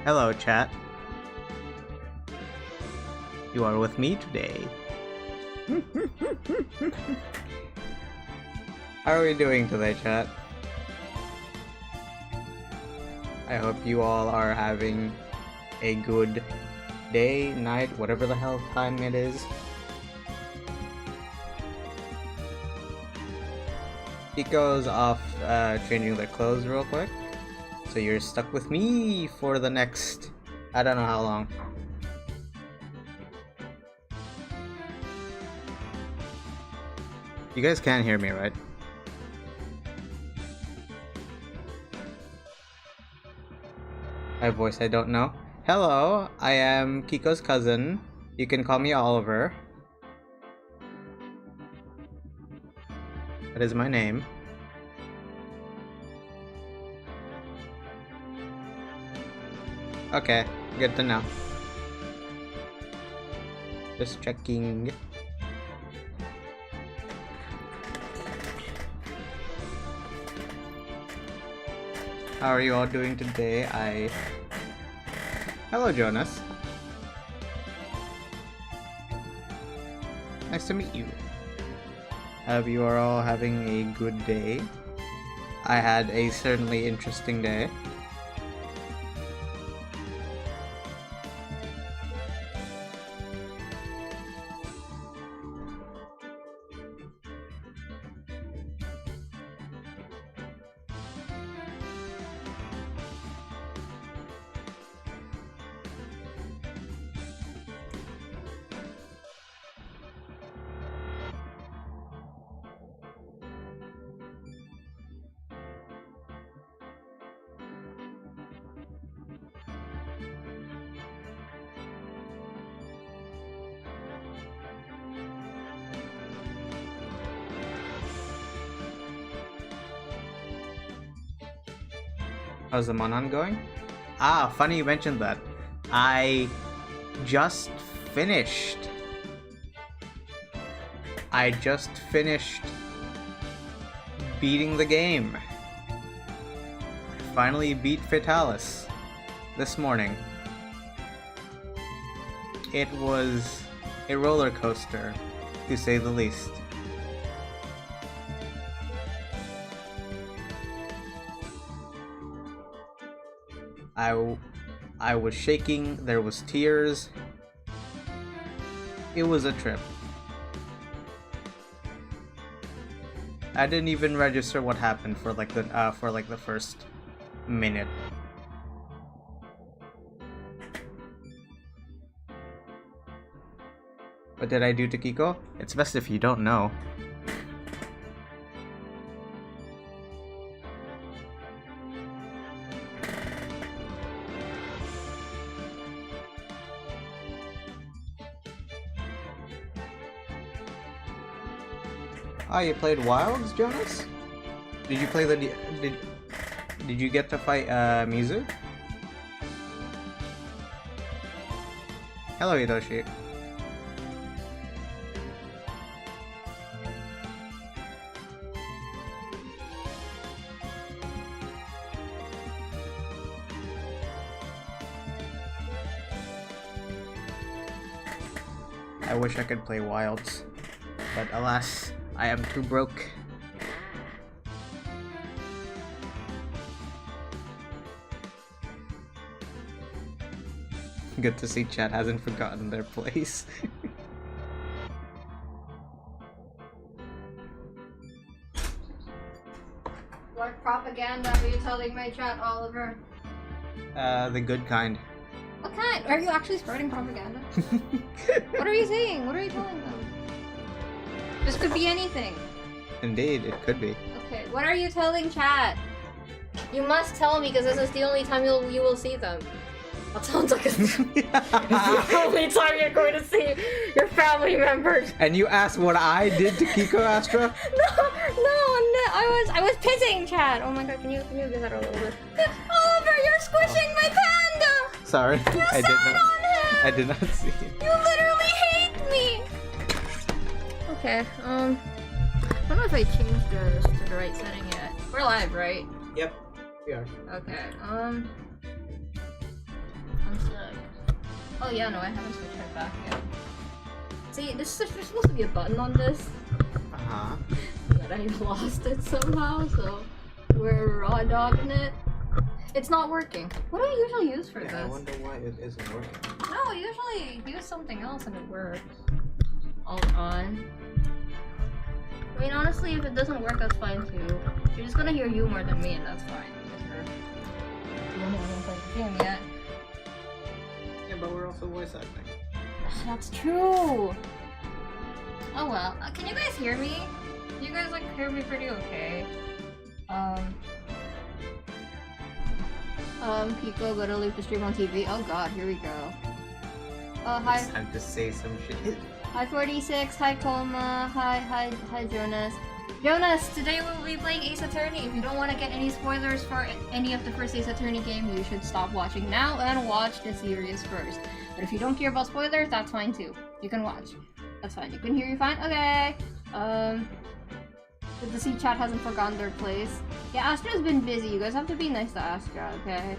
Hello, chat. You are with me today. How are we doing today, chat? I hope you all are having a good day, night, whatever the hell time it is. Kiko's off changing their clothes real quick. So you're stuck with me for the next, I don't know how long. You guys can't hear me, right? My voice I don't know. Hello, I am Kiko's cousin. You can call me Oliver. That is my name. Okay, good to know. Just checking. How are you all doing today? Hello, Jonas. Nice to meet you. Hope you are all having a good day. I had a certainly interesting day. How's the Monon going? Ah, funny you mentioned that. I just finished beating the game. I finally beat Fatalis this morning. It was a roller coaster, to say the least. I was shaking, there was tears. It was a trip. I didn't even register what happened for like the first minute. What did I do to Kiko? It's best if you don't know. Oh, you played Wilds, Jonas? Did you play did you get to fight Mizu? Hello, Hidoshi. I wish I could play Wilds, but alas, I am too broke. Good to see chat hasn't forgotten their place. What propaganda are you telling my chat, Oliver? The good kind. What kind? Are you actually spreading propaganda? What are you saying? What are you telling them? This could be anything. Indeed, it could be. Okay, what are you telling chat? You must tell me because this is the only time you will see them. That sounds like it's the only time you're going to see your family members. And you asked what I did to Kiko, Astra? No, I was pissing chat. Oh my god, can you get that a little bit? Oliver, you're squishing my panda! Sorry, You sat on him! I did not see it. You literally hate me! Okay, I don't know if I changed this to the right setting yet. We're live, right? Yep, we are. Okay, Oh yeah, no, I haven't switched her back yet. See, there's supposed to be a button on this, Uh-huh. but I lost it somehow, so we're raw dogging it. It's not working. What do I usually use for Yeah, this? I wonder why it isn't working. No, I usually use something else and it works. Hold on. I mean, honestly, if it doesn't work, that's fine too. You're just gonna hear you more than me, and that's fine. You haven't played the game yet. Yeah, but we're also voice acting. That's true. Oh well. Can you guys hear me? You guys like hear me pretty okay. Pico, gotta leave the stream on TV. Oh god, here we go. Hi. It's time to say some shit. Hi 46, hi Coma, hi Jonas. Jonas, today we'll be playing Ace Attorney. If you don't want to get any spoilers for any of the first Ace Attorney game, you should stop watching now and watch the series first. But if you don't care about spoilers, that's fine too. You can watch. That's fine. You can hear you fine? Okay. The C chat hasn't forgotten their place. Yeah, Astra's been busy. You guys have to be nice to Astra, okay?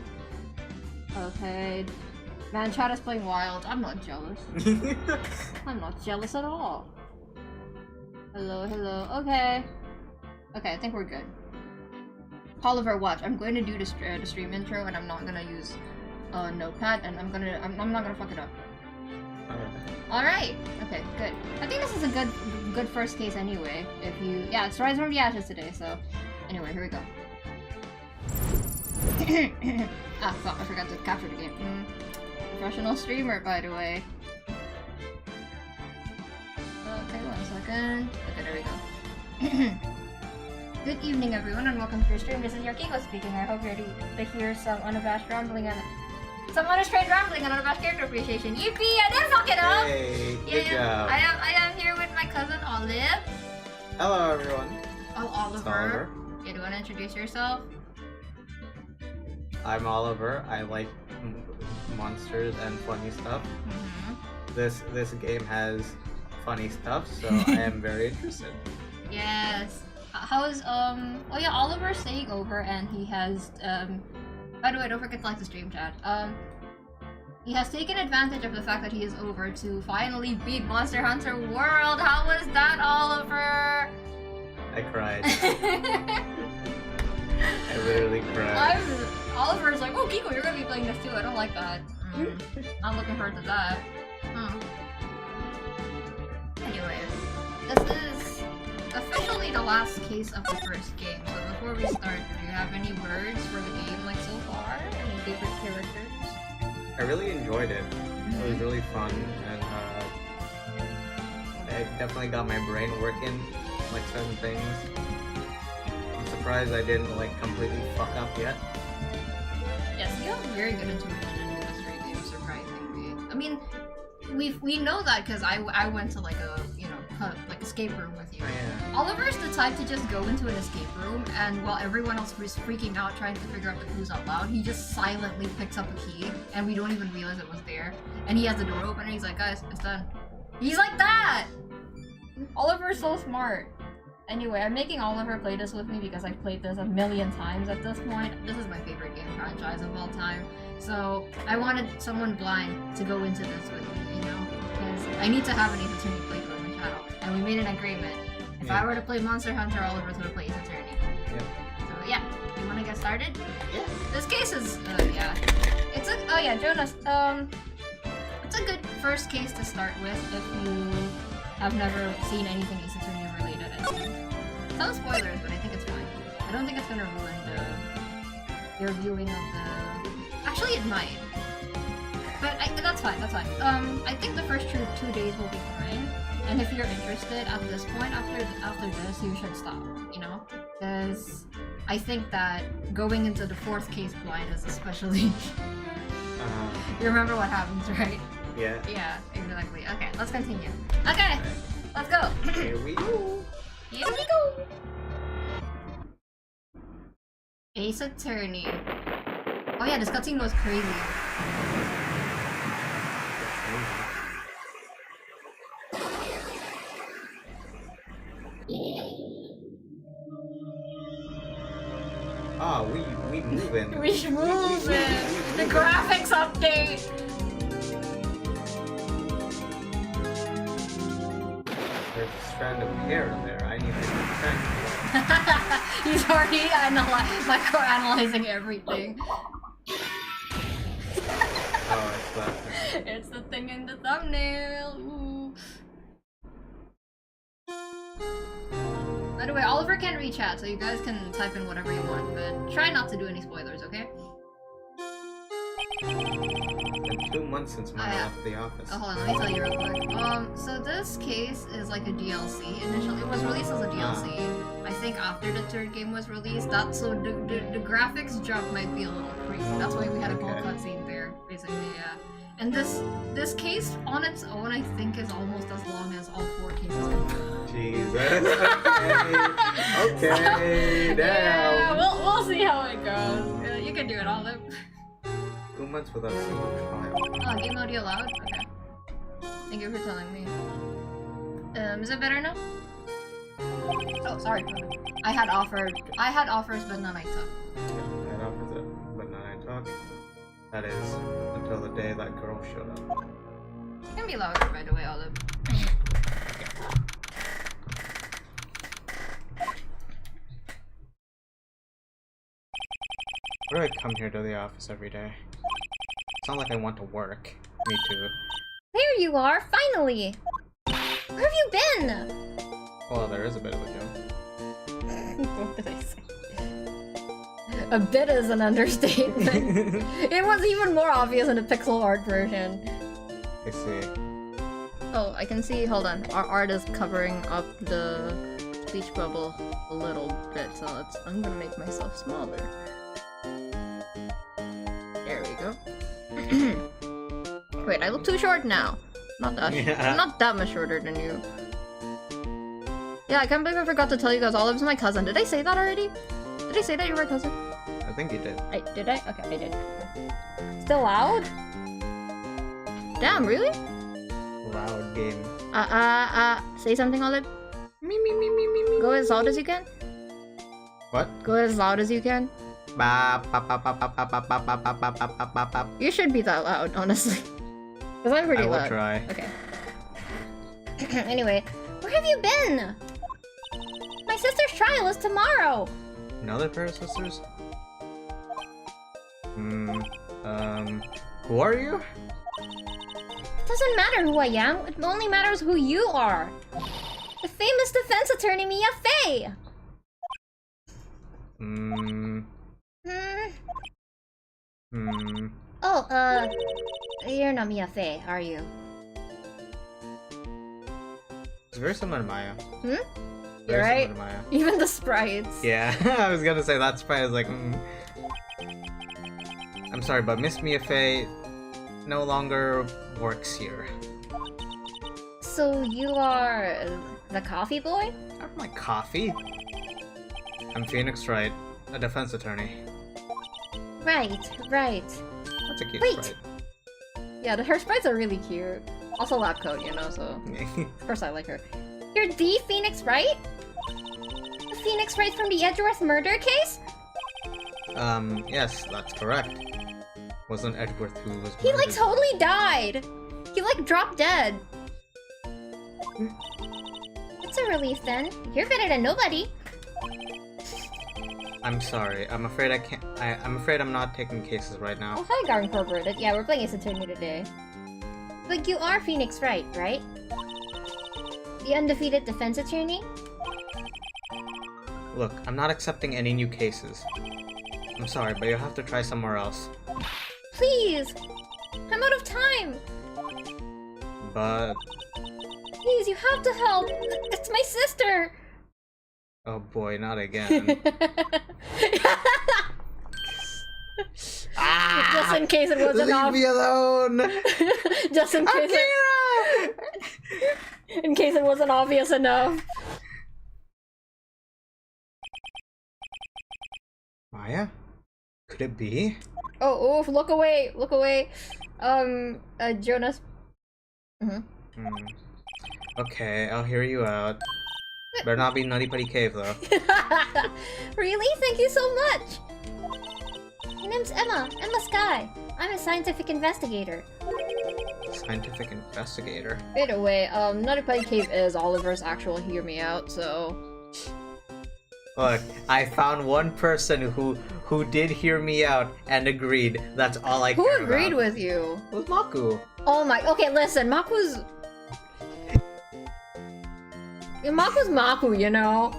Okay. Man, chat is playing wild. I'm not jealous. I'm not jealous at all. Hello, hello. Okay. Okay, I think we're good. Oliver, watch. I'm going to do the stream intro, and I'm not gonna use notepad, and I'm not gonna fuck it up. Alright. Okay, good. I think this is a good first case anyway. If you, yeah, it's Rise from the Ashes today. So, anyway, here we go. Ah, fuck! I forgot to capture the game. Professional streamer, by the way. Okay, 1 second. Okay, there we go. Good evening, everyone, and welcome to your stream. This is your Kiko speaking. I hope you're ready to hear some unabashed rambling and some unrestrained rambling and unabashed character appreciation. Yippee! I didn't fuck it up. Hey, good job. I am here with my cousin Olive. Hello, everyone. Oh, It's Oliver. Yeah, do you want to introduce yourself? I'm Oliver. I like monsters and funny stuff. This game has funny stuff, so I am very interested. Yes. How's oh yeah, Oliver's staying over and he has by the way, don't forget to like the stream chat. He has taken advantage of the fact that he is over to finally beat Monster Hunter World. How was that, Oliver? I cried. I literally cried. Oliver's like, oh Kiko, you're gonna be playing this too. I don't like that. I'm looking forward to that. Anyway, this is officially the last case of the first game. So before we start, do you have any words for the game like so far? Any favorite characters? I really enjoyed it. It was really fun, and I definitely got my brain working, like certain things. I'm surprised I didn't like completely fuck up yet. Yes, you have very good intuition in mystery games, surprisingly. I mean, we know that because I went to like a like escape room with you. Yeah. Oliver's the type to just go into an escape room, and while everyone else was freaking out trying to figure out the clues out loud, he just silently picks up a key, and we don't even realize it was there. And he has the door open, and he's like, "Guys, it's done." He's like that. Oliver's so smart. Anyway, I'm making Oliver play this with me because I've played this a million times at this point. This is my favorite game franchise of all time. So I wanted someone blind to go into this with me, you know? Because I need to have an Ace Attorney playthrough on my channel. And we made an agreement. If I were to play Monster Hunter, Oliver's gonna play Ace Attorney. Yep. So yeah, you wanna get started? Yeah. This case is, yeah. It's a, oh yeah, Jonas, it's a good first case to start with if you have never seen anything Ace Attorney related, I think. Some spoilers, but I think it's fine. I don't think it's gonna ruin your viewing of the... Actually, it might. But that's fine, that's fine. I think the first 2 days will be fine. And if you're interested at this point, after this, you should stop, you know? Because I think that going into the 4th case blind is especially... You remember what happens, right? Yeah. Yeah, exactly. Okay, let's continue. Okay, let's go. Here we go. Here we go. Ace Attorney. Oh yeah, this cutscene was crazy. Ah, we moving. We moving. The graphics update. strand of hair in there. I need to strand. He's already micro-analyzing everything. Oh, it's that thing. It's the thing in the thumbnail. Ooh. By the way, Oliver can't read chat, so you guys can type in whatever you want, but try not to do any spoilers, okay? It's been 2 months since I left the office. Oh, hold on, let me tell you real quick. So this case is like a DLC. Initially, it was released as a DLC. I think after the third game was released, so the graphics jump might be a little crazy. That's why we had a cool cutscene there, basically, yeah. And this case on its own, I think, is almost as long as all 4 cases combined. Jesus. Okay, damn. Yeah, we'll see how it goes. You can do it, Olive. 2 months without seeing trial. Oh, game audio loud? Okay. Thank you for telling me. Is it better now? Oh, sorry. I had offers, but none I took. Yeah, I had offers it, but none I took. That is, until the day that girl showed up. It can be louder, by the way, Olive. Why do I come here to the office every day? It's not like I want to work. Me too. There you are, finally! Where have you been? Well, there is a bit of a jump. What did I say? A bit is an understatement. It was even more obvious in the pixel art version. I see. Oh, I can see, hold on. Our art is covering up the speech bubble a little bit, so I'm gonna make myself smaller. There we go. Wait, I look too short now. Not that. Yeah. I'm not that much shorter than you. Yeah, I can't believe I forgot to tell you guys. Olive's my cousin. Did I say that already? Did I say that you were a cousin? I think you did. Did I? Okay, I did. Still loud? Damn, really? Loud game. Say something, Olive. Me. Go as loud as you can. What? Go as loud as you can. You should be that loud, honestly. Because I'm pretty I will loud. try. Okay. Anyway, where have you been? My sister's trial is tomorrow. Another pair of sisters? Who are you? It doesn't matter who I am. It only matters who you are. The famous defense attorney Mia Fey. Oh, you're not Mia Fey, are you? It's very similar to Maya. You're Very right. similar to Maya. Even the sprites. Yeah, I was gonna say that sprite is like, I'm sorry, but Miss Mia Fey no longer works here. So you are the coffee boy? Not my coffee. I'm Phoenix Wright, a defense attorney. Right. That's a cute Wait. sprite. Yeah, her sprites are really cute. Also lab coat, you know, so of course I like her. You're the Phoenix Wright? The Phoenix Wright from the Edgeworth murder case? Yes, that's correct. Wasn't Edgeworth who was He like murdered? totally died! He like dropped dead. It's a relief then. You're better than nobody. I'm sorry. I'm afraid I can't. I'm afraid I'm not taking cases right now. Oh, hi, Gar Incorporated. Yeah, we're playing Ace Attorney today. But you are Phoenix Wright, right? The undefeated defense attorney? Look, I'm not accepting any new cases. I'm sorry, but you'll have to try somewhere else. Please! I'm out of time! But... Please, you have to help! It's my sister! oh boy, not again. Just in case it wasn't Leave me alone! Just in case in case it wasn't obvious enough. Maya? Could it be? Oh, look away, look away. Jonas. Okay, I'll hear you out. Better not be Nutty Putty Cave, though. Really? Thank you so much! My name's Emma Sky. I'm a scientific investigator. Scientific investigator. By the way, Nutty Putty Cave is Oliver's actual hear me out, so... Look, I found one person who did hear me out and agreed. That's all I care about. Who agreed with you? It was Maku. Oh my... Okay, listen, Maku's Maku, you know?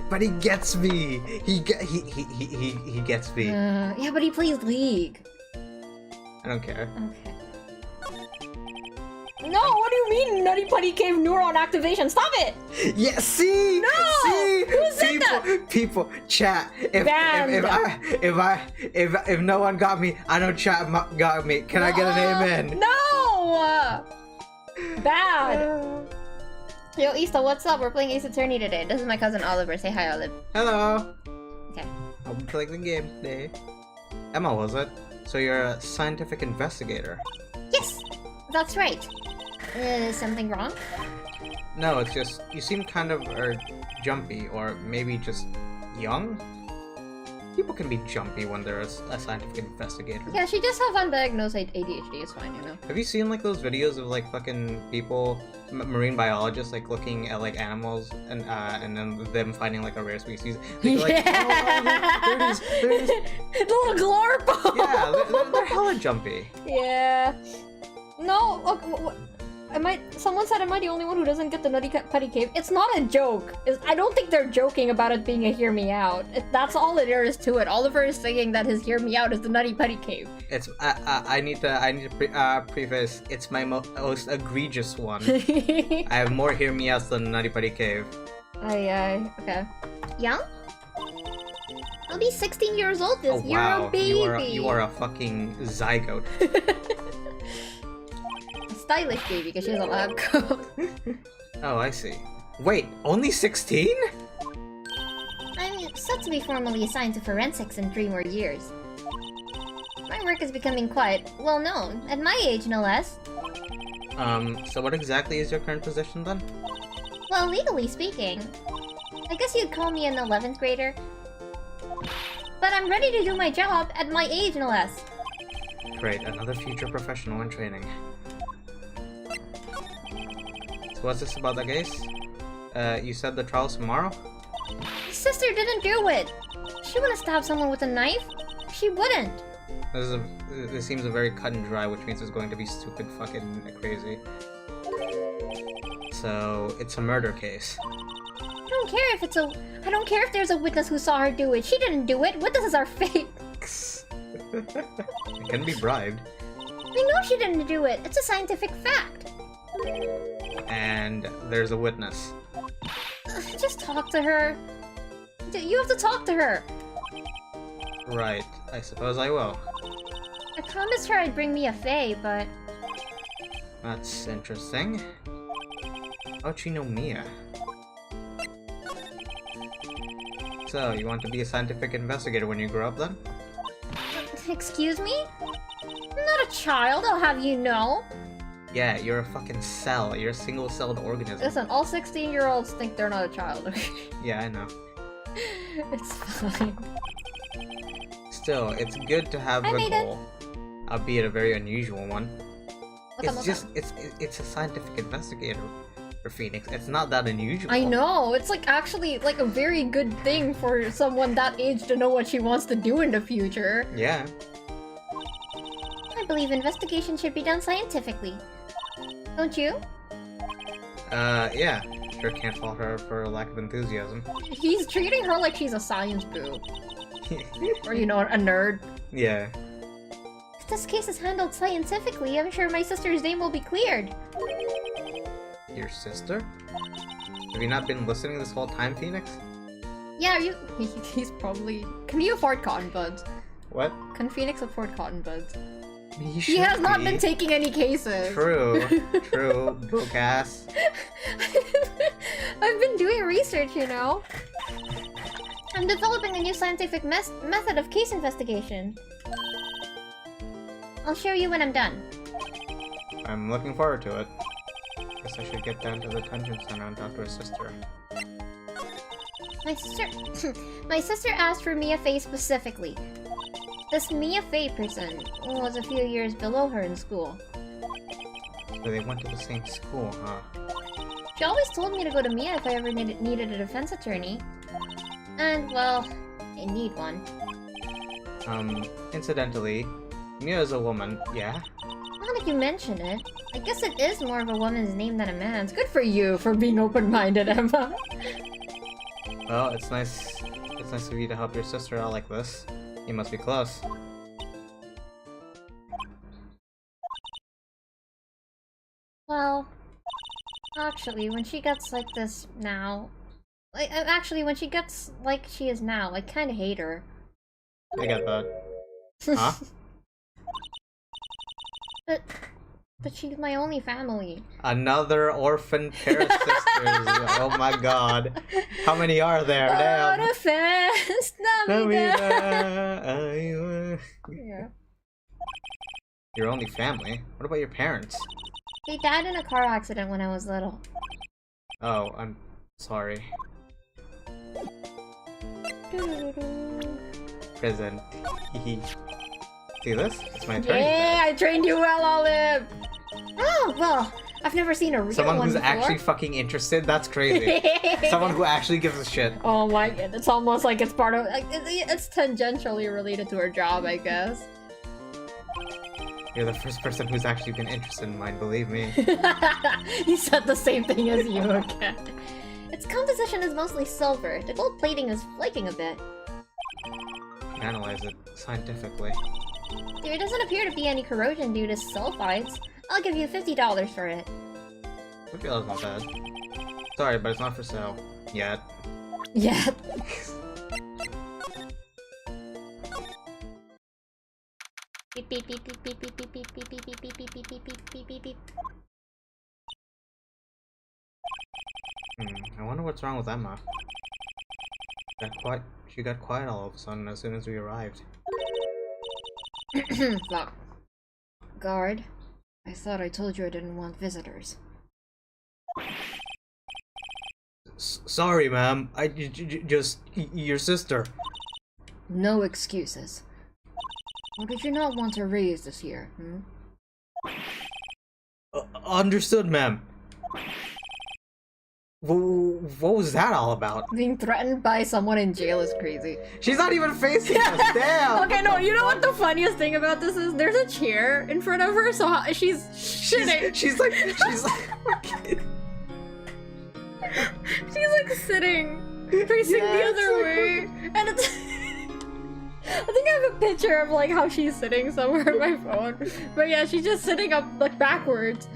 But he gets me. He gets me. Yeah, but he plays League. I don't care. Okay. No, what do you mean Nutty Putty Cave neuron activation? Stop it! Yeah, see? No! See? Who said that? People, chat. If no one got me, I know chat got me. Can I get an amen? No! Bad. Yo, Ista, what's up? We're playing Ace Attorney today. This is my cousin Oliver. Say hi, Olive. Hello. Okay. I'll be playing the game today. Emma, was it? So you're a scientific investigator? Yes! That's right. Is something wrong? No, it's just you seem kind of jumpy, or maybe just young. People can be jumpy when they're a scientific investigator. Yeah, she just have undiagnosed ADHD. It's fine, you know. Have you seen like those videos of like fucking people, marine biologists, like looking at like animals and then them finding like a rare species? They're like, yeah. there it is. The little glorp. Yeah, they're hella jumpy. Yeah. No, look, someone said am I the only one who doesn't get the Nutty Putty Cave? It's not a joke. I don't think they're joking about it being a hear me out. That's all there is to it. Oliver is saying that his hear me out is the Nutty Putty Cave. It's I need to preface. It's my most egregious one. I have more hear me outs than the Nutty Putty Cave. Okay. Young? I'll be 16 years old this year, wow. a baby. You are a fucking zygote. Stylish baby because she's a lab coat. Oh, I see. Wait, only 16? I'm set to be formally assigned to forensics in 3 more years. My work is becoming quite well known, at my age no less. So what exactly is your current position then? Well, legally speaking, I guess you'd call me an 11th grader. But I'm ready to do my job at my age no less. Great, another future professional in training. So what's this about the case? You said the trial's tomorrow? My sister didn't do it! She wouldn't stab someone with a knife. She wouldn't. This seems a very cut and dry, which means it's going to be stupid fucking crazy. So, it's a murder case. I don't care if there's a witness who saw her do it. She didn't do it. Witnesses are fake. It can be bribed. I know she didn't do it. It's a scientific fact. And there's a witness. Just talk to her. You have to talk to her. Right. I suppose I will. I promised her I'd bring Mia Fey, but... That's interesting. How'd she know Mia? So, you want to be a scientific investigator when you grow up then? Excuse me? I'm not a child, I'll have you know. Yeah, you're a fucking cell. You're a single-celled organism. Listen, all 16-year-olds think they're not a child. Yeah, I know. It's fine. Still, it's good to have a goal, albeit a very unusual one. It's a scientific investigator for Phoenix. It's not that unusual. I know. It's like actually like a very good thing for someone that age to know what she wants to do in the future. Yeah. I believe investigation should be done scientifically. Don't you? Yeah. Sure can't fault her for a lack of enthusiasm. He's treating her like she's a science boo. Or, you know, a nerd. Yeah. If this case is handled scientifically, I'm sure my sister's name will be cleared. Your sister? Have you not been listening this whole time, Phoenix? Yeah, he's probably... Can you afford cotton buds? What? Can Phoenix afford cotton buds? He has not been taking any cases. True. True. Broke ass. I've been doing research, you know. I'm developing a new scientific method of case investigation. I'll show you when I'm done. I'm looking forward to it. Guess I should get down to the detention center and talk to her sister. My sister asked for Mia Fey specifically. This Mia Fey person was a few years below her in school. So they went to the same school, huh? She always told me to go to Mia if I ever needed a defense attorney. And, well, I need one. Incidentally, Mia is a woman, yeah? Now that you mention it, I guess it is more of a woman's name than a man's. Good for you for being open-minded, Emma. Well, it's nice of you to help your sister out like this. You must be close. Well, actually, when she gets like this now... Actually, when she gets like she is now, I kinda hate her. I get that. Huh? But she's my only family. Another orphan pair of sisters. Oh my god. How many are there? Damn. Yeah. Your only family? What about your parents? They died in a car accident when I was little. Oh, I'm sorry. Present. See this? It's my turn. Yeah, I trained you well, Olive! Oh, well, I've never seen a real Someone one who's before. actually fucking interested? That's crazy. Someone who actually gives a shit. Oh my god, it's almost like it's part of... Like, it's tangentially related to her job, I guess. You're the first person who's actually been interested in mine, believe me. He said the same thing as you again. Its composition is mostly silver. The gold plating is flaking a bit. Analyze it scientifically. There doesn't appear to be any corrosion due to sulfides. I'll give you $50 for it. $50 not bad. Sorry, but it's not for sale. Yet. Yeah. Beep beep beep beep beep beep beep beep beep beep beep beep beep beep beep beep beep beep. I wonder what's wrong with Emma. She got quiet all of a sudden as soon as we arrived. Fuck. Guard, I thought I told you I didn't want visitors. Sorry, ma'am. Just your sister. No excuses. Or did you not want to raise this year, Understood, ma'am. What was that all about? Being threatened by someone in jail is crazy. She's not even facing us, damn! Okay, no, you know what the funniest thing about this is? There's a chair in front of her, so she's sitting. She's like... She's like sitting, facing the other way, and it's... I think I have a picture of like how she's sitting somewhere on my phone. But yeah, she's just sitting up like backwards.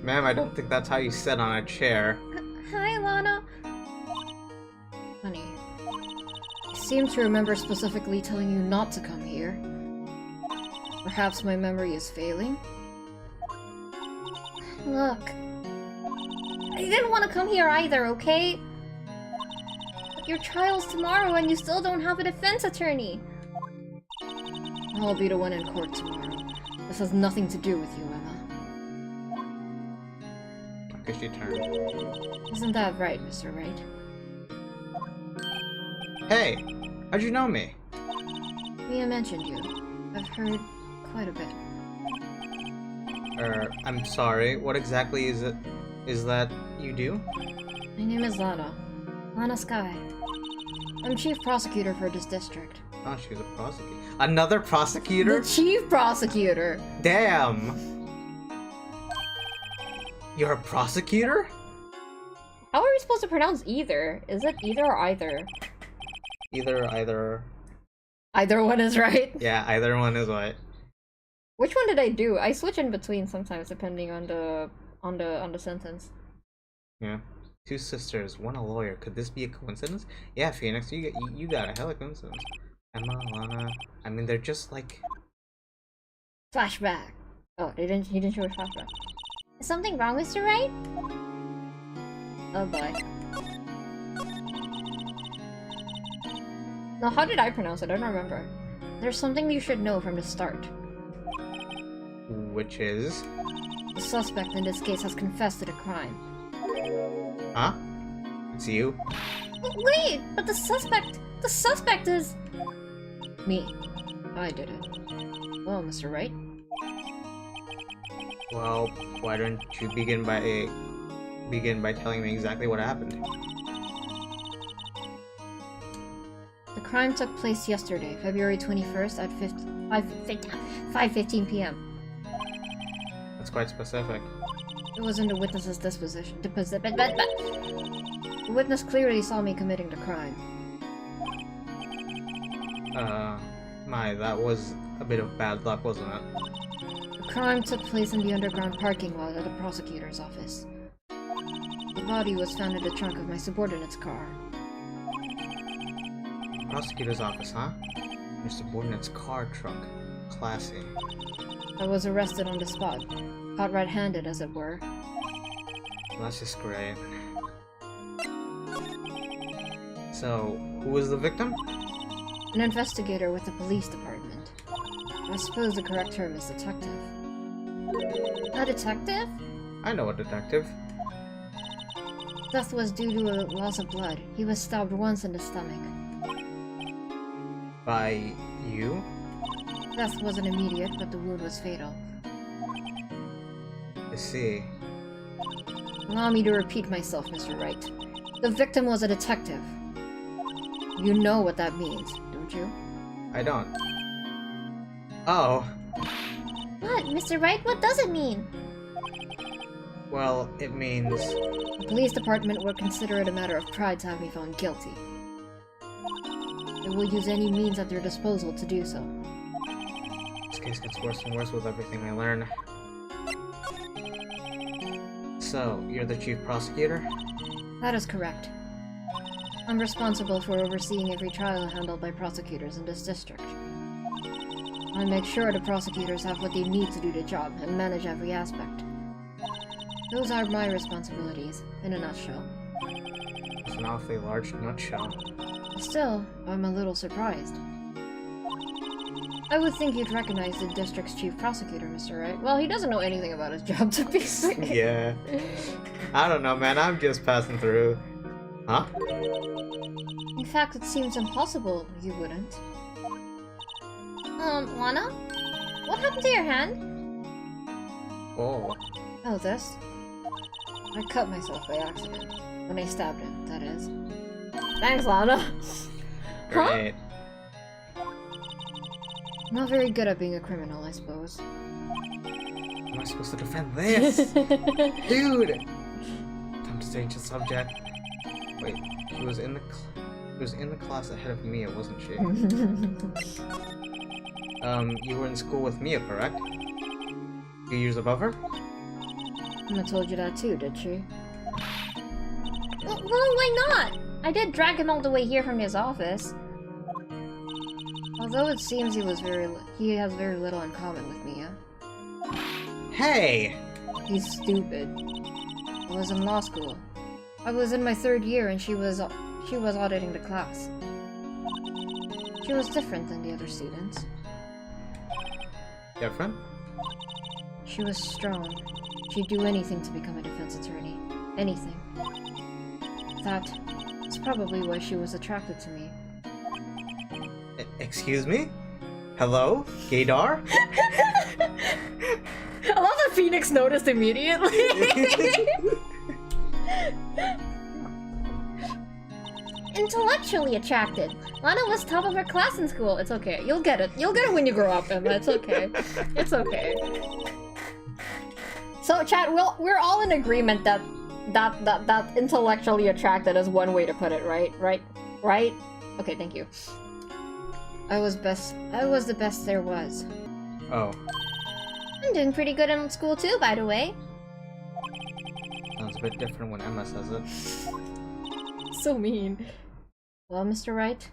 Ma'am, I don't think that's how you sit on a chair. Hi, Lana. Honey, I seem to remember specifically telling you not to come here. Perhaps my memory is failing? Look, I didn't want to come here either, okay? But your trial's tomorrow and you still don't have a defense attorney. I'll be the one in court tomorrow. This has nothing to do with you, Emma. Okay, she turned. Isn't that right, Mr. Wright? Hey! How'd you know me? Mia mentioned you. I've heard quite a bit. I'm sorry. What exactly is it? Is that you do? My name is Lana. Lana Sky. I'm chief prosecutor for this district. Oh, she's a prosecutor. Another prosecutor? The chief prosecutor! Damn! You're a prosecutor? How are we supposed to pronounce either? Is it either or either? Either. Either one is right? Yeah, either one is right. Which one did I do? I switch in between sometimes depending on the sentence. Yeah. Two sisters, one a lawyer. Could this be a coincidence? Yeah, Phoenix, you got a hell of a coincidence. Emma, Lana, I mean, they're just like... Flashback. Oh, he didn't show a flashback. Is something wrong, Mr. Wright? Oh boy. No, how did I pronounce it? I don't remember. There's something you should know from the start. Which is? The suspect in this case has confessed to the crime. Huh? It's you? Wait, but the suspect is... me. I did it. Well, Mr. Wright. Well, why don't you begin by telling me exactly what happened? The crime took place yesterday, February 21st at 5:15 p.m. That's quite specific. It was in the witness's disposition. The witness clearly saw me committing the crime. That was a bit of bad luck, wasn't it? The crime took place in the underground parking lot at the prosecutor's office. The body was found in the trunk of my subordinate's car. Prosecutor's office, huh? Your subordinate's car trunk. Classy. I was arrested on the spot. Caught red-handed, as it were. Well, that's just great. So, who was the victim? An investigator with the police department. I suppose the correct term is detective. A detective? I know a detective. Death was due to a loss of blood. He was stabbed once in the stomach. By you? Death wasn't immediate, but the wound was fatal. I see. Allow me to repeat myself, Mr. Wright. The victim was a detective. You know what that means, don't you? I don't. Oh. What, Mr. Wright? What does it mean? Well, it means... The police department would consider it a matter of pride to have me found guilty. They will use any means at their disposal to do so. This case gets worse and worse with everything I learn. So, you're the chief prosecutor? That is correct. I'm responsible for overseeing every trial handled by prosecutors in this district. I make sure the prosecutors have what they need to do the job and manage every aspect. Those are my responsibilities, in a nutshell. It's an awfully large nutshell. Still, I'm a little surprised. I would think you'd recognize the district's chief prosecutor, Mr. Wright. Well, he doesn't know anything about his job, to be fair. Yeah. I don't know, man. I'm just passing through. Huh? In fact, it seems impossible you wouldn't. Lana? What happened to your hand? Oh. Oh, this? I cut myself by accident. When I stabbed him, that is. Thanks, Lana! Great. Not very good at being a criminal, I suppose. How am I supposed to defend this? Dude! Time to change the subject. Wait, she was in the class ahead of Mia, wasn't she? You were in school with Mia, correct? 2 years above her? Emma told you that too, did she? Well, why not? I did drag him all the way here from his office. Although it seems he has very little in common with Mia. Hey! He's stupid. I was in law school. I was in my 3rd year and she was auditing the class. She was different than the other students. Different? She was strong. She'd do anything to become a defense attorney. Anything. That's probably why she was attracted to me. Excuse me? Hello? Gaydar? I love that Phoenix noticed immediately. Intellectually attracted. Lana was top of her class in school. It's okay. You'll get it. You'll get it when you grow up, Emma. It's okay. It's okay. So, chat, we're all in agreement that intellectually attracted is one way to put it, right? Right? Okay, thank you. I was the best there was. Oh. I'm doing pretty good in school too, by the way. Sounds a bit different when Emma says it. So mean. Well, Mr. Wright?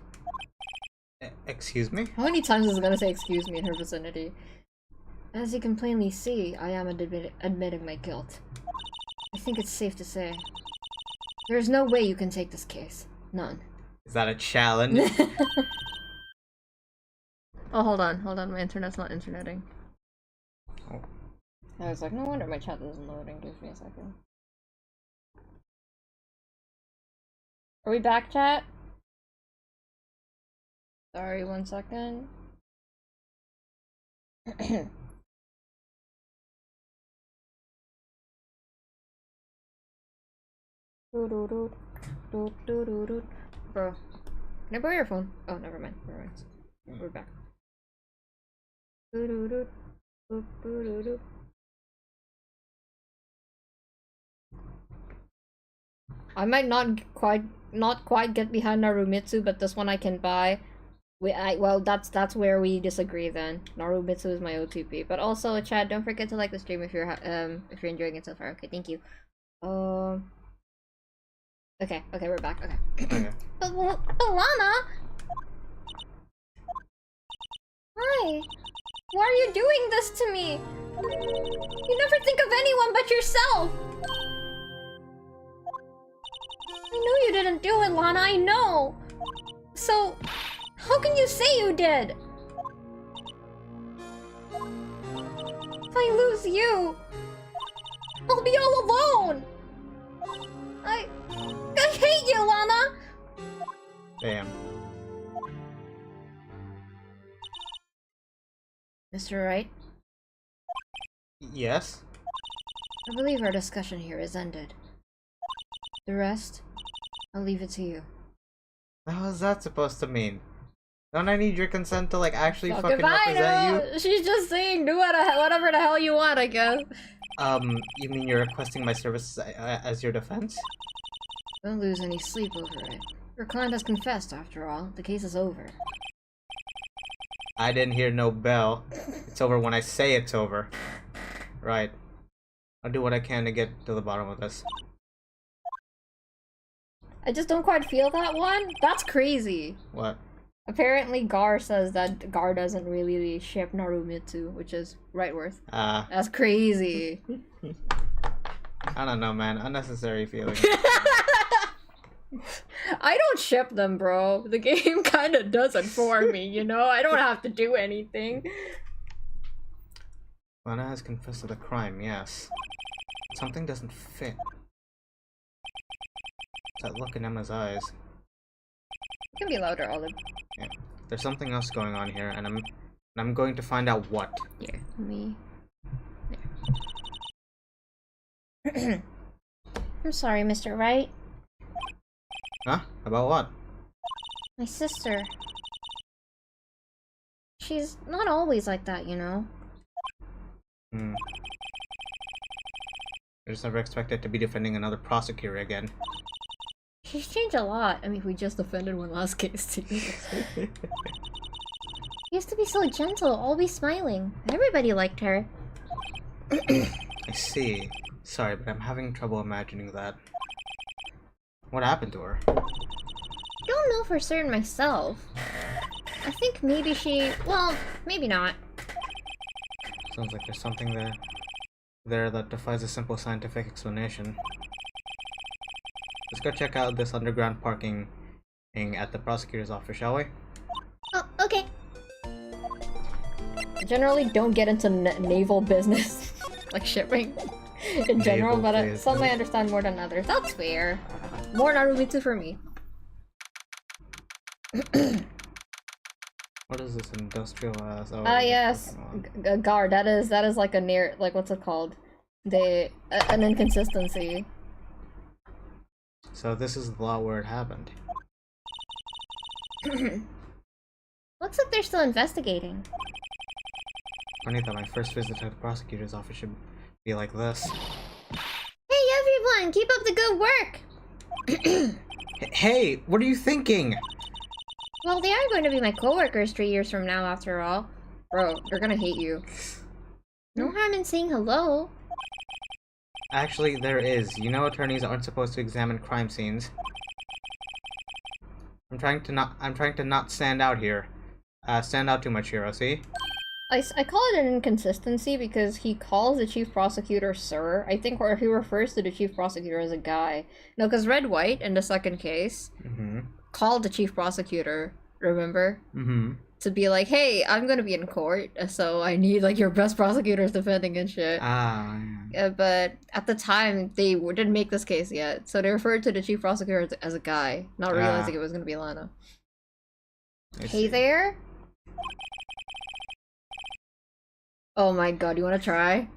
Excuse me? How many times is it gonna say excuse me in her vicinity? As you can plainly see, I am admitting my guilt. I think it's safe to say. There's no way you can take this case. None. Is that a challenge? Oh, hold on, my internet's not interneting. Oh. I was like, no wonder my chat isn't loading. Give me a second. Are we back, chat? Sorry, 1 second. Bro, can I borrow your phone? Oh, never mind. We're back. I might not quite get behind Narumitsu, but this one I can buy. Well, that's where we disagree then. Narumitsu is my OTP, but also, Chad, don't forget to like the stream if you're enjoying it so far. Okay, thank you. Okay, we're back. Okay. Okay. But Lana, why? Why are you doing this to me? You never think of anyone but yourself. I know you didn't do it, Lana. I know. So, how can you say you did? If I lose you, I'll be all alone. I hate you, Lana. Damn. Mr. Wright, Yes? I believe our discussion here is ended. The rest, I'll leave it to you. What was that supposed to mean? Don't I need your consent to like actually So fucking goodbye, represent no. She's just saying do whatever the hell you want, I guess. you? You mean you're requesting my services as your defense? Don't lose any sleep over it. Your client has confessed, after all. The case is over. I didn't hear no bell. It's over when I say it's over. Right. I'll do what I can to get to the bottom of this. I just don't quite feel that one. That's crazy. What? Apparently Gar says that Gar doesn't really ship Narumitsu, which is Rightworth. That's crazy. I don't know, man. Unnecessary feeling. I don't ship them, bro. The game kind of does it for me, you know? I don't have to do anything. Lana has confessed to the crime, yes. Something doesn't fit. That look in Emma's eyes. You can be louder, Olive. Yeah. There's something else going on here, and I'm going to find out what. Here, me. There. I'm sorry, Mr. Wright. Huh? About what? My sister. She's not always like that, you know? I just never expected to be defending another prosecutor again. She's changed a lot. I mean, we just defended one last case too. She used to be so gentle, always smiling. Everybody liked her. I see. Sorry, but I'm having trouble imagining that. What happened to her? Don't know for certain myself. I think maybe she... well, maybe not. Sounds like there's something there that defies a simple scientific explanation. Let's go check out this underground parking thing at the prosecutor's office, shall we? Oh, okay. I generally don't get into naval business, like shipping in general, Naval but business. some I understand more than others. That's fair. More Narumitsu for me. What is this industrial ass? Oh, Yes, Gar. That is like a near, like what's it called? An inconsistency. So this is the law where it happened. Looks like they're still investigating. Funny that my first visit to the prosecutor's office should be like this. Hey everyone, keep up the good work! Hey, what are you thinking? Well, they are going to be my coworkers 3 years from now, after all. Bro, they're gonna hate you. No harm in saying hello. Actually, there is. You know attorneys aren't supposed to examine crime scenes. I'm trying to not stand out here. Stand out too much, Hiro, see? I call it an inconsistency because he calls the chief prosecutor sir. I think where he refers to the chief prosecutor as a guy. No, because Red White, in the second case, called the chief prosecutor, remember? To be like, hey, I'm gonna be in court, so I need, like, your best prosecutors defending and shit. But at the time, they didn't make this case yet, so they referred to the chief prosecutor as a guy, not realizing it was gonna be Lana. Hey there? Oh my god, you wanna try?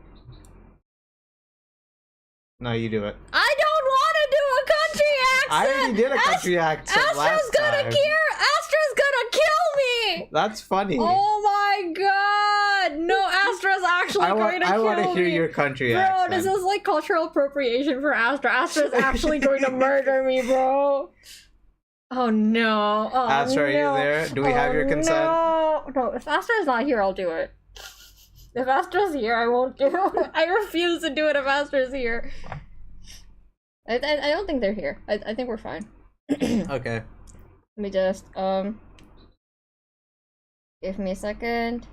No, you do it. I don't wanna do a I already did a country accent last time. Astra's gonna kill me! That's funny. Oh my god! No, Astra's actually going to kill me. I want to hear your country bro, accent. This is like cultural appropriation for Astra. Astra's actually going to murder me, bro. Oh no. Oh, Astra, are you there? Do we have your consent? No, if Astra's not here, I'll do it. If Astra's here, I won't do it. I refuse to do it if Astra's here. I don't think they're here. I think we're fine. Okay. Let me just, give me a second.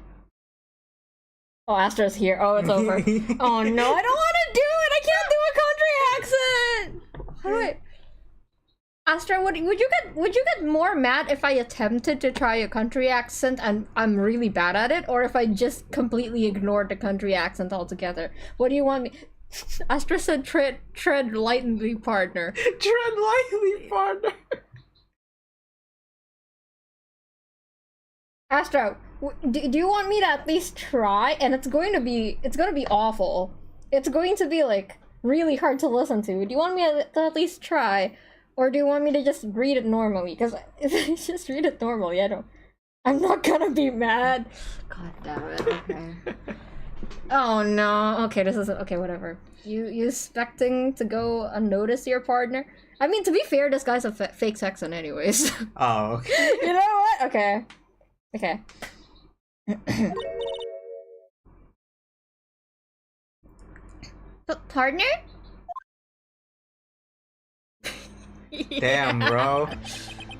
Oh, Astra's here. Oh, it's over. Oh no, I don't want to do it! I can't do a country accent! How do I... Astra, would you get more mad if I attempted to try a country accent and I'm really bad at it, or if I just completely ignored the country accent altogether? What do you want me? Astra said, "Tread lightly, partner." Tread lightly, partner. Astra, do you want me to at least try? And it's going to be awful. It's going to be like really hard to listen to. Do you want me to at least try? Or do you want me to just read it normally? Because if I just read it normally, I'm not gonna be mad. God damn it, okay. Oh no, okay, this is, okay, whatever. You expecting to go unnoticed, your partner? I mean, to be fair, this guy's a fake Texan anyways. Oh, okay. You know what? Okay. Okay. Partner? Damn, bro.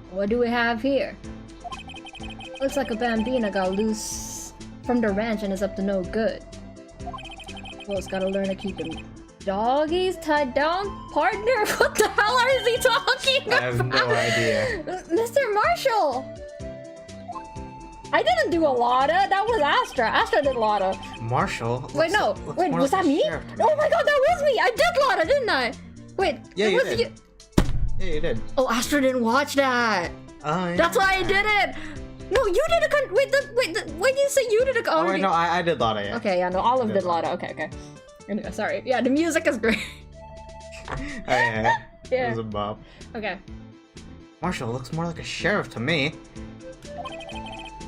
What do we have here? Looks like a Bambina got loose from the ranch and is up to no good. Well, it's gotta learn to keep them doggies tied down. Partner, what the hell is he talking about? I have no idea. Mr. Marshall! I didn't do a lotta. That was Astra. Astra did lotta. Marshall? Wait, no. Wait, was that me? Oh my god, that was me! I did lotta, didn't I? Wait, yeah, it you was did. you. Yeah, you did. Oh, Astra didn't watch that. Yeah. That's why I did it. No, you did a wait. Why did you say you did a? Oh wait, no, I did Lotta. Yeah. Okay, yeah, no, Olive did Lotta. Okay. Anyway, sorry. Yeah, the music is great. Oh, yeah. Yeah. It was a bop. Okay. Marshall looks more like a sheriff to me.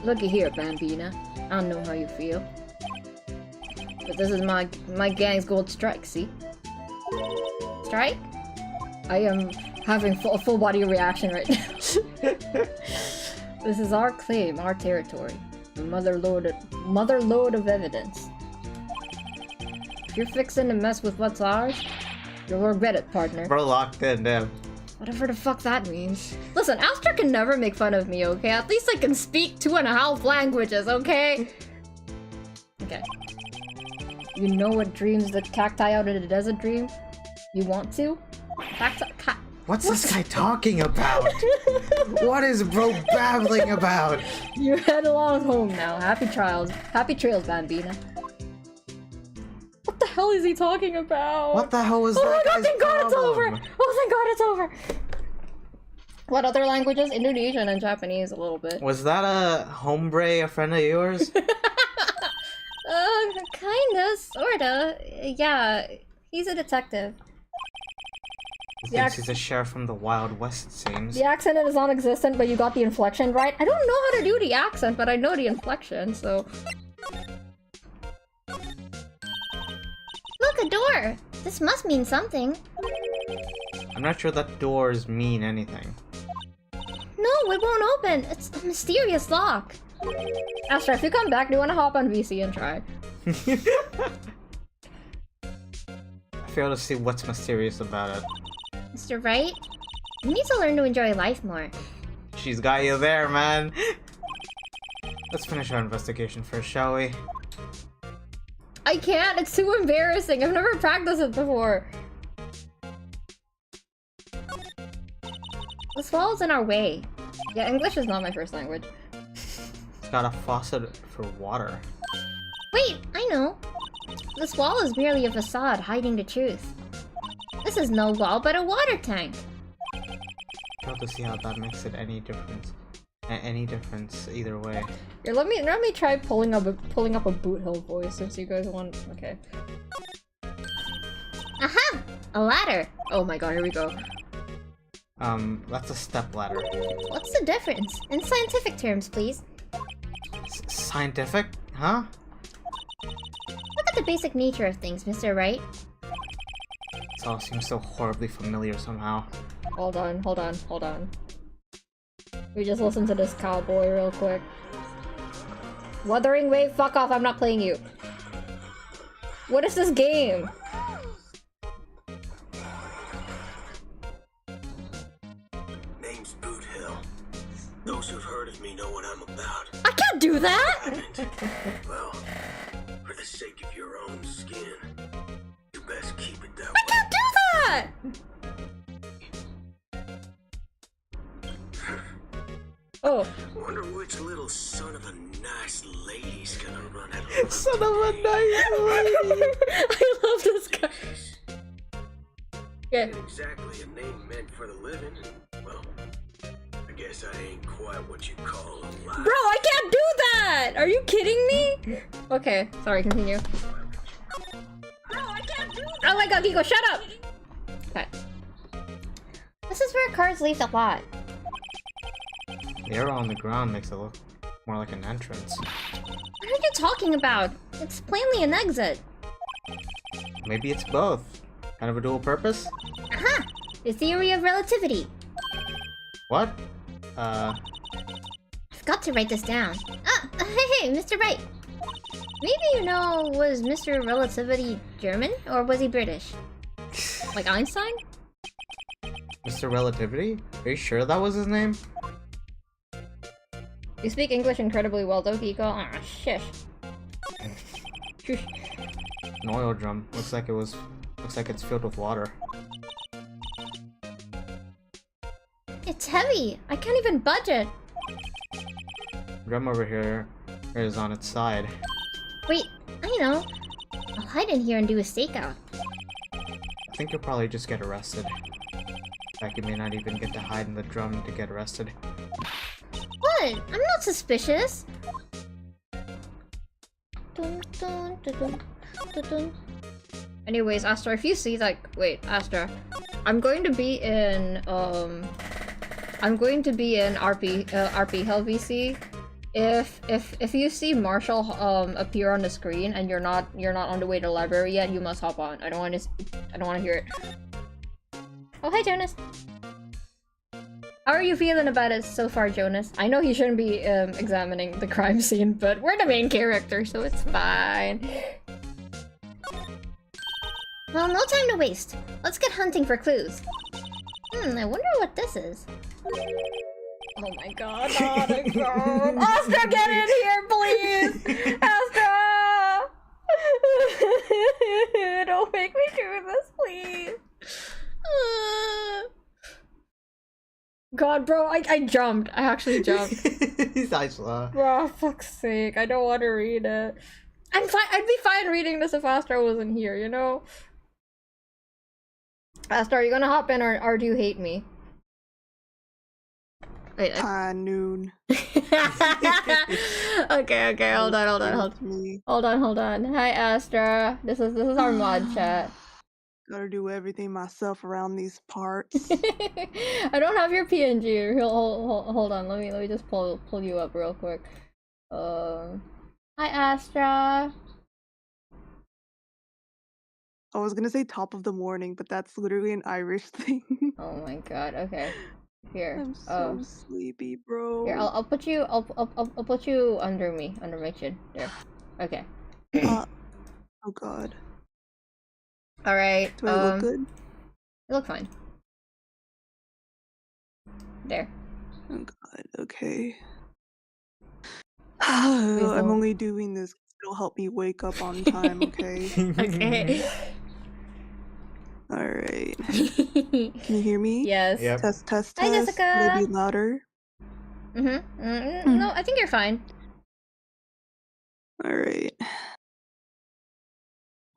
Looky here, Bambina. I don't know how you feel, but this is my gang's gold strike. See? Strike? I am having a full body reaction right now. This is our claim, our territory. A mother load of evidence. If you're fixing to mess with what's ours, you'll regret it, partner. Bro locked in, damn. Whatever the fuck that means. Listen, Astra can never make fun of me, okay? At least I can speak 2.5 languages, okay? Okay. You know what dreams the cacti out in the desert dream? You want to? What's this guy talking about? What is bro babbling about? You head along home now. Happy trails, Bambina. What the hell is he talking about? What the hell was that? Oh my god, guy's thank god it's over! problem? Oh thank god it's over! What other languages? Indonesian and Japanese a little bit. Was that a hombre, a friend of yours? Kinda, sorta. Yeah, he's a detective. He thinks he's a sheriff from the Wild West, it seems. The accent is non-existent, but you got the inflection right. I don't know how to do the accent, but I know the inflection, so... Look, a door! This must mean something. I'm not sure that doors mean anything. No, it won't open. It's a mysterious lock. Astra, if you come back, do you want to hop on VC and try? I fail to see what's mysterious about it. Mr. Wright, you need to learn to enjoy life more. She's got you there, man. Let's finish our investigation first, shall we? I can't, it's too embarrassing. I've never practiced it before. The swallow's in our way. Yeah, English is not my first language. It's got a faucet for water. Wait, I know. The wall is merely a facade hiding the truth. This is no wall, but a water tank. Fail to see how that makes it any difference. Any difference either way. Here, let me try pulling up a Boot Hill voice since you guys want. Okay. Aha! A ladder. Oh my god, here we go. That's a stepladder. What's the difference? In scientific terms, please. Scientific? Huh? Look at the basic nature of things, Mr. Wright. This all seems so horribly familiar somehow. Hold on. We just listen to this cowboy real quick. Wuthering Wave, fuck off, I'm not playing you. What is this game? Name's Boot Hill. Those who've heard of me know what I'm about. I can't do that! Well, for the sake of your own skin, you best keep it that I way. can't do that! Oh. Wonder which little son of a nice lady's gonna run out of Son of a nice lady! I love this guy. Yeah. Ain't exactly a name meant for the living. Well, I guess I ain't quite what you call alive. Bro, I can't do that! Are you kidding me? Okay, sorry, continue. No, I can't do Oh my god, Kiko, shut up! Okay. This is where cars leave the lot. The arrow on the ground makes it look more like an entrance. What are you talking about? It's plainly an exit. Maybe it's both. Kind of a dual purpose? Aha! The theory of relativity. What? I've got to write this down. Hey, Mr. Wright. Maybe you know, was Mr. Relativity German? Or was he British? Like Einstein? Mr. Relativity? Are you sure that was his name? You speak English incredibly well, though, Kiko. Ah, shish. Shush. An oil drum. Looks like it's filled with water. It's heavy. I can't even budge it. Drum over here is on its side. Wait, I know. I'll hide in here and do a stakeout. I think you'll probably just get arrested. In fact, you may not even get to hide in the drum to get arrested. What? I'm not suspicious. Dun, dun, dun, dun, dun, dun. Anyways, Astra, if you see like, wait, Astra, I'm going to be in RP Hell VC. If you see Marshall appear on the screen and you're not on the way to the library yet, you must hop on. I don't want to hear it. Oh, hi, Jonas. How are you feeling about it so far, Jonas? I know he shouldn't be examining the crime scene, but we're the main character, so it's fine. Well, no time to waste. Let's get hunting for clues. I wonder what this is. Oh my god, not again. Astra, get in here, please! Astra! Don't make me do this, please. God, bro, I jumped. I actually jumped. He's Isla. Bro, fuck's sake, I don't want to read it. I'd be fine reading this if Astra wasn't here, you know? Astra, are you gonna hop in or do you hate me? Wait, High noon. okay, hold on. Hi, Astra. This is our mod chat. Gotta do everything myself around these parts. I don't have your PNG. Hold on. Let me just pull you up real quick. Hi, Astra. I was gonna say top of the morning, but that's literally an Irish thing. Oh my god. Okay. Here. I'm so sleepy, bro. Here, I'll put you. I'll put you under me, under my chin. There. Okay. Oh god. All right. Do I look good? You look fine. There. Oh god. Okay. I'm only doing this 'cause it'll help me wake up on time. Okay. Okay. All right. Can you hear me? Yes. Yep. Test. Hi, Jessica. Maybe louder. No, I think you're fine. All right.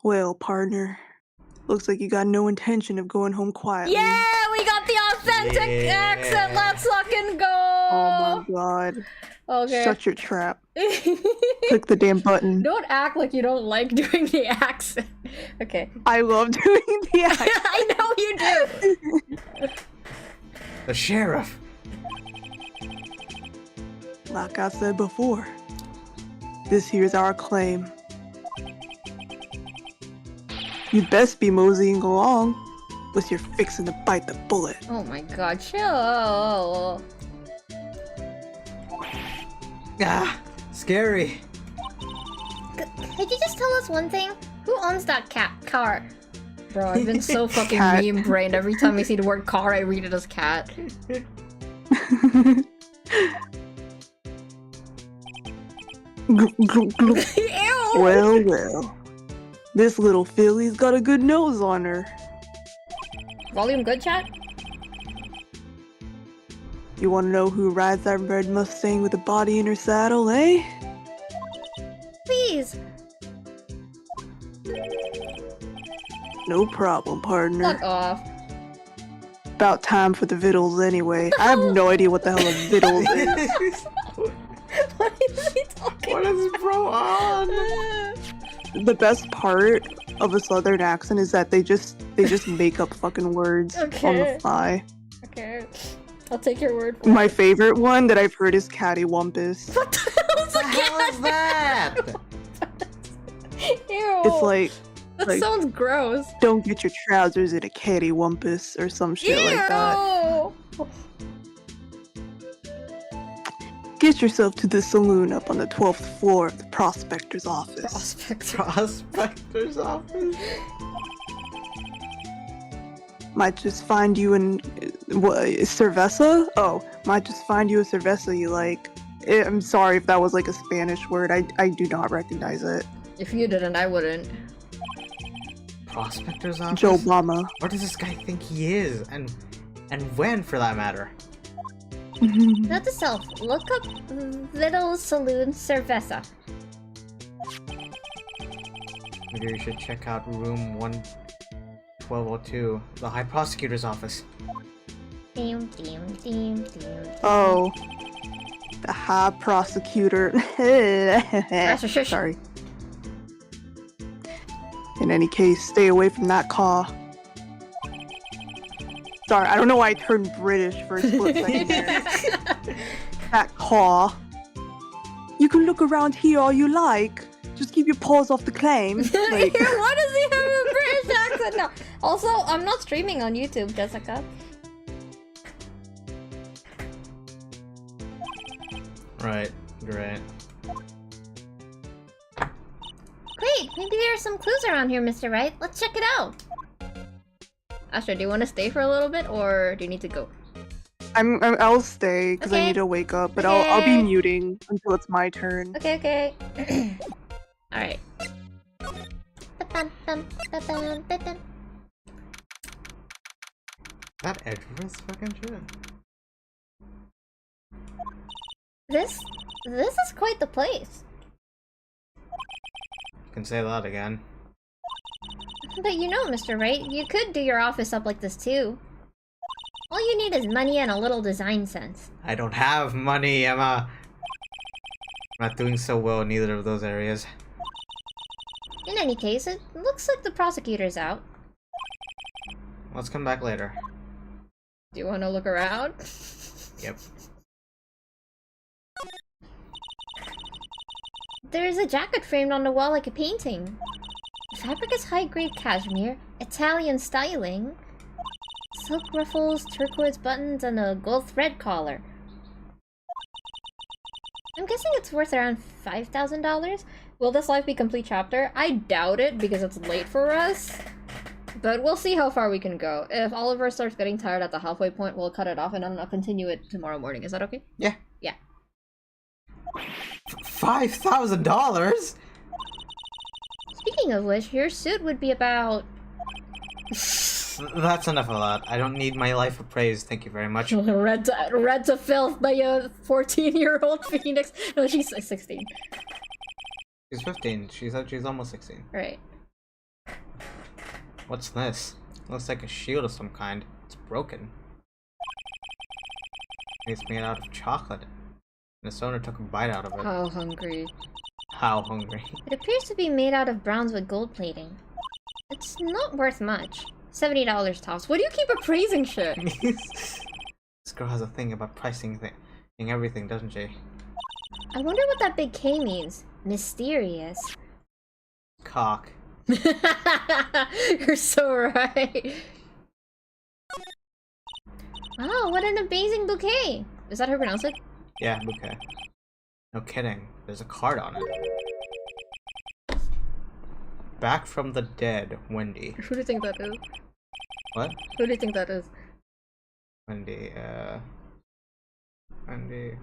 Well, partner, looks like you got no intention of going home quietly. Yeah, we got the authentic accent. Let's fucking go. Oh my god. Okay. Shut your trap. Click the damn button. Don't act like you don't like doing the accent. Okay. I love doing the accent. I know you do. The sheriff! Like I said before, this here's our claim. You'd best be moseying along, with you're fixing to bite the bullet. Oh my god, chill. Ah, scary. Could you just tell us one thing? Who owns that car? Bro, I've been so fucking Cat. meme-brained. Every time I see the word car, I read it as cat. Glug, glug, glug. Ew! Well, well. This little filly's got a good nose on her. Volume good, chat? You wanna know who rides that red Mustang with a body in her saddle, eh? Please! No problem, partner. Fuck off. About time for the vittles anyway. I have no idea what the hell a vittles is. What is he talking What is bro on? The best part of a southern accent is that they just make up fucking words on Okay. the fly. Okay. I'll take your word for My it. favorite one that I've heard is cattywampus. What the hell is What the hell is that? Ew. It's like, that like- sounds gross. don't get your trousers in a cattywampus or some shit like that. Ew. Get yourself to the saloon up on the 12th floor of the prospector's office. Prospector. Prospector's office? Might just find you in what, cerveza? Oh, might just find you a cerveza you like. I'm sorry if that was like a Spanish word. I do not recognize it. If you didn't, I wouldn't. Prospector's office? Joe Obama. What does this guy think he is? And when, for that matter? Note to self, look up Little Saloon Cerveza. Maybe we should check out room 1202, the High Prosecutor's office. Dim, dim, dim, dim. Oh. The high prosecutor. Shush. Sorry. In any case, stay away from that car. Sorry, I don't know why I turned British for a split second there. That car. You can look around here all you like. Just keep your paws off the claim. Like, Why does he have a British accent now? Also, I'm not streaming on YouTube, Jessica. Right, great. Great, maybe there are some clues around here, Mr. Wright. Let's check it out. Astra, do you want to stay for a little bit, or do you need to go? I'll stay because I Okay. need to wake up, but I'll be Okay. muting until it's my turn. Okay. Alright. That Edgeworth fucking shit. This is quite the place. You can say that again. But you know, Mr. Wright, you could do your office up like this too. All you need is money and a little design sense. I don't have money, Emma. I'm not doing so well in either of those areas. In any case, it looks like the prosecutor's out. Let's come back later. Do you want to look around? Yep. There's a jacket framed on the wall like a painting. The fabric is high-grade cashmere, Italian styling, silk ruffles, turquoise buttons, and a gold thread collar. I'm guessing it's worth around $5,000. Will this life be complete chapter? I doubt it because it's late for us. But we'll see how far we can go. If Oliver starts getting tired at the halfway point, we'll cut it off and then I'll continue it tomorrow morning. Is that okay? Yeah. Yeah. $5,000? Speaking of which, your suit would be about... That's enough of that. I don't need my life appraised, thank you very much. read to filth by a 14-year-old Phoenix. No, she's 16. She's 15. She's almost 16. Right. What's this? Looks like a shield of some kind. It's broken. It's made out of chocolate. And its owner took a bite out of it. How hungry. How hungry. It appears to be made out of bronze with gold plating. It's not worth much. $70 tops. What do you keep appraising shit? This girl has a thing about pricing everything, doesn't she? I wonder what that big K means. Mysterious. Cock. You're so right. Wow, what an amazing bouquet! Is that how you pronounce it? Yeah, bouquet. No kidding. There's a card on it. Back from the dead, Wendy. Who do you think that is? What? Who do you think that is? Wendy, Wendy.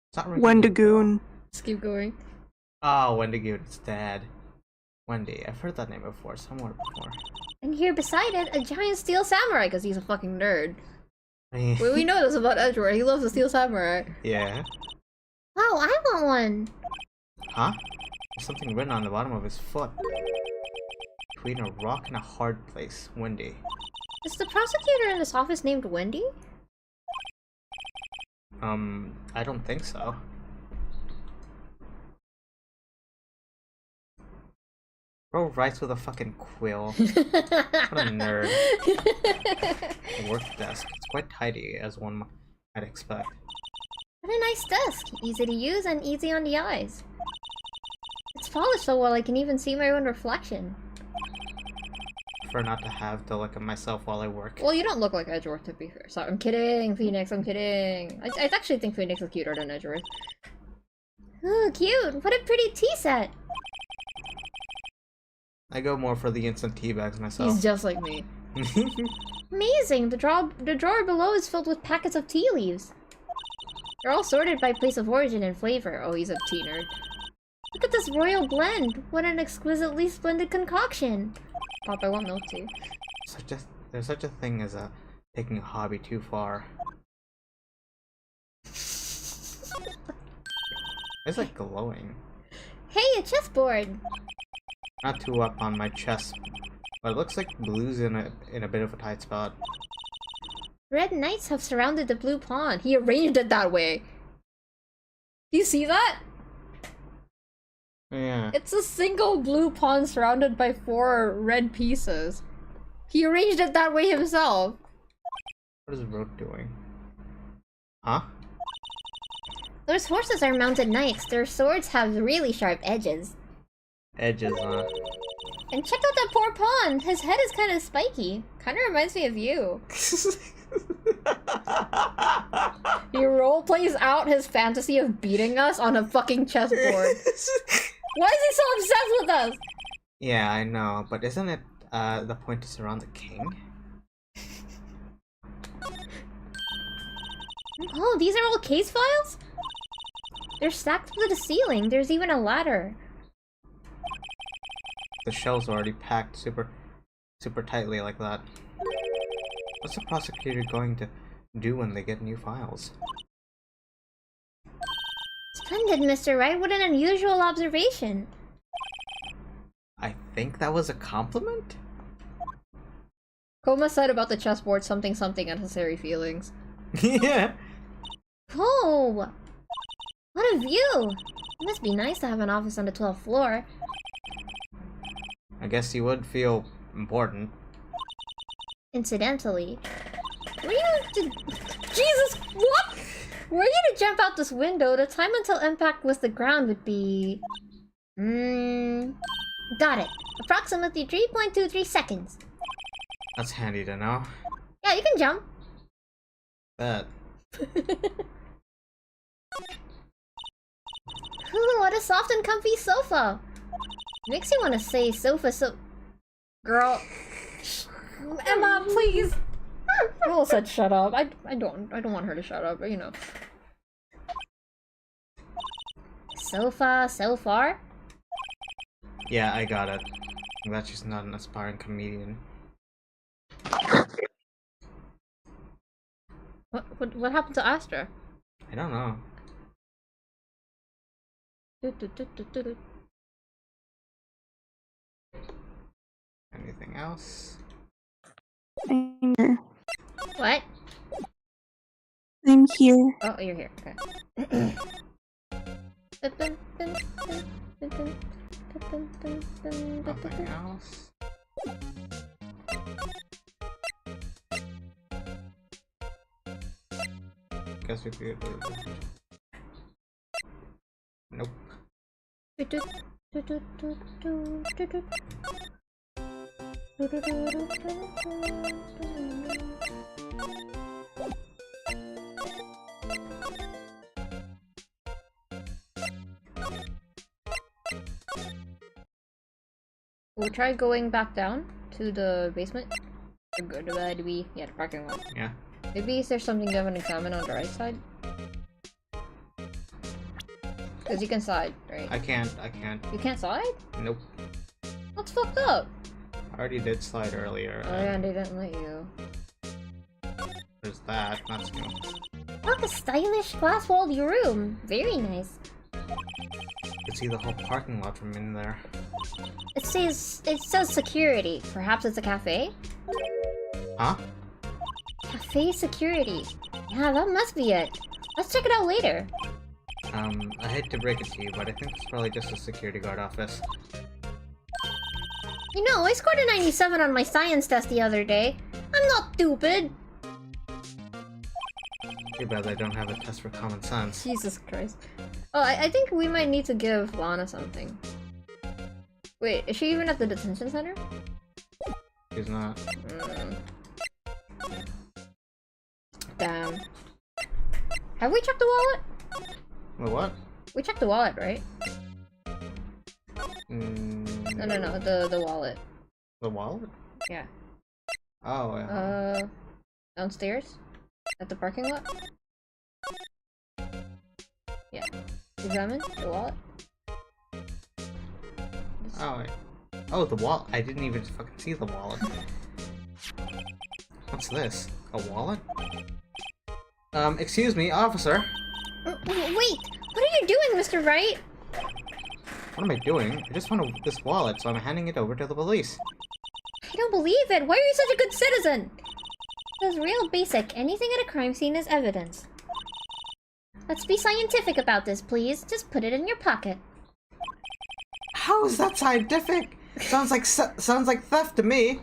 It's not ringing a bell. Wendigoon. Let's keep going. Oh, Wendigoon, it's dad. Wendy, I've heard that name before, somewhere before. And here beside it, a giant steel samurai, because he's a fucking nerd. Yeah. Well, we know this about Edward. He loves the steel samurai. Yeah. Wow, I want one. Huh? There's something written on the bottom of his foot. Between a rock and a hard place, Wendy. Is the prosecutor in this office named Wendy? I don't think so. Bro writes with a fucking quill. What a nerd. The work desk. It's quite tidy, as one might expect. What a nice desk. Easy to use and easy on the eyes. It's polished so well I can even see my own reflection. Prefer not to have to look at myself while I work. Well, you don't look like Edgeworth, to be fair. Sorry, I'm kidding, Phoenix, I'm kidding. I actually think Phoenix is cuter than Edgeworth. Ooh, cute! What a pretty tea set! I go more for the instant tea bags myself. He's just like me. Amazing! The drawer below is filled with packets of tea leaves. They're all sorted by place of origin and flavor. Oh, he's a tea nerd. Look at this royal blend! What an exquisitely splendid concoction! Pop, I want milk tea. There's such a thing as taking a hobby too far. It's like glowing. Hey, a chessboard! Not too up on my chest, but it looks like blue's in a bit of a tight spot. Red knights have surrounded the blue pawn. He arranged it that way. Do you see that? Yeah. It's a single blue pawn surrounded by 4 red pieces. He arranged it that way himself. What is Road doing? Huh? Those horses are mounted knights. Their swords have really sharp edges. Edges, huh? And check out that poor pawn. His head is kind of spiky. Kind of reminds me of you. He roleplays out his fantasy of beating us on a fucking chessboard. Why is he so obsessed with us? Yeah, I know, but isn't it the point to surround the king? Oh, these are all case files? They're stacked to the ceiling. There's even a ladder. The shelves are already packed super tightly like that. What's the prosecutor going to do when they get new files? Splendid, Mr. Wright. What an unusual observation. I think that was a compliment? Koma said about the chessboard something unnecessary feelings. Yeah. Oh! What a view! It must be nice to have an office on the 12th floor. I guess you would feel important. Incidentally, were you to... Jesus, what? Were you to jump out this window, the time until impact with the ground would be... Got it. Approximately 3.23 seconds. That's handy to know. Yeah, you can jump. Bet. Ooh, what a soft and comfy sofa. Makes you want to say sofa so... Girl. Emma, please. Rule said shut up. I don't want her to shut up, but you know. Sofa, so far? Yeah, I got it. I'm glad she's not an aspiring comedian. What happened to Astra? I don't know. Anything else? I'm here. What? I'm here. Oh, you're here. Okay. Nothing else? guess we could. Nope. We'll try going back down to the basement. Or go to the parking lot. Yeah. Maybe is there something you haven't examined on the right side? Because you can slide, right? I can't. You can't slide? Nope. That's fucked up! I already did slide earlier. Oh yeah, they didn't let you. There's that. That's new. Look, a stylish glass-walled room! Very nice. You can see the whole parking lot from in there. It says security. Perhaps it's a cafe? Huh? Cafe security. Yeah, that must be it. Let's check it out later. I hate to break it to you, but I think it's probably just a security guard office. You know, I scored a 97 on my science test the other day. I'm not stupid. Too bad I don't have a test for common sense. Jesus Christ. Oh, I think we might need to give Lana something. Wait, is she even at the detention center? She's not. Damn. Have we checked the wallet? Well, what? We checked the wallet, right? No, No, the wallet. The wallet? Yeah. Oh, yeah. Downstairs? At the parking lot? Yeah. Examine the wallet. Oh, wait. Oh, the wallet. I didn't even fucking see the wallet. What's this? A wallet? Excuse me, officer. Wait! What are you doing, Mr. Wright? What am I doing? I just found this wallet, so I'm handing it over to the police. I don't believe it! Why are you such a good citizen? It was real basic. Anything at a crime scene is evidence. Let's be scientific about this, please. Just put it in your pocket. How is that scientific? Sounds like theft to me.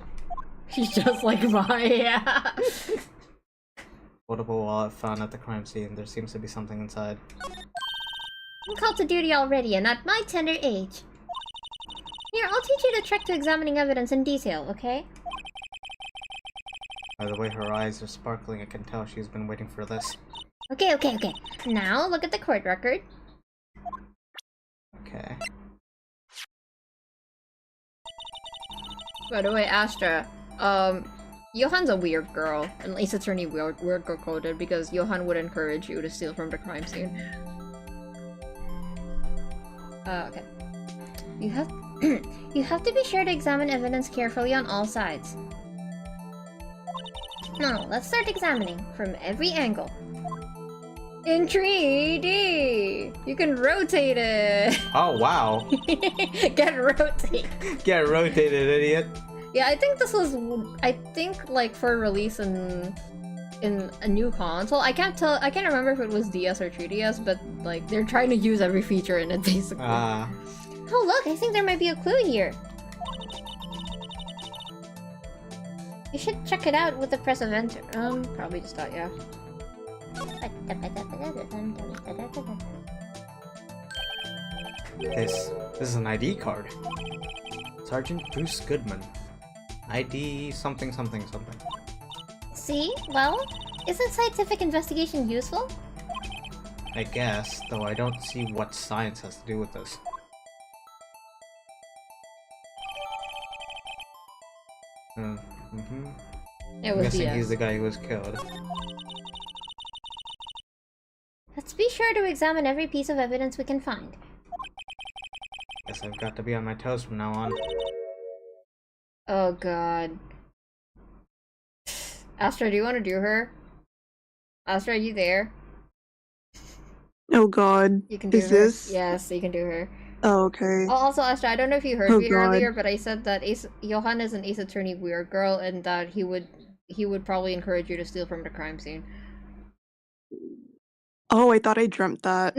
He's just like my Portable wallet found at the crime scene. There seems to be something inside. I'm called to duty already, and at my tender age. Here, I'll teach you the trick to examining evidence in detail, okay? By the way her eyes are sparkling, I can tell she's been waiting for this. Okay. Now, look at the court record. Okay. By the way, Astra, Johan's a weird girl, and Ace Attorney weird girl coded because Johan would encourage you to steal from the crime scene. Okay. You have you have to be sure to examine evidence carefully on all sides. Now, let's start examining from every angle. In 3D! You can rotate it! Oh, wow. Get rotate! Get rotated, idiot. Yeah, I think this was, like, for release in a new console. I can't remember if it was DS or 3DS, but, like, they're trying to use every feature in it, basically. Oh, look, I think there might be a clue here. You should check it out with the press of enter. Probably just thought, yeah. This is an ID card. Sergeant Bruce Goodman. ID something. See? Well, isn't scientific investigation useful? I guess, though I don't see what science has to do with this. It I'm was guessing DS. he's the guy who was killed. Let's be sure to examine every piece of evidence we can find. Guess I've got to be on my toes from now on. Oh god. Astra, do you want to do her? Astra, are you there? Oh god. You can do Is her. this? Yes, you can do her. Oh, okay. Oh, also, Astra, I don't know if you heard Oh, me God. earlier, but I said that Johan is an Ace Attorney weird girl, and that he would probably encourage you to steal from the crime scene. Oh, I thought I dreamt that.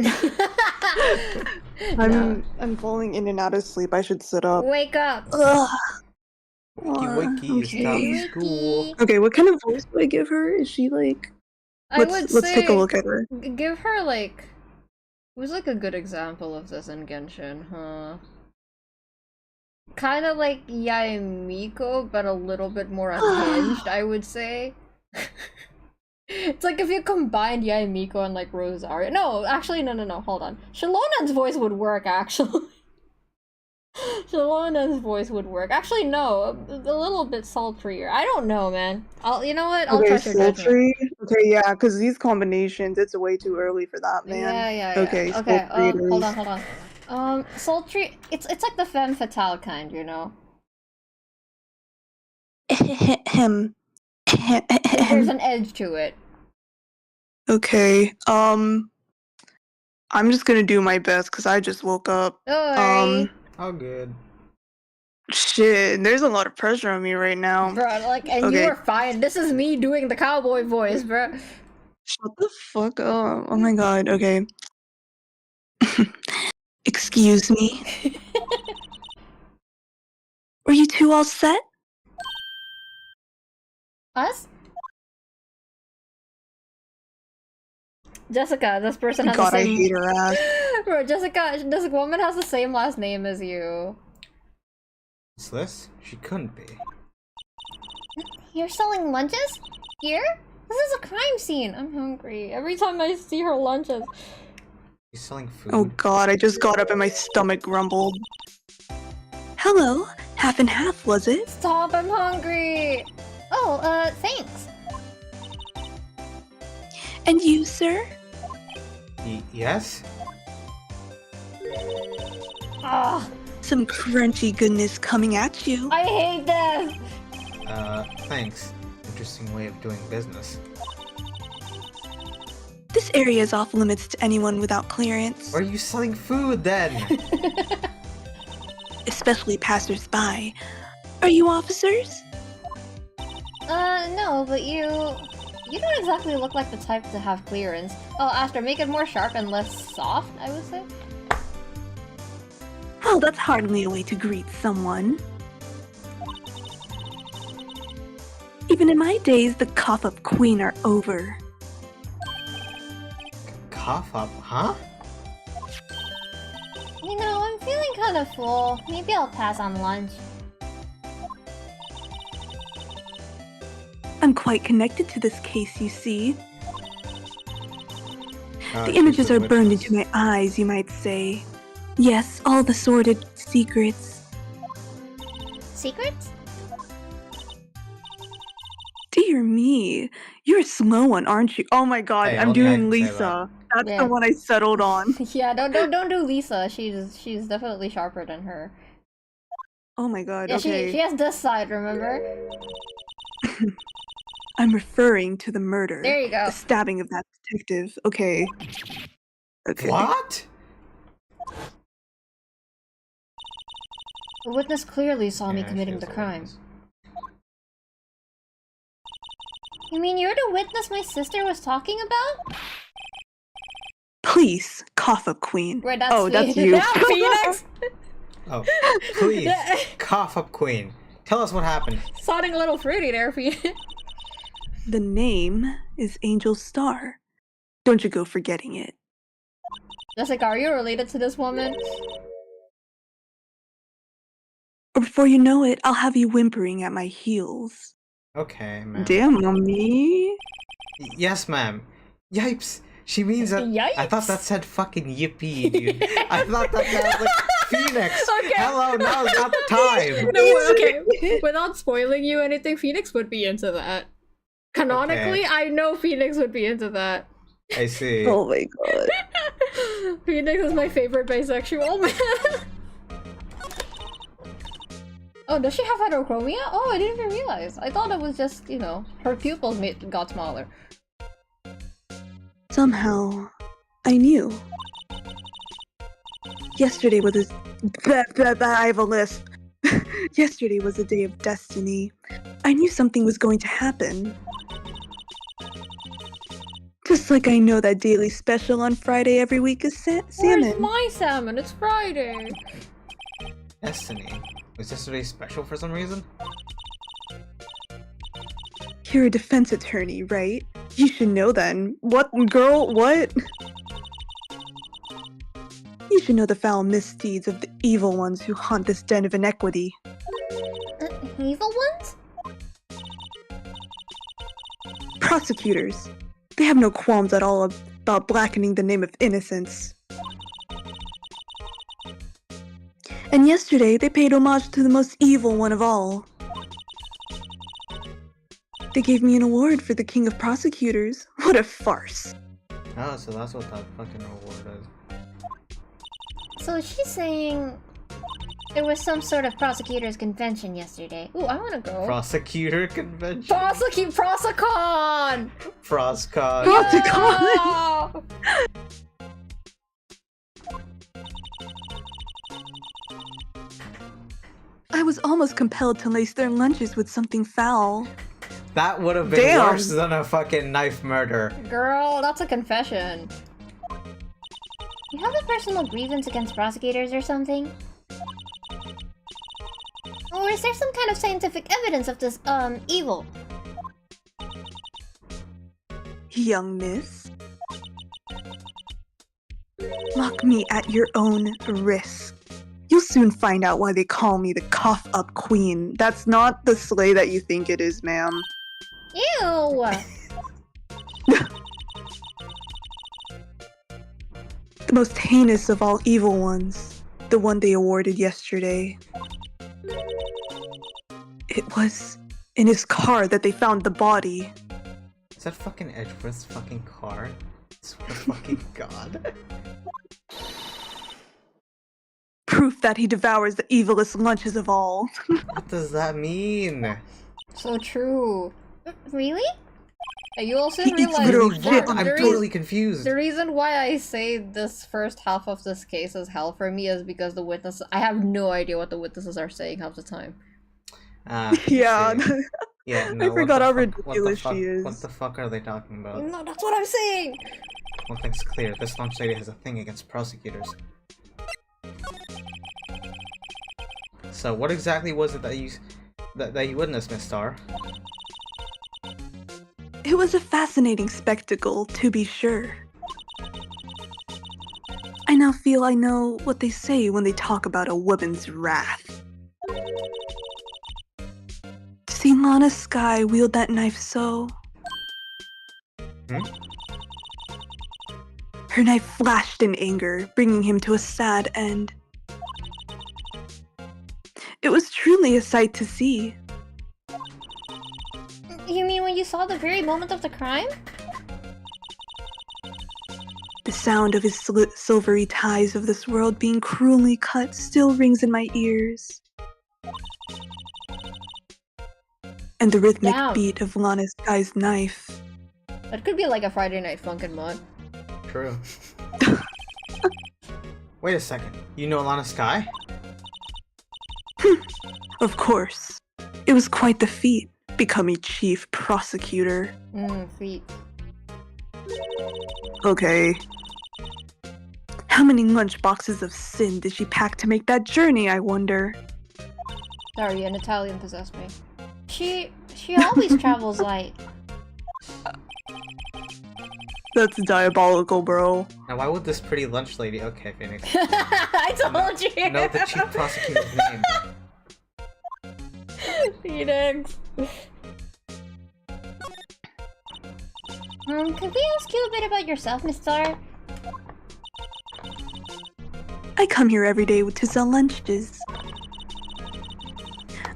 No. I'm falling in and out of sleep. I should sit up. Wake up! Ugh. Wakey, wakey, it's Okay. time for school. Okay, what kind of voice do I give her? Is she like I would Let's say take a look at her. give her like who's like a good example of this in Genshin, huh? Kind of like Yaemiko, but a little bit more unhinged, I would say. It's like if you combined Yaemiko and like Rosario. No, actually, no, hold on. Shalonen's voice would work, actually. Shalonen's voice would work. Actually, no, a little bit sultrier. I don't know, man. You know what? I'll Okay, trust your judgment. sultry. Okay, yeah, because these combinations, it's way too early for that, man. Yeah. Okay, Okay. sultry it Hold is. on. Sultry. It's like the femme fatale kind, you know. Him. There's an edge to it. Okay. I'm just gonna do my best because I just woke up. Alright. All good. Shit, there's a lot of pressure on me right now. Bro, like, and Okay. you were fine. This is me doing the cowboy voice, bro. Shut the fuck up. Oh my god, okay. Excuse me. Were you two all set? Us? Jessica, this person has God, the I same. hate her ass. Bro, Jessica, this woman has the same last name as you. What's this? She couldn't be. You're selling lunches? Here? This is a crime scene. I'm hungry. Every time I see her lunches. She's selling food. Oh god, I just got up and my stomach grumbled. Hello, half and half, was it? Stop, I'm hungry. Oh, thanks. And you, sir? Yes? Ah, Some crunchy goodness coming at you. I hate this. Thanks. Interesting way of doing business. This area is off limits to anyone without clearance, Why are you selling food then? especially passers-by. Are you officers? No, but you don't exactly look like the type to have clearance. Oh, Astra, make it more sharp and less soft, I would say. Well, that's hardly a way to greet someone. Even in my days, the cough-up queen are over. Cough up, huh? You know, I'm feeling kind of full. Maybe I'll pass on lunch. I'm quite connected to this case, you see. The She's images the are burned witness. into my eyes, you might say. Yes, all the sordid secrets. Secrets? Dear me, you're a slow one, aren't you? Oh my god, Hey, I'm only I doing can say Lisa. That's Yeah. the one I settled on. Yeah, don't do Lisa. She's definitely sharper than her. Oh my god, Yeah, okay. she has this side, remember? I'm referring to the murder. There you go. The stabbing of that detective. Okay. Okay. What? The witness clearly saw me Yeah, she committing is the a crime. witness. You mean you're the witness my sister was talking about? Please, cough up, queen. Wait, that's Oh, that's Phoenix. you. Yeah, Phoenix! Oh, please, Yeah. cough up, queen. Tell us what happened. Sounding a little fruity there, Phoenix. The name is Angel Star. Don't you go forgetting it. Jessica, are you related to this woman? Or before you know it, I'll have you whimpering at my heels. Okay, ma'am. Damn, mommy. Yes, ma'am. Yipes. She means that. I thought that Yipes. said fucking yippee, dude. I thought that was like Phoenix. Okay. Hello, now's not the time. No, okay. Without spoiling you anything, Phoenix would be into that. Canonically, I know Phoenix would be into that. I see. Oh my god. Phoenix is my favorite bisexual man. Oh, does she have heterochromia? Oh, I didn't even realize. I thought it was just, you know, her pupils got smaller. Somehow, I knew. Yesterday was I have a lisp. Yesterday was a day of destiny. I knew something was going to happen. Just like I know that daily special on Friday every week is Where's salmon. my salmon? It's Friday. Destiny. Was yesterday special for some reason? You're a defense attorney, right? You should know then. What, girl? What? You should know the foul misdeeds of the evil ones who haunt this den of inequity. Evil ones? Prosecutors. They have no qualms at all about blackening the name of innocence. And yesterday, they paid homage to the most evil one of all. They gave me an award for the King of Prosecutors. What a farce. Oh, so that's what that fucking reward is. So she's saying there was some sort of prosecutors convention yesterday. Ooh, I wanna go. Prosecutor convention. Prosecon! Proscon. Prosecon! Yeah! I was almost compelled to lace their lunches with something foul. That would have been Damn. worse than a fucking knife murder. Girl, that's a confession. You have a personal grievance against prosecutors or something? Or is there some kind of scientific evidence of this, evil? Young miss. Mock me at your own risk. You'll soon find out why they call me the cough-up queen. That's not the sleigh that you think it is, ma'am. Ew! The most heinous of all evil ones. The one they awarded yesterday. It was in his car that they found the body. Is that fucking Edgeworth's fucking car? I swear to fucking god. Proof that he devours the evilest lunches of all. What does that mean? So true. Really? You also He eats realize literal Really, shit. what? I'm the totally confused. The reason why I say this first half of this case is hell for me is because the witnesses— I have no idea what the witnesses are saying half the time. Yeah. see. Yeah, no, I what forgot the how fuck- ridiculous what the fuck, she is. What the fuck are they talking about? No, that's what I'm saying! One thing's clear, this lunch lady has a thing against prosecutors. So what exactly was it that you witnessed, Miss Star? It was a fascinating spectacle, to be sure. I now feel I know what they say when they talk about a woman's wrath. To see Lana Sky wield that knife so... Hmm? Her knife flashed in anger, bringing him to a sad end. It was truly a sight to see. You mean when you saw the very moment of the crime? The sound of his silvery ties of this world being cruelly cut still rings in my ears. And the rhythmic Damn. beat of Lana Sky's knife. That could be like a Friday Night Funkin' mod. True. Wait a second. You know Lana Sky? Of course. It was quite the feat, becoming chief prosecutor. Feet. Okay. How many lunch boxes of sin did she pack to make that journey, I wonder? Sorry, an Italian possessed me. She always travels light. That's diabolical, bro. Now why would this pretty lunch lady— okay, Phoenix. I told you! Know the chief prosecutor's name. Phoenix. Could we ask you a bit about yourself, Miss Star? I come here every day to sell lunches.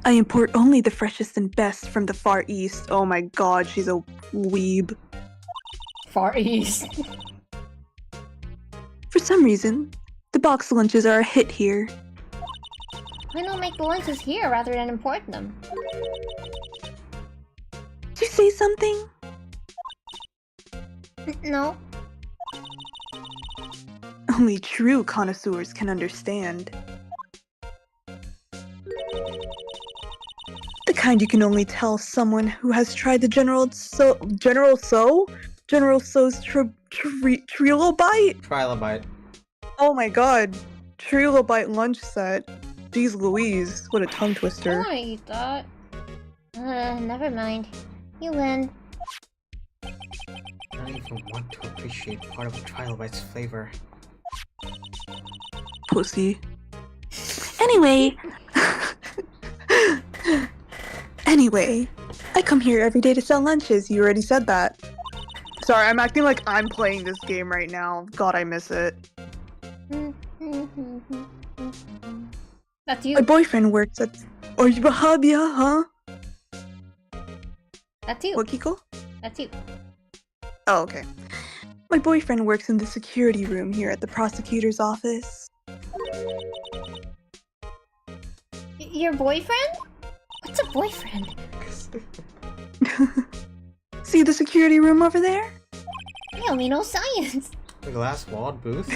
I import only the freshest and best from the Far East. Oh my god, she's a weeb. Far East. For some reason, the box lunches are a hit here. Why not make the lunches here rather than import them? Did you say something? No. Only true connoisseurs can understand. The kind you can only tell someone who has tried the General So's Trilobite? Trilobite. Oh my god, Trilobite lunch set. Jeez Louise, what a tongue I twister. wanna eat that. Never mind. You win. don't even want to appreciate part of a trial by its flavor. Pussy. Anyway. Anyway, I come here every day to sell lunches. You already said that. Sorry, I'm acting like I'm playing this game right now. God, I miss it. That's you. My boyfriend works at... Or you Bahabia, huh? That's you. What, Kiko? That's you. Oh, okay. My boyfriend works in the security room here at the prosecutor's office. Your boyfriend? What's a boyfriend? See the security room over there? I only know science. The glass walled booth?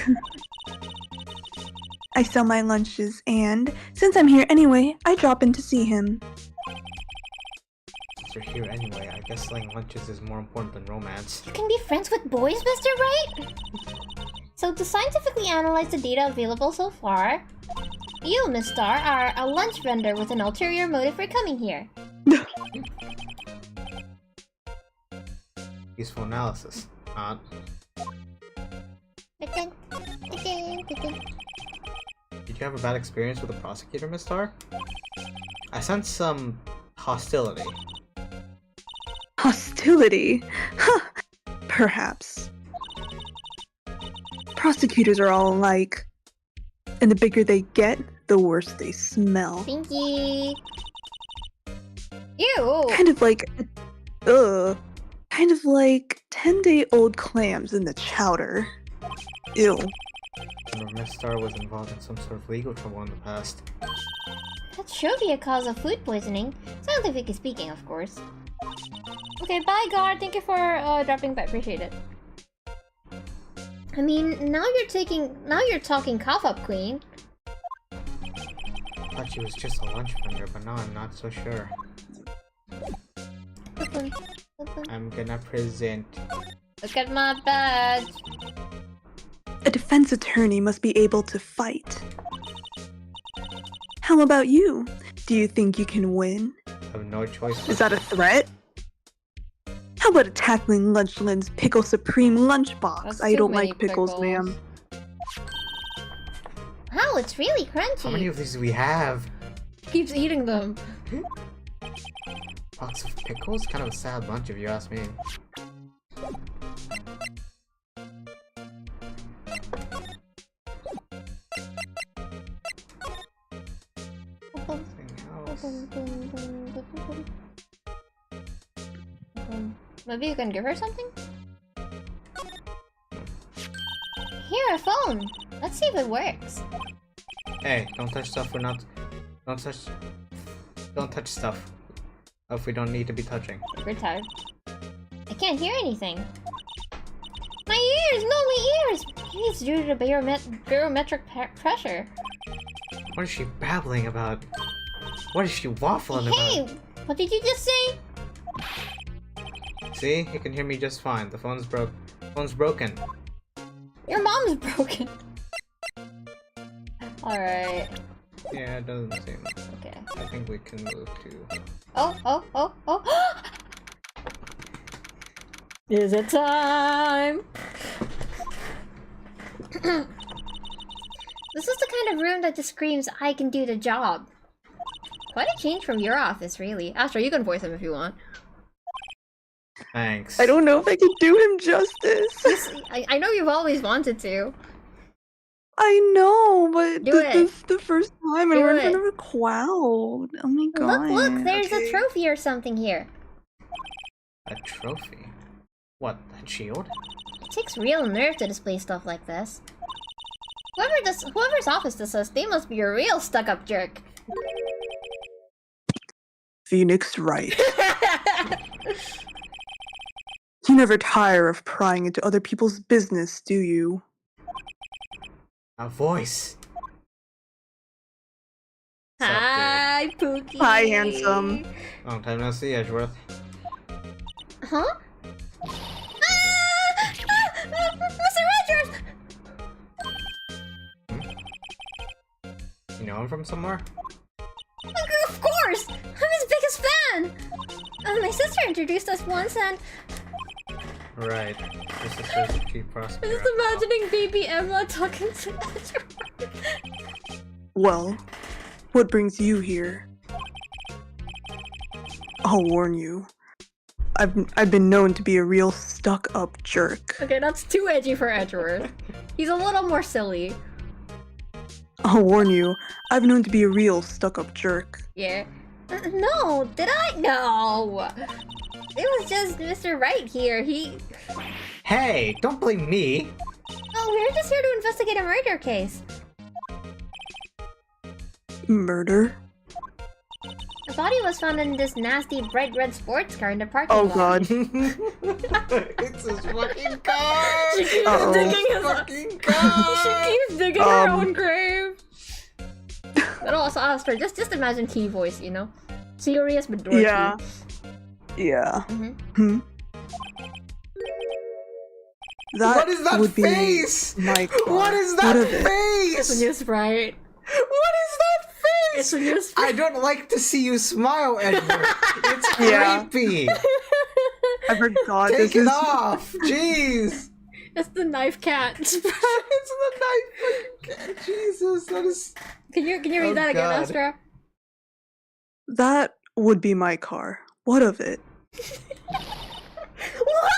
I sell my lunches and, since I'm here anyway, I drop in to see him. Since you're here anyway, I guess selling lunches is more important than romance. You can be friends with boys, Mr. Right? So to scientifically analyze the data available so far, you, Miss Star, are a lunch vendor with an ulterior motive for coming here. Useful analysis. Not. Did you have a bad experience with the prosecutor, Miss Star? I sense some hostility. Hostility? Huh. Perhaps. Prosecutors are all alike. And the bigger they get, the worse they smell. Pinky. Ew. Kind of like... Kind of like 10-day-old clams in the chowder. Ew. Remember Miss Star was involved in some sort of legal trouble in the past. That should be a cause of food poisoning. Scientifically speaking, of course. Okay, bye, Guard. Thank you for dropping by. Appreciate it. I mean, now you're talking cough up, Queen. I thought she was just a lunch vendor, but now I'm not so sure. I'm gonna present. Look at my badge. A defense attorney must be able to fight. How about you? Do you think you can win? I have no choice. Is that a threat? How about tackling Lunchland's Pickle Supreme lunchbox? That's I too don't many like pickles, pickles. ma'am. Wow, it's really crunchy. How many of these do we have? Keeps eating them. Box of pickles? Kind of a sad lunch if you ask me. Anything else? Maybe you can give her something? Here, a phone! Let's see if it works. Hey, don't touch stuff we're not... Don't touch stuff if we don't need to be touching. We're tired. I can't hear anything. My ears! No, my ears! Maybe it's due to the barometric pressure. What is she babbling about? What is she waffling Hey! about? What did you just say? See? You can hear me just fine. The phone's broken. Your mom's broken. Alright. Yeah, it doesn't seem... Okay. I think we can move to... Oh! Is it time? This is the kind of room that just screams, I can do the job. Quite a change from your office, really. Astro, you can voice him if you want. Thanks. I don't know if I can do him justice. I know you've always wanted to. I know, but Do this it. is the first time and Do we're in it. front of a crowd. Oh my god. Look, there's Okay. a trophy or something here. A trophy? What, that shield? It takes real nerve to display stuff like this. Whoever's office this is, they must be a real stuck-up jerk. Phoenix Wright. You never tire of prying into other people's business, do you? A voice! What's up, Hi, Pookie. Hi, handsome. dude? Long time no see, Edgeworth. Huh? Mr. Rogers! You know him from somewhere? Of course! I'm his biggest fan! My sister introduced us once and... Right. Your sister's the chief I'm prosecutor. just imagining baby Emma talking to Edward. Well, what brings you here? I'll warn you. I've been known to be a real stuck-up jerk. Okay, that's too edgy for Edgeworth. He's a little more silly. I'll warn you. I've known to be a real stuck-up jerk. Yeah. No, did I? No. It was just Mr. Wright here. Hey, don't blame me. Oh, we're just here to investigate a murder case. Murder? The body was found in this nasty bright red sports car in the parking Oh lot. god. It's his fucking car. She keeps Uh-oh. digging his Fucking car. She keeps digging her Um. own grave. But also asked her, just imagine T voice, you know? Serious but dorky. Yeah. Yeah. Mm-hmm. That What is that would be face? my car. What is that of it? It's a face? new Sprite. What is that It's face? a new Sprite. I don't like to see you smile, Edward. It's Yeah. creepy. I forgot Take this it is off. Jeez. It's the knife cat. It's the knife. Fucking cat. Jesus, that is. Can you read Oh, that again, God. Astra? that would be my car. What of it? What?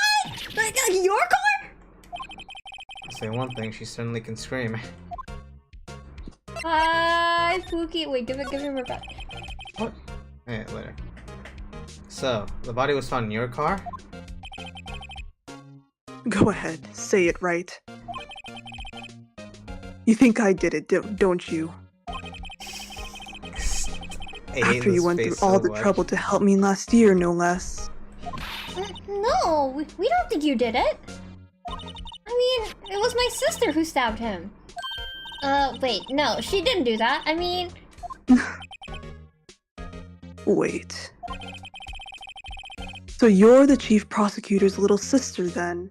Like your car? Say one thing, she certainly can scream. Hi, Pookie. Wait, give him her back. What? Hey, later. So, the body was found in your car? Go ahead, say it right. You think I did it, don't you? I hate After you this went through face all so the much. trouble to help me last year, no less. No, we don't think you did it. I mean, it was my sister who stabbed him. Wait, no, she didn't do that. I mean, Wait. So you're the chief prosecutor's little sister then?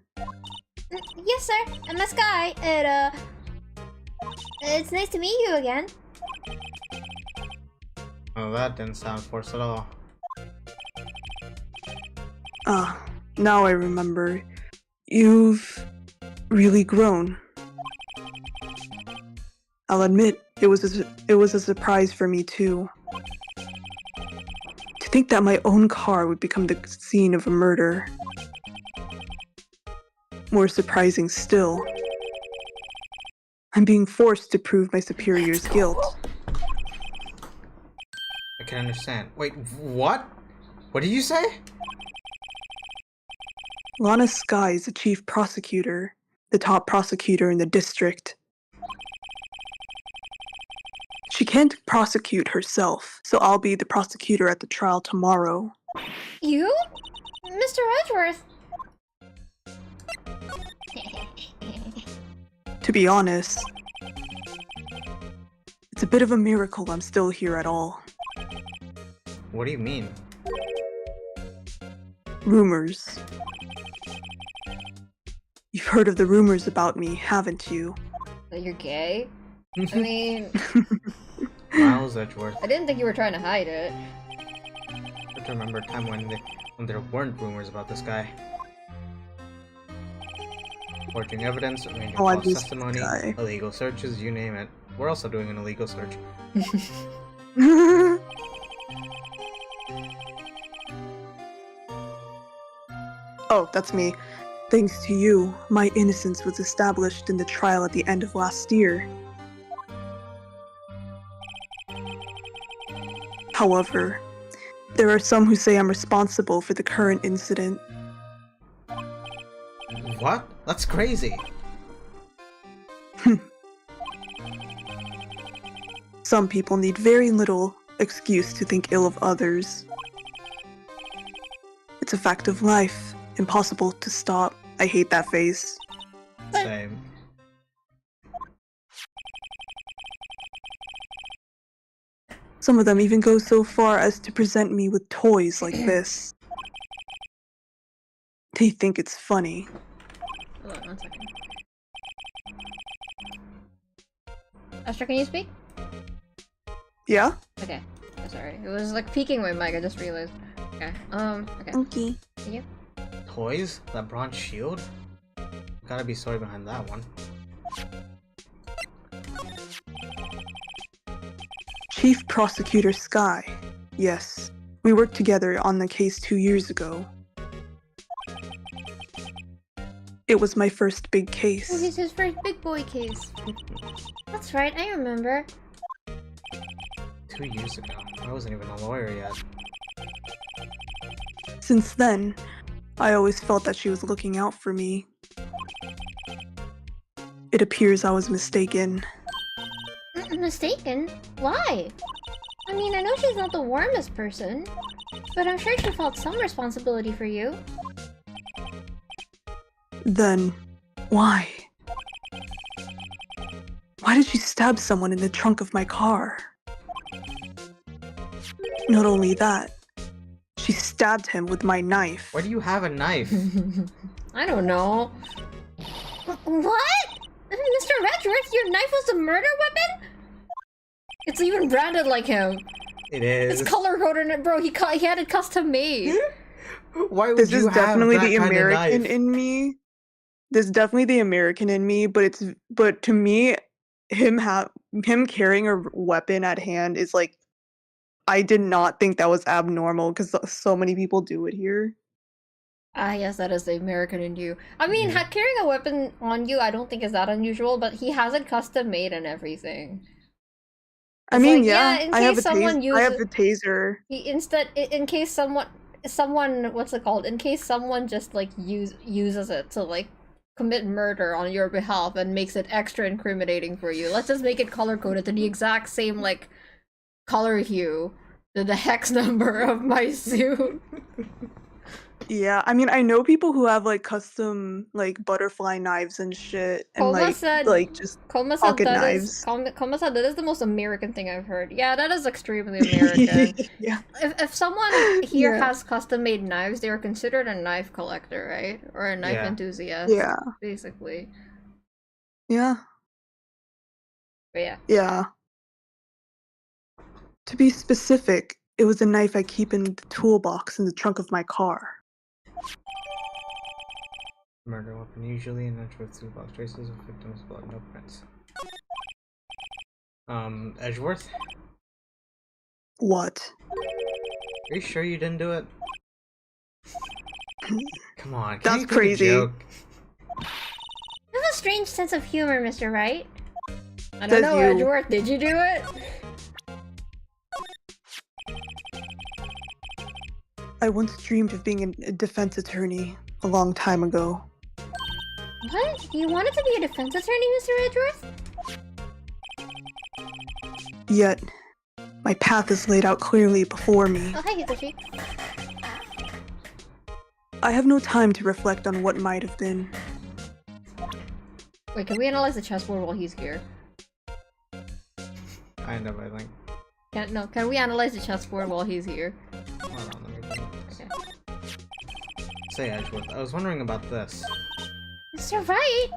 yes, sir. I'm a Sky. It's nice to meet you again. Oh, that didn't sound forced at all. Ah, now I remember. You've really grown. I'll admit, it was a surprise for me too. To think that my own car would become the scene of a murder. More surprising still, I'm being forced to prove my superior's guilt. I can understand. Wait, what? What did you say? Lana Sky is the chief prosecutor, the top prosecutor in the district. She can't prosecute herself, so I'll be the prosecutor at the trial tomorrow. You? Mr. Edgeworth? To be honest, it's a bit of a miracle I'm still here at all. What do you mean? Rumors. You've heard of the rumors about me, haven't you? That you're gay? I mean, Miles Edgeworth. I didn't think you were trying to hide it. I have to remember a time when there weren't rumors about this guy. Forging evidence, arranging Oh, I false missed testimony, guy. illegal searches, you name it. We're also doing an illegal search. Oh, that's me. Thanks to you, my innocence was established in the trial at the end of last year. However, there are some who say I'm responsible for the current incident. What? That's crazy. Some people need very little excuse to think ill of others. It's a fact of life, impossible to stop. I hate that face. Same. Some of them even go so far as to present me with toys like this. They think it's funny. Hold on 1 second. Astra, can you speak? Yeah? Okay. Oh, sorry. It was like peeking my mic, I just realized. Okay. Okay. Okay. toys? That bronze shield? Gotta be story behind that one. Chief Prosecutor Sky. Yes, we worked together on the case 2 years ago. It was my first big Oh, case. he's his first big boy case. That's right, I remember. 2 years ago. I wasn't even a lawyer yet. Since then, I always felt that she was looking out for me. It appears I was mistaken. Mistaken? Why? I mean, I know she's not the warmest person, but I'm sure she felt some responsibility for you. Then, why? Why did she stab someone in the trunk of my car? Not only that, she stabbed him with my knife. Why do you have a knife? I don't know. What? Mr. Redworth, your knife was a murder weapon? It's even branded like him. It is. It's color coded, bro. He had it custom made. Why would This you is have definitely that the kind of American knife? in me. There's definitely the American in me, but to me, him carrying a weapon at hand is like, I did not think that was abnormal because so many people do it here. Ah, yes, that is the American in you. I mean, Yeah. carrying a weapon on you, I don't think is that unusual, but he has it custom made and everything. I It's mean, like, yeah, in I have case a someone I have uses- the taser. In case someone, what's it called? In case someone just like uses it to like commit murder on your behalf and makes it extra incriminating for you. Let's just make it color coded to the exact same like color hue, the hex number of my suit. Yeah, I mean, I know people who have like custom like butterfly knives and shit, and Koma said- just Koma said pocket that knives. is Koma said that is the most American thing I've heard. Yeah, that is extremely American. yeah. If someone here Yeah. has custom made knives, they are considered a knife collector, right? Or a knife Yeah. enthusiast. Yeah. Basically. Yeah. But yeah. Yeah. To be specific, it was a knife I keep in the toolbox in the trunk of my car. Murder weapon, usually an inch with 2 box traces of victim's blood, no prints. Edgeworth? What? Are you sure you didn't do it? Come on, That's you take a crazy. joke? You have a strange sense of humor, Mr. Wright. I don't Does know, you. Edgeworth, did you do it? I once dreamed of being a defense attorney a long time ago. What? You wanted to be a defense attorney, Mr. Edgeworth? Yet, my path is laid out clearly before me. Oh, hi, Hitoshi. I have no time to reflect on what might have been. Wait, can we analyze the chessboard while he's here? Kind of, I think. Can we analyze the chessboard while he's here? Hold on, let me bring it. Okay. Say, Edgeworth, I was wondering about this. Mr. Wright!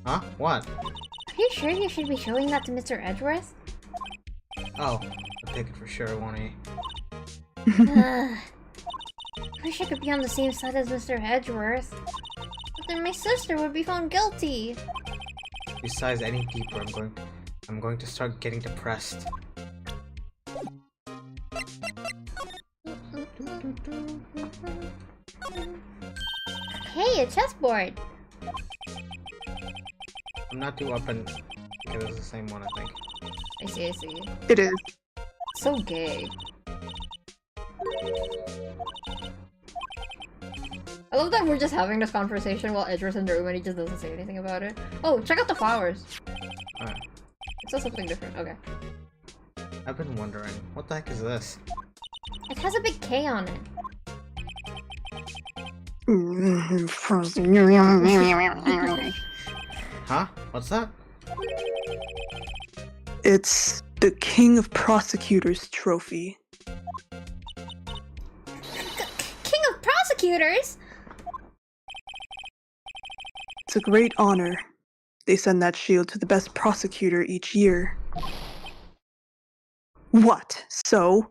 Huh? What? Are you sure you should be showing that to Mr. Edgeworth? Oh, I'll take it for sure, won't he? I wish I could be on the same side as Mr. Edgeworth. But then my sister would be found guilty. Besides, any deeper, I'm going to start getting depressed. Hey, a chessboard! I'm not too up and... Okay, this is the same one, I think. I see. It is. So gay. I love that we're just having this conversation while Edgeworth's in the room and he just doesn't say anything about it. Oh, check out the flowers! Alright. It says something different. Okay. I've been wondering, what the heck is this? It has a big K on it. Huh? What's that? It's the King of Prosecutors trophy. King of Prosecutors? It's a great honor. They send that shield to the best prosecutor each year. What? So?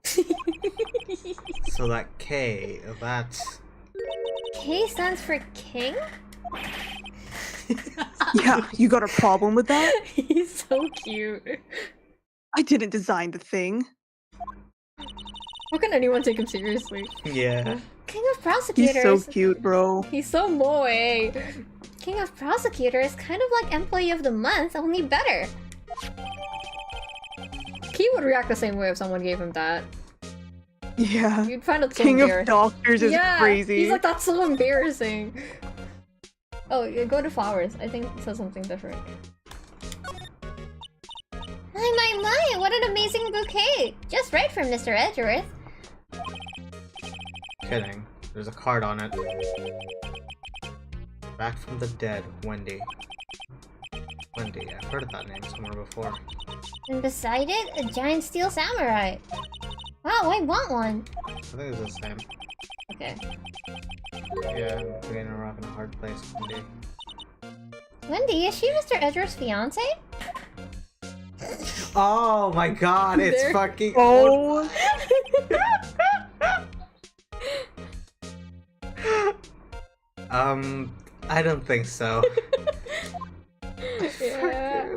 So that K, that's... K stands for king? Yeah, you got a problem with that? He's so cute. I didn't design the thing. How can anyone take him seriously? Yeah. King of He's prosecutors. so cute, bro. He's so moe. King of prosecutors, kind of like employee of the month, only better. He would react the same way if someone gave him that. Yeah. You'd find it so King of embarrassing. doctors is Yeah, crazy. he's like, that's so embarrassing. Oh, yeah, go to flowers. I think it says something different. My, what an amazing bouquet! Just right from Mr. Edgeworth. Kidding. There's a card on it. Back from the dead, Wendy. Wendy, I've heard of that name somewhere before. And beside it, a giant steel samurai. Wow, I want one. I think it's the same. Okay. Yeah, I'm between a rock and a hard place, Wendy. Wendy, is she Mr. Edgeworth's fiance? Oh my god, it's There- fucking Oh, I don't think so.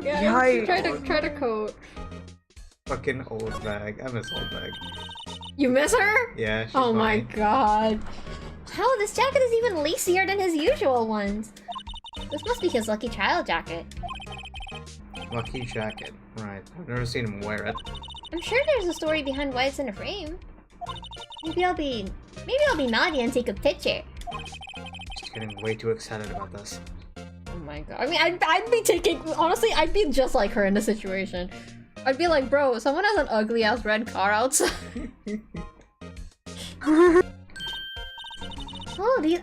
Yeah. Try to coat. Fucking old bag. I miss old bag. You miss her? Yeah, she's Oh my mine. god. How this jacket is even lacier than his usual ones. This must be his lucky child jacket. Lucky jacket. Right. I've never seen him wear it. I'm sure there's a story behind why it's in a frame. Maybe I'll be naughty and take a picture. Just getting way too excited about this. Oh my god. I mean, I'd be taking... Honestly, I'd be just like her in this situation. I'd be like, bro, someone has an ugly-ass red car outside. Oh, are these...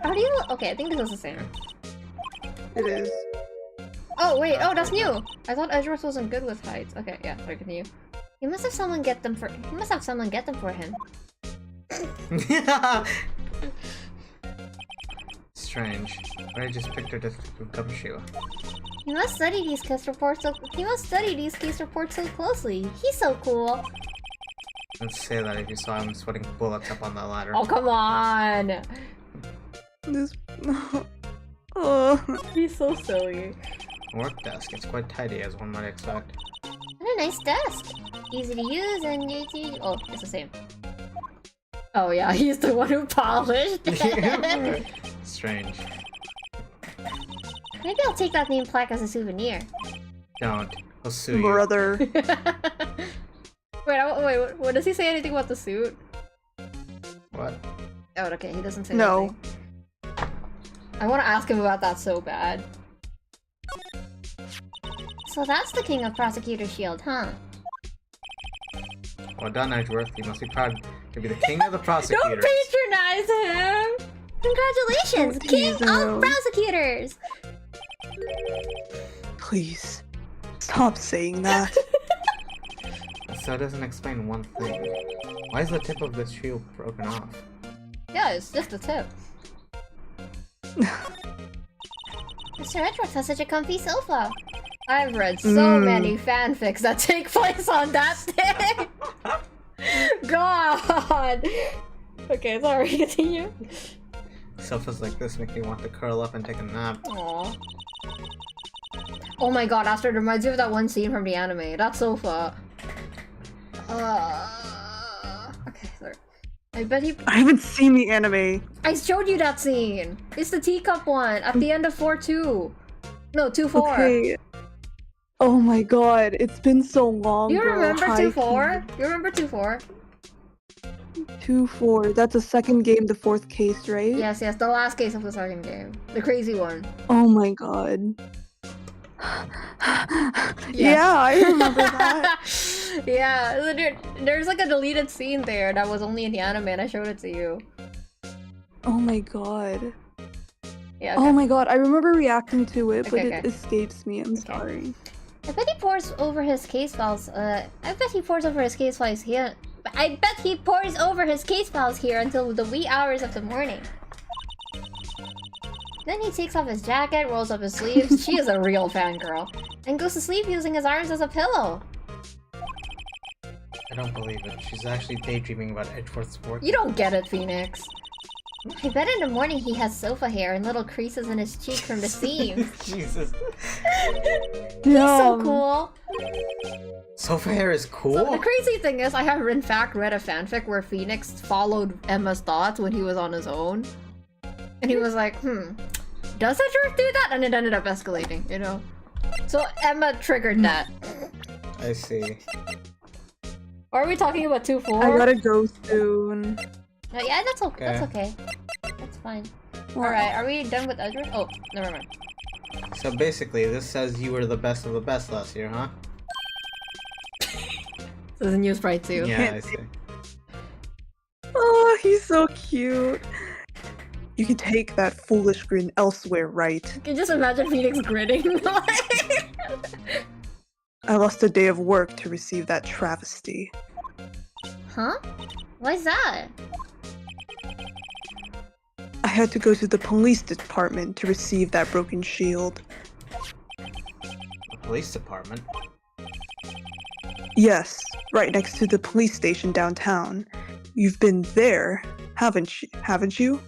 Okay, I think this is the same. it is. Oh, wait. Oh, that's new. I thought Edgeworth wasn't good with heights. Okay, yeah, sorry, continue. He must have someone get them for him. Strange. But I just picked her to gumshoe. He must study these case reports so closely. He's so cool. Let's say that if you saw him sweating bullets up on the ladder. Oh, come on. This. Oh. He's so silly. Work desk. It's quite tidy, as one might expect. What a nice desk. Easy to use and easy to... Oh, it's the same. Oh yeah, he's the one who polished. Strange. Maybe I'll take that name plaque as a souvenir. Don't. I'll sue you. Brother. Wait, what does he say anything about the suit? What? Oh, okay, he doesn't say No. anything. I want to ask him about that so bad. So that's the king of Prosecutor Shield, huh? Well done, Edgeworth. You must be proud to be the king of the prosecutors. Don't patronize him! Congratulations, Don't king tease him. of prosecutors! Please. Stop saying that. So it doesn't explain one thing. Why is the tip of this shield broken off? Yeah, it's just a tip. Mr. Edgeworth has such a comfy sofa. I've read so many fanfics that take place on that thing. God. Okay, sorry. Continue. Sofas like this make me want to curl up and take a nap. Aww. Oh my god, Astrid, it reminds me of that one scene from the anime. That sofa. Okay, sorry. I bet he... I haven't seen the anime. I showed you that scene! It's the teacup one, at the end of 4-2. No, 2-4. Okay. Oh my god, it's been so long. You bro. remember High 2-4? You remember 2-4? key. 2-4. That's the second game, the fourth case, right? Yes, the last case of the second game. The crazy one. Oh my god. Yeah, I remember that. Yeah, there's like a deleted scene there that was only in the anime and I showed it to you. Oh my god. Yeah, Oh my god, I remember reacting to it, but Okay, it escapes me. I'm sorry. I bet he pours over his case files, I bet he pours over his case files here. I bet he pours over his case files here until the wee hours of the morning. Then he takes off his jacket, rolls up his sleeves, she is a real fangirl, and goes to sleep using his arms as a pillow. I don't believe it. She's actually daydreaming about Edgeworth's work. You don't get it, Phoenix. I bet in the morning he has sofa hair and little creases in his cheek from the seams. Jesus. He's so cool. Sofa hair is cool? So the crazy thing is, I have in fact read a fanfic where Phoenix followed Emma's thoughts when he was on his own. And he was like, does Edgeworth do that? And it ended up escalating, you know? So Emma triggered that. I see. Are we talking about 2-4? I gotta go soon. No, yeah, that's okay. Okay. That's okay. That's fine. Alright, are we done with Edgeworth? Oh, never mind. So basically, this says you were the best of the best last year, huh? This is a news pride too. Yeah, I see. Oh, he's so cute. You can take that foolish grin elsewhere, right? You can just imagine Phoenix grinning. I lost a day of work to receive that travesty. Huh? Why's that? I had to go to the police department to receive that broken shield. The police department? Yes, right next to the police station downtown. You've been there, haven't you?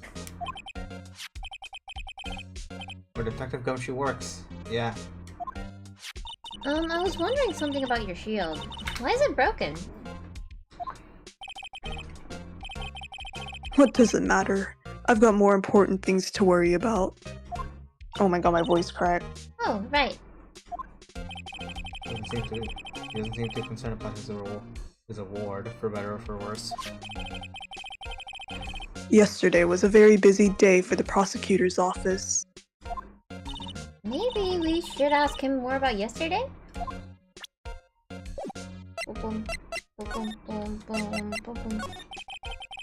Where Detective Gumshoe works. Yeah. I was wondering something about your shield. Why is it broken? What does it matter? I've got more important things to worry about. Oh my god, my voice cracked. Oh, right. He doesn't seem too concerned about his award, for better or for worse. Yesterday was a very busy day for the prosecutor's office. Maybe we should ask him more about yesterday? Boom, boom, boom, boom, boom, boom.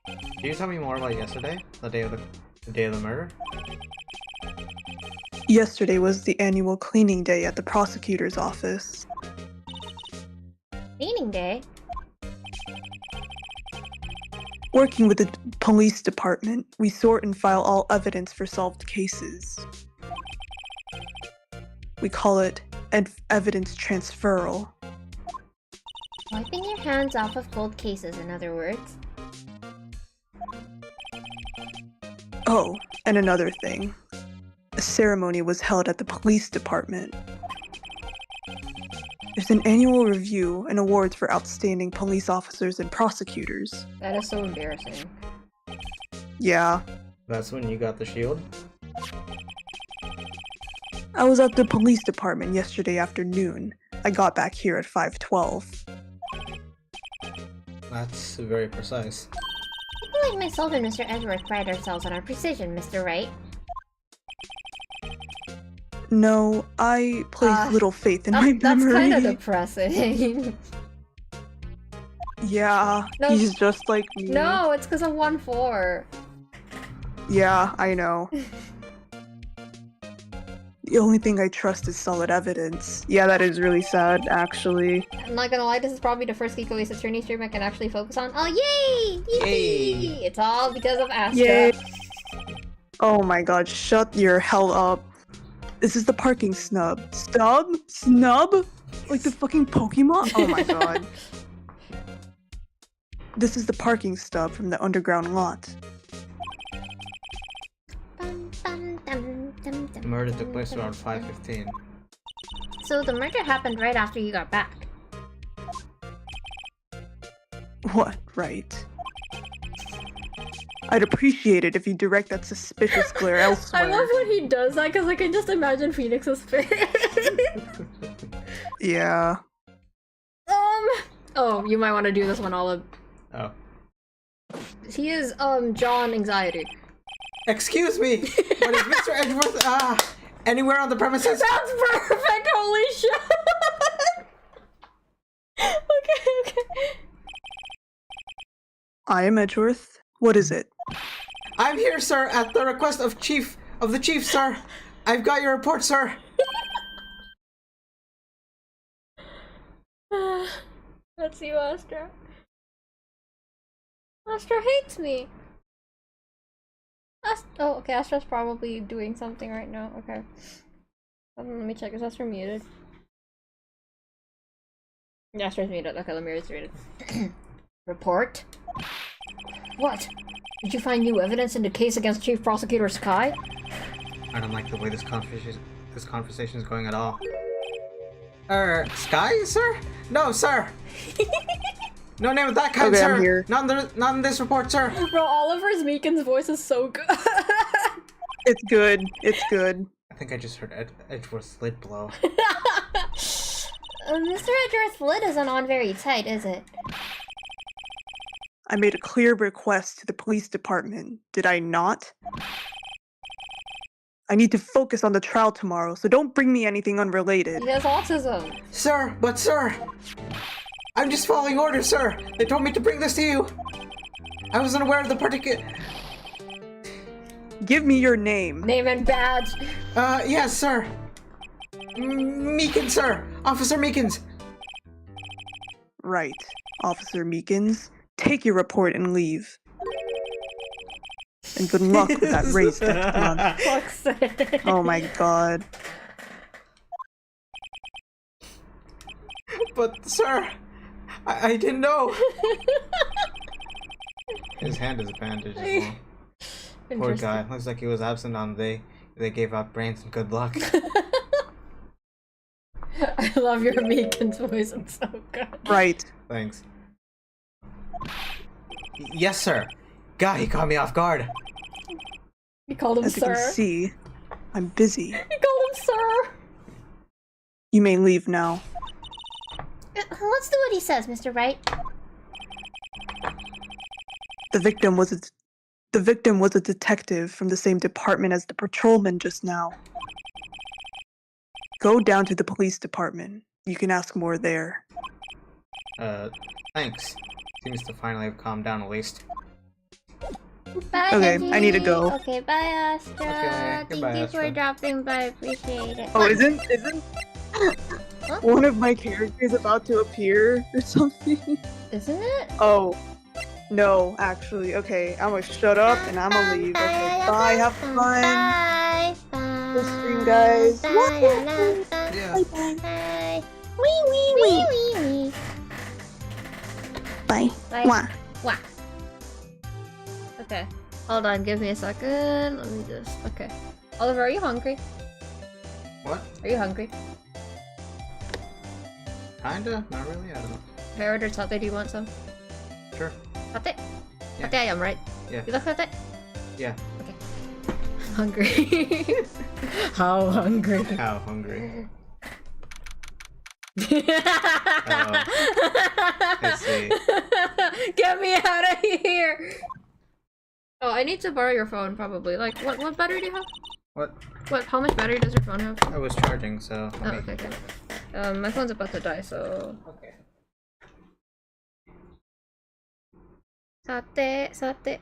Can you tell me more about yesterday? The day of the murder? Yesterday was the annual cleaning day at the prosecutor's office. Cleaning day? Working with the police department, we sort and file all evidence for solved cases. We call it evidence transferal. Wiping your hands off of cold cases, in other words. Oh, and another thing. A ceremony was held at the police department. There's an annual review and awards for outstanding police officers and prosecutors. That is so embarrassing. Yeah, That's when you got the shield? I was at the police department yesterday afternoon. I got back here at 5:12. That's very precise. People like myself and Mr. Edgeworth pride ourselves on our precision, Mr. Wright. No, I place little faith in my That's memory. kind of depressing. Yeah, No. he's just like me. No, it's because of 1-4. Yeah, I know. The only thing I trust is solid evidence. Yeah, that is really sad, actually. I'm not gonna lie, this is probably the first Geek Ace Attorney stream I can actually focus on. Oh, yay! Yay! It's all because of Astra. Yay! Oh my god, shut your hell up. This is the parking snub. Stub? Snub? Like the fucking Pokemon? Oh my god. This is the parking stub from the underground lot. Bum, bum, dum, dum, The dum, murder dum, took place dum, around dum. 5:15. So the murder happened right after you got back. What, right? I'd appreciate it if you direct that suspicious glare elsewhere. I love when he does that because I can just imagine Phoenix's face. Yeah. Oh, you might want to do this one, Olive. Oh. He is, John Anxiety. Excuse me! But is Mr. Edgeworth, anywhere on the premises? That's perfect! Holy shit! Okay. I am Edgeworth. What is it? I'm here, sir, at the request of the chief, sir. I've got your report, sir. That's you, Astra. Astra hates me. Oh, okay, Astra's probably doing something right now. Okay. Let me check. Is Astra muted? Yeah, Astra's muted. Okay, let me read it. Report. What? Did you find new evidence in the case against Chief Prosecutor Sky? I don't like the way this conversation is going at all. Sky, sir? No, sir. No name of that kind, Okay, sir. I'm here. Not in this report, sir. Bro, Oliver's Meekin's voice is so good. It's good. It's good. I think I just heard Edgeworth's lid blow. Mr. Edgeworth's lid isn't on very tight, is it? I made a clear request to the police department, did I not? I need to focus on the trial tomorrow, so don't bring me anything unrelated. He has autism. Sir, I'm just following orders, sir. They told me to bring this to you. I wasn't aware of the particular. Give me your name. Name and badge. Yes, sir. Meekins, sir. Officer Meekins. Right. Officer Meekins, take your report and leave. And good luck with that race next month. Fuck's sake. Oh my god. But, sir, I didn't know. His hand is bandaged as well. Poor guy. Looks like he was absent on the day they gave out brains and good luck. I love your Meekin's voice, it's so good. Right. Thanks. Yes, sir. God, he caught me off guard. You called him As you sir. can see, I'm busy. You called him sir. You may leave now. Let's do what he says, Mr. Wright. The victim was a detective from the same department as the patrolman just now. Go down to the police department. You can ask more there. Thanks. Seems to finally have calmed down at least. Bye, Okay, Eddie. I need to go. Okay, bye, Astra. Okay, goodbye, Thank you for Astra. dropping by. Appreciate it. Oh, isn't one of my characters about to appear or something? Isn't it? Oh. No, actually. Okay, I'm gonna shut up and I'm gonna leave. Okay, bye, have fun. Bye. Good stream, guys. Yeah. Bye bye. Bye. Wee wee wee. Wee. Bye. Bye. Mwah. Wah. Okay. Hold on, give me a second. Let me just. Okay. Oliver, are you hungry? What? Are you hungry? Kinda? Not really? I don't know. If I ordered satay, do you want some? Sure. Satay? Yeah. Satay ayam, right? Yeah. You like satay? Yeah. I'm hungry. How hungry? How hungry? I see. Get me out of here! Oh, I need to borrow your phone, probably. Like, what battery do you have? What? How much battery does your phone have? I was charging, so. Oh, okay. My phone's about to die, so. Okay. Sate.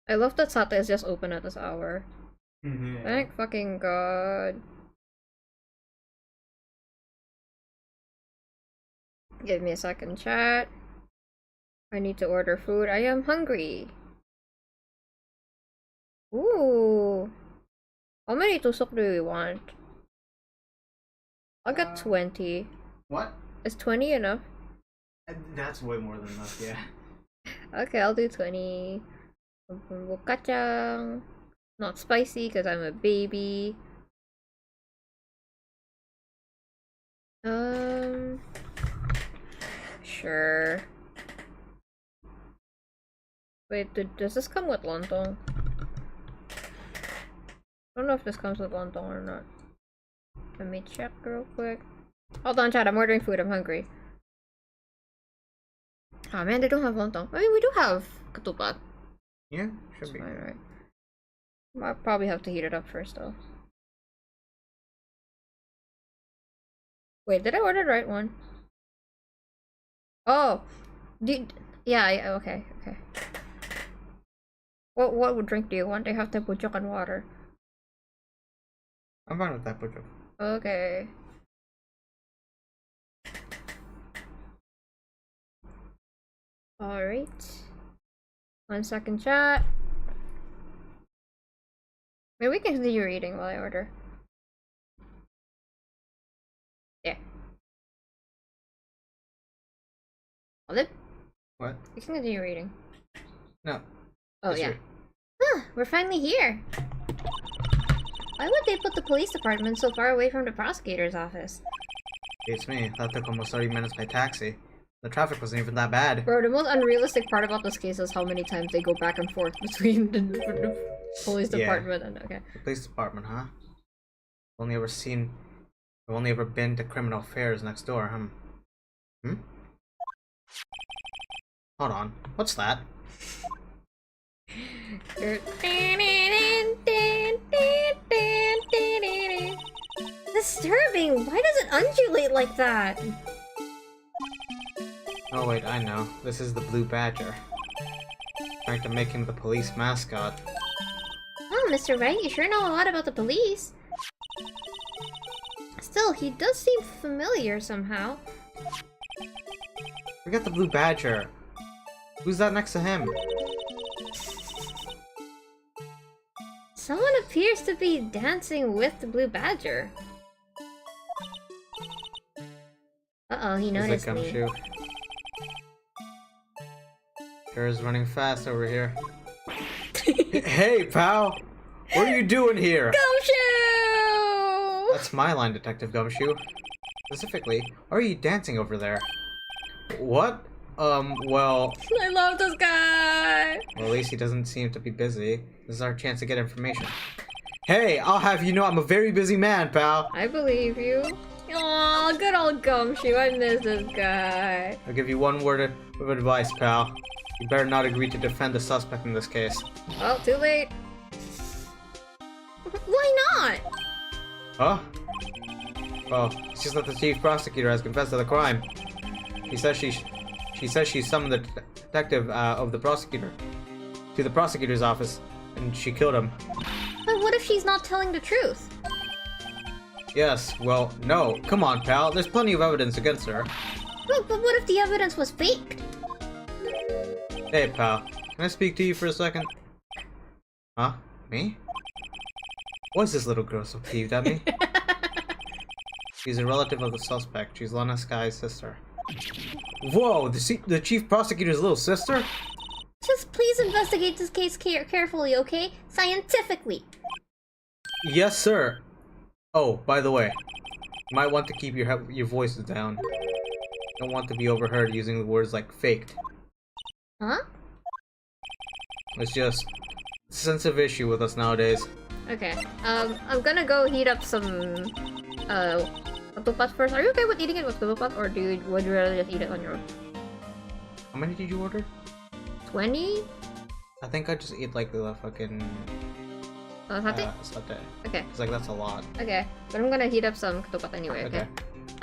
I love that sate is just open at this hour. Thank fucking god. Give me a second, chat. I need to order food. I am hungry. Ooh. How many tusok do we want? I'll get 20. What? Is 20 enough? That's way more than enough, yeah. Okay, I'll do 20. Kacang. Not spicy because I'm a baby. Sure. Wait, does this come with lontong? I don't know if this comes with lontong or not. Let me check real quick. Hold on, chat. I'm ordering food. I'm hungry. Oh man, they don't have lontong. I mean, we do have ketupat. Yeah, should be. Fine, right. I'll probably have to heat it up first, though. Wait, did I order the right one? Oh, yeah. Okay. What drink do you want? I have tempura and water. I'm fine with that, Butcher. Okay. Alright. 1 second, chat. Maybe we can continue reading while I order. Olive, What? you can continue reading. No. Oh, It's yeah. your- Huh, we're finally here. Why would they put the police department so far away from the prosecutor's office? It's me. That took almost 30 minutes by taxi. The traffic wasn't even that bad. Bro, the most unrealistic part about this case is how many times they go back and forth between the police Yeah. department and okay. The police department, huh? Only ever seen... I've only ever been to criminal affairs next door, Hmm? Hold on. What's that? Disturbing! Why does it undulate like that? Oh wait, I know. This is the Blue Badger. Trying to make him the police mascot. Oh, Mr. Wright, you sure know a lot about the police. Still, he does seem familiar somehow. Forget the Blue Badger. Who's that next to him? Someone appears to be dancing with the Blue Badger. Uh-oh, he Is it noticed me. Gumshoe? Sure is running fast over here. Hey, pal! What are you doing here? Gumshoe! That's my line, Detective Gumshoe. Specifically, why are you dancing over there? What? Well, I love this guy! at least he doesn't seem to be busy. This is our chance to get information. Hey, I'll have you know I'm a very busy man, pal. I believe you. Aw, good old Gumshoe, I miss this guy. I'll give you one word of advice, pal. You better not agree to defend the suspect in this case. Well, too late. Why not? Huh? Well, it's just that the chief prosecutor has confessed to the crime. She says she summoned the detective of the prosecutor to the prosecutor's office, and she killed him. But what if she's not telling the truth? Yes, well, no. Come on, pal. There's plenty of evidence against her. But what if the evidence was faked? Hey, pal. Can I speak to you for a second? Huh? Me? Why is this little girl so peeved at me? She's a relative of the suspect. She's Lana Sky's sister. Whoa, the chief prosecutor's little sister? Just please investigate this case carefully, okay? Scientifically. Yes, sir. Oh, by the way, you might want to keep your voices down. Don't want to be overheard using the words like faked. Huh? It's just a sensitive issue with us nowadays. Okay. I'm gonna go heat up some ketupat first. Are you okay with eating it with ketupat, or would you rather just eat it on your own? How many did you order? 20? I think I just eat like the fucking Sate? satay. Okay. It's like that's a lot. Okay. But I'm gonna heat up some ketupat anyway, okay?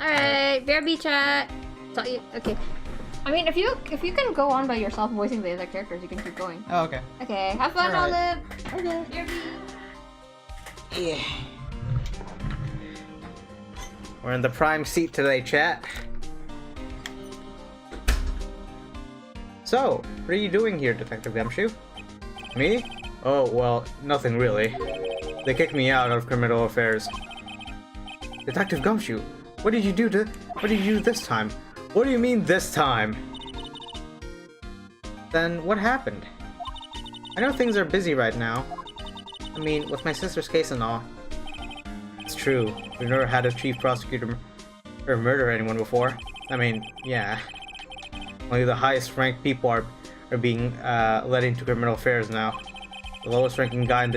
Okay. Alright, BRB chat! Okay. I mean, if you can go on by yourself voicing the other characters, you can keep going. Oh, okay. Okay, have fun, Alright. Olive! Okay. BRB! Yeah. We're in the prime seat today, chat. So, what are you doing here, Detective Gumshoe? Me? Oh, well, nothing really. They kicked me out of criminal affairs. Detective Gumshoe, what did you do this time? What do you mean this time? Then what happened? I know things are busy right now. I mean, with my sister's case and all. It's true. We've never had a chief prosecutor or murder anyone before. I mean, yeah. Only the highest ranked people are being let into criminal affairs now. The lowest ranking guy in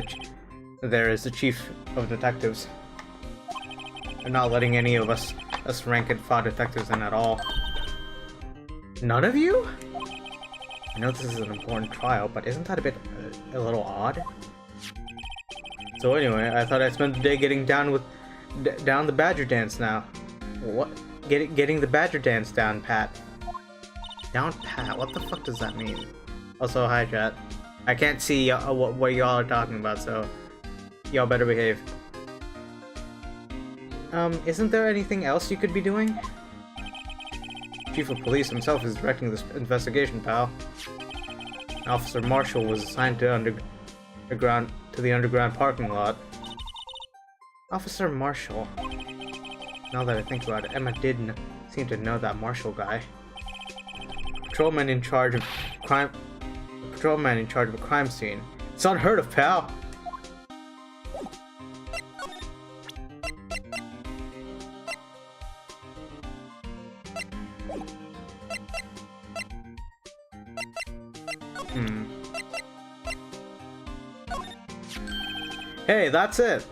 there is the chief of detectives. They're not letting any of us rank and file detectives in at all. None of you? I know this is an important trial, but isn't that a little odd? So anyway, I thought I'd spend the day getting down the Badger dance now. What? Getting the Badger dance down, Pat. Down pat? What the fuck does that mean? Also, hi chat. I can't see what y'all are talking about, so y'all better behave. Isn't there anything else you could be doing? Chief of Police himself is directing this investigation, pal. Officer Marshall was assigned to the underground parking lot. Officer Marshall. Now that I think about it, Emma did seem to know that Marshall guy. patrolman in charge of crime. Patrolman in charge of a crime scene. It's unheard of, pal. Hey, that's it.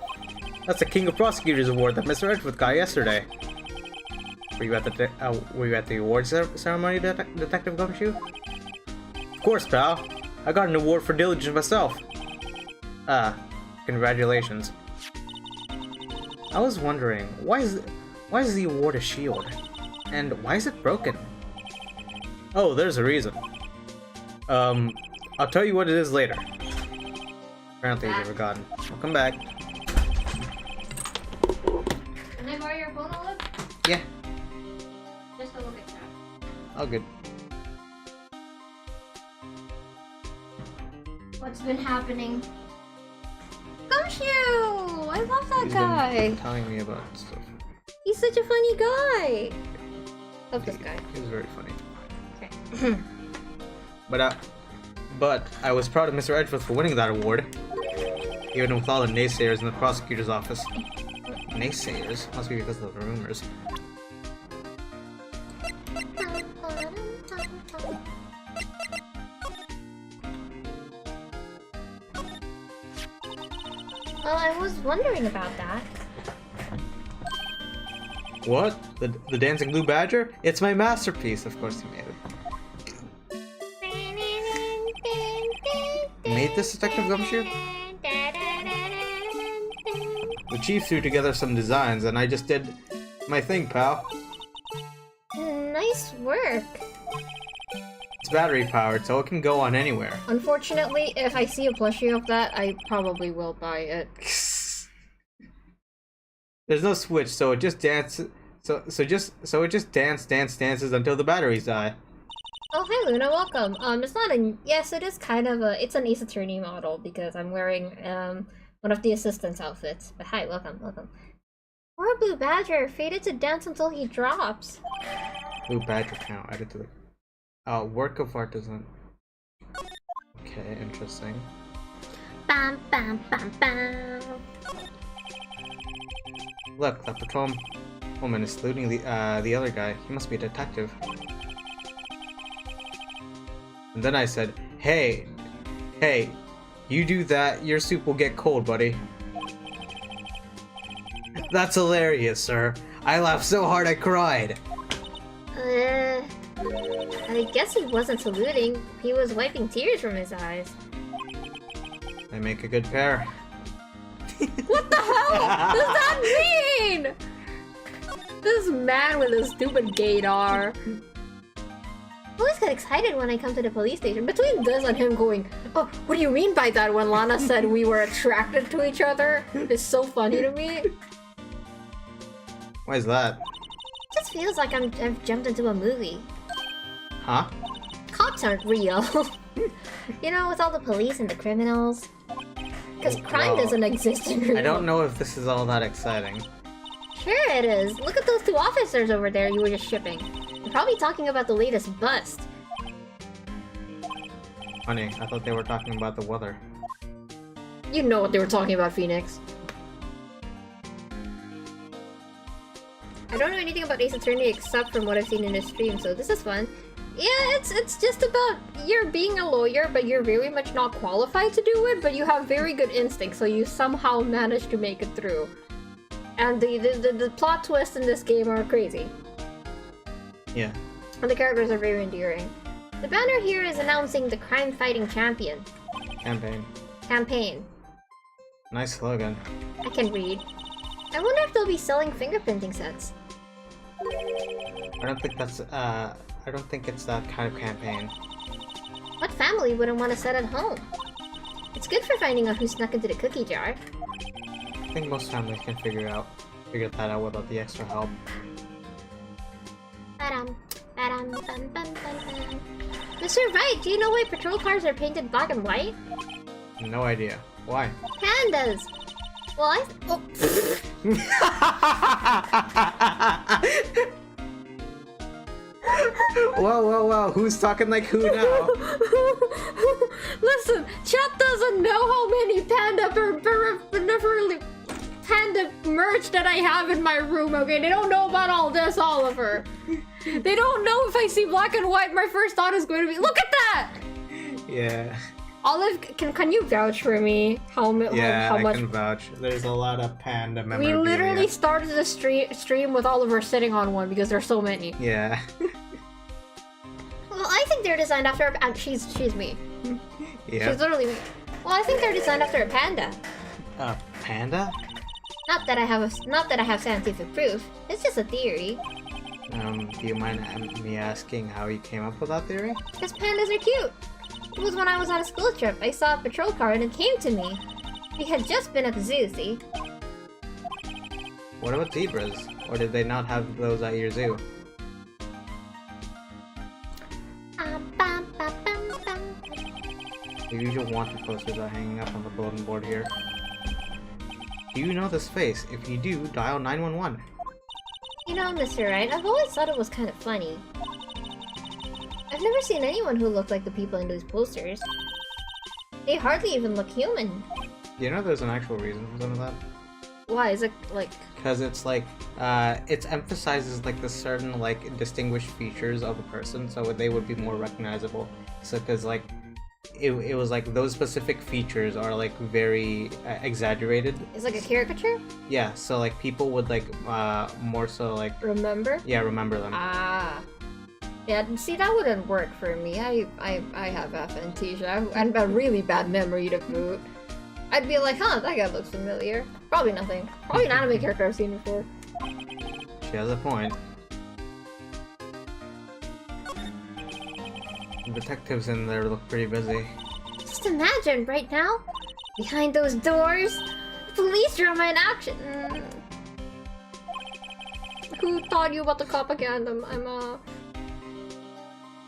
That's the King of Prosecutors award that Mr. Edgeworth got yesterday. Were you at the awards ceremony, Detective Gumshoe? Of course, pal. I got an award for diligence myself. Congratulations. I was wondering, why is the award a shield? And why is it broken? Oh, there's a reason. I'll tell you what it is later. Apparently you've forgotten. Welcome back. Can I borrow your phone, Olive? Yeah. Just to look at that. All good. What's been happening? Gumshoe! I love that He's guy. been telling me about stuff. He's such a funny guy. Love this guy. He was very funny. Okay. But I was proud of Mr. Edgeworth for winning that award. Even with all the naysayers in the prosecutor's office. Naysayers? Must be because of the rumors. Well, I was wondering about that. What? The Dancing Blue Badger? It's my masterpiece. Of course you made it. You made this, Detective Gumshoe? The chief threw together some designs and I just did my thing, pal. Nice work. It's battery powered, so it can go on anywhere. Unfortunately, if I see a plushie of that, I probably will buy it. There's no switch, so it just dances. So it just dances until the batteries die. Oh, hi Luna, welcome. It's not a... Yes, it is kind of a... It's an Ace Attorney model because I'm wearing, one of the assistant's outfits. But hi, welcome. Poor Blue Badger, fated to dance until he drops. Blue Badger count added to the... work of art doesn't... Okay, interesting. Bam, bam, bam, bam. Look, that patrolwoman is saluting the other guy. He must be a detective. And then I said, hey, you do that, your soup will get cold, buddy. That's hilarious, sir. I laughed so hard I cried. I guess he wasn't saluting. He was wiping tears from his eyes. They make a good pair. What the hell does that mean? This man with a stupid gaydar. I always get excited when I come to the police station. Between this and him going, oh, what do you mean by that when Lana said we were attracted to each other? It's so funny to me. Why is that? It just feels like I've jumped into a movie. Huh? Cops aren't real. You know, with all the police and the criminals. Because crime Well, doesn't exist in real. I don't know if this is all that exciting. Sure it is. Look at those two officers over there you were just shipping. They're probably talking about the latest bust. Funny, I thought they were talking about the weather. You know what they were talking about, Phoenix. I don't know anything about Ace Attorney except from what I've seen in his stream, so this is fun. Yeah, it's just about you're being a lawyer, but you're very much not qualified to do it, but you have very good instincts, so you somehow manage to make it through. And the plot twists in this game are crazy. Yeah. And the characters are very endearing. The banner here is announcing the crime-fighting champion campaign. Nice slogan. I can read. I wonder if they'll be selling fingerprinting sets. I don't think it's that kind of campaign. What family wouldn't want a set at home? It's good for finding out who snuck into the cookie jar. I think most families can figure that out without the extra help. Ba-dum, ba-dum, bum, bum, bum, bum. Mr. Wright, do you know why patrol cars are painted black and white? No idea. Why? Pandas! Well, oh. Whoa, who's talking like who now? Listen, chat doesn't know how many panda merch that I have in my room, okay? They don't know about all this, Oliver. They don't know if I see black and white, my first thought is going to be, look at that! Yeah. Olive, can you vouch for me how much? I can vouch. There's a lot of panda memorabilia. We literally started the stream with Oliver sitting on one because there's so many. Yeah. Well, I think they're designed after a she's me. Yeah. She's literally me. Well, I think they're designed after a panda. A panda? Not that I have scientific proof. It's just a theory. Do you mind me asking how you came up with that theory? Because pandas are cute. It was when I was on a school trip. I saw a patrol car and it came to me. We had just been at the zoo, see? What about zebras? Or did they not have those at your zoo? The usual wanted posters are hanging up on the bulletin board here. Do you know this face? If you do, dial 911. You know, Mr. Wright, I've always thought it was kind of funny. I've never seen anyone who looked like the people in those posters. They hardly even look human. You know there's an actual reason for some of that? Why? Is it like... Because it's like, it emphasizes like the certain like distinguished features of a person, so they would be more recognizable. So because like, it was like those specific features are like very exaggerated. It's like a caricature? Yeah, so like people would like more so like... Remember? Yeah, remember them. Ah. Yeah, see, that wouldn't work for me. I have aphantasia and a really bad memory to boot. I'd be like, huh, that guy looks familiar. Probably nothing. Probably an anime character I've seen before. She has a point. The detectives in there look pretty busy. Just imagine, right now, behind those doors, police drama in action. Who taught you about the propaganda?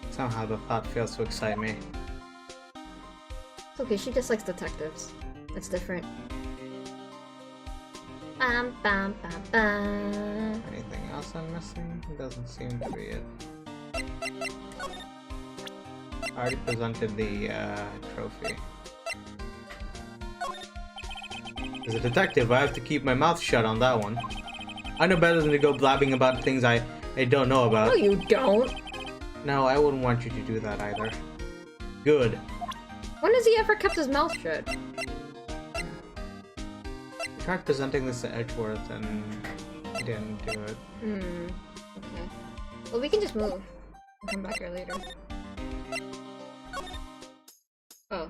Somehow the thought fails to excite me. It's okay, she just likes detectives. That's different. Bam, bam, bam, bam. Anything else I'm missing? It doesn't seem to be it. I already presented the trophy. As a detective, I have to keep my mouth shut on that one. I know better than to go blabbing about things I don't know about. No, you don't. No, I wouldn't want you to do that either. Good. When has he ever kept his mouth shut? I tried presenting this to Edgeworth and he didn't do it. Okay. Well, we can just move. I'll come back here later. Oh.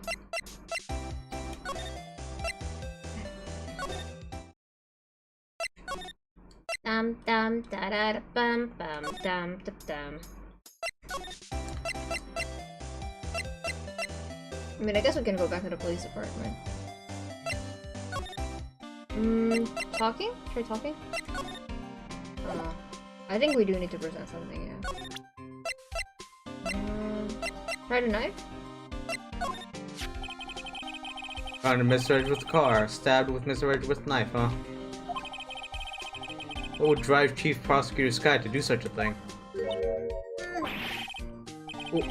Dum dum da da da bum bum dum dum dum. I mean, I guess we can go back to the police department. Talking? Try talking? I think we do need to present something, yeah. Try the knife? Found Mr. Edgeworth's car, stabbed with Mr. Edgeworth's knife, huh? What would drive Chief Prosecutor Sky to do such a thing?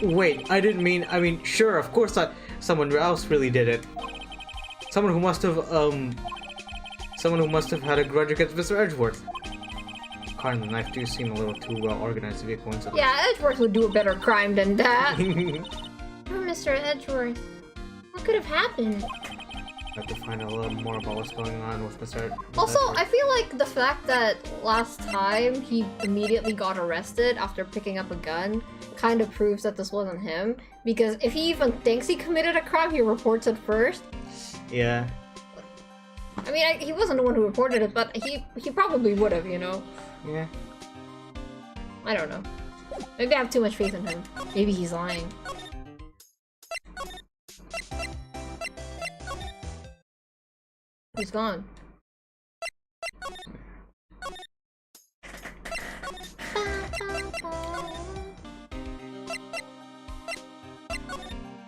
Wait, I mean, sure, of course someone else really did it. Someone who must have had a grudge against Mr. Edgeworth. The car and the knife do seem a little too well organized to be a coincidence. Yeah, Edgeworth would do a better crime than that. Oh, Mr. Edgeworth. What could have happened? I have to find out a little more about what's going on with Mr. Edgeworth. Also, I feel like the fact that last time he immediately got arrested after picking up a gun kind of proves that this wasn't him. Because if he even thinks he committed a crime, he reports it first. Yeah. I mean, he wasn't the one who reported it, but he probably would have, you know? Yeah. I don't know. Maybe I have too much faith in him. Maybe he's lying. He's gone.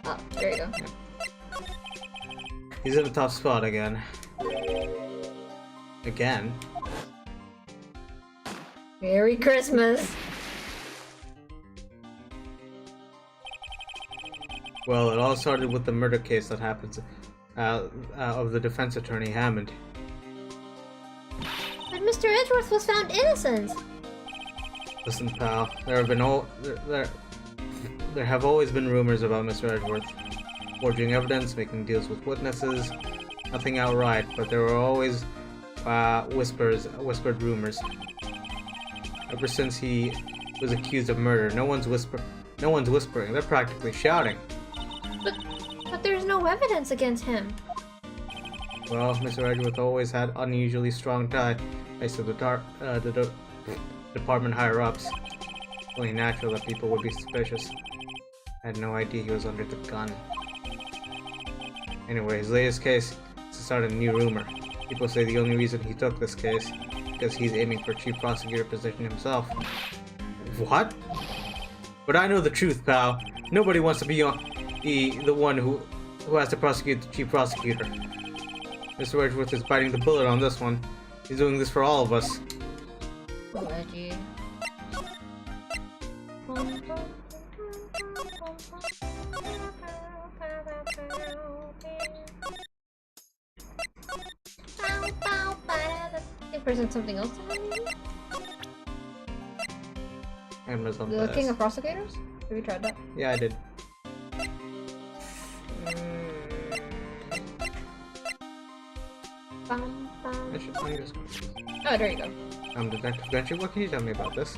Oh, there you go. He's in a tough spot again. Again? Merry Christmas! Well, it all started with the murder case that happens of the defense attorney Hammond. But Mr. Edgeworth was found innocent. Listen, pal, there have always been rumors about Mr. Edgeworth. Forging evidence, making deals with witnesses. Nothing outright, but there were always whispered rumors. Ever since he was accused of murder, no one's whispering, they're practically shouting. But there's no evidence against him. Well, Mr. Edgeworth always had unusually strong ties to the department higher-ups. Only natural that people would be suspicious. I had no idea he was under the gun. Anyway, his latest case is to start a new rumor. People say the only reason he took this case is because he's aiming for chief prosecutor position himself. What? But I know the truth, pal. Nobody wants to be the one who has to prosecute the chief prosecutor. Mr. Edgeworth is biting the bullet on this one. He's doing this for all of us. Oh, edgy. Present something else to me? Amazon The Pass. King of Prosecutors? Have you tried that? Yeah, I did. Oh, there you go. I'm Detective Genshin. What can you tell me about this?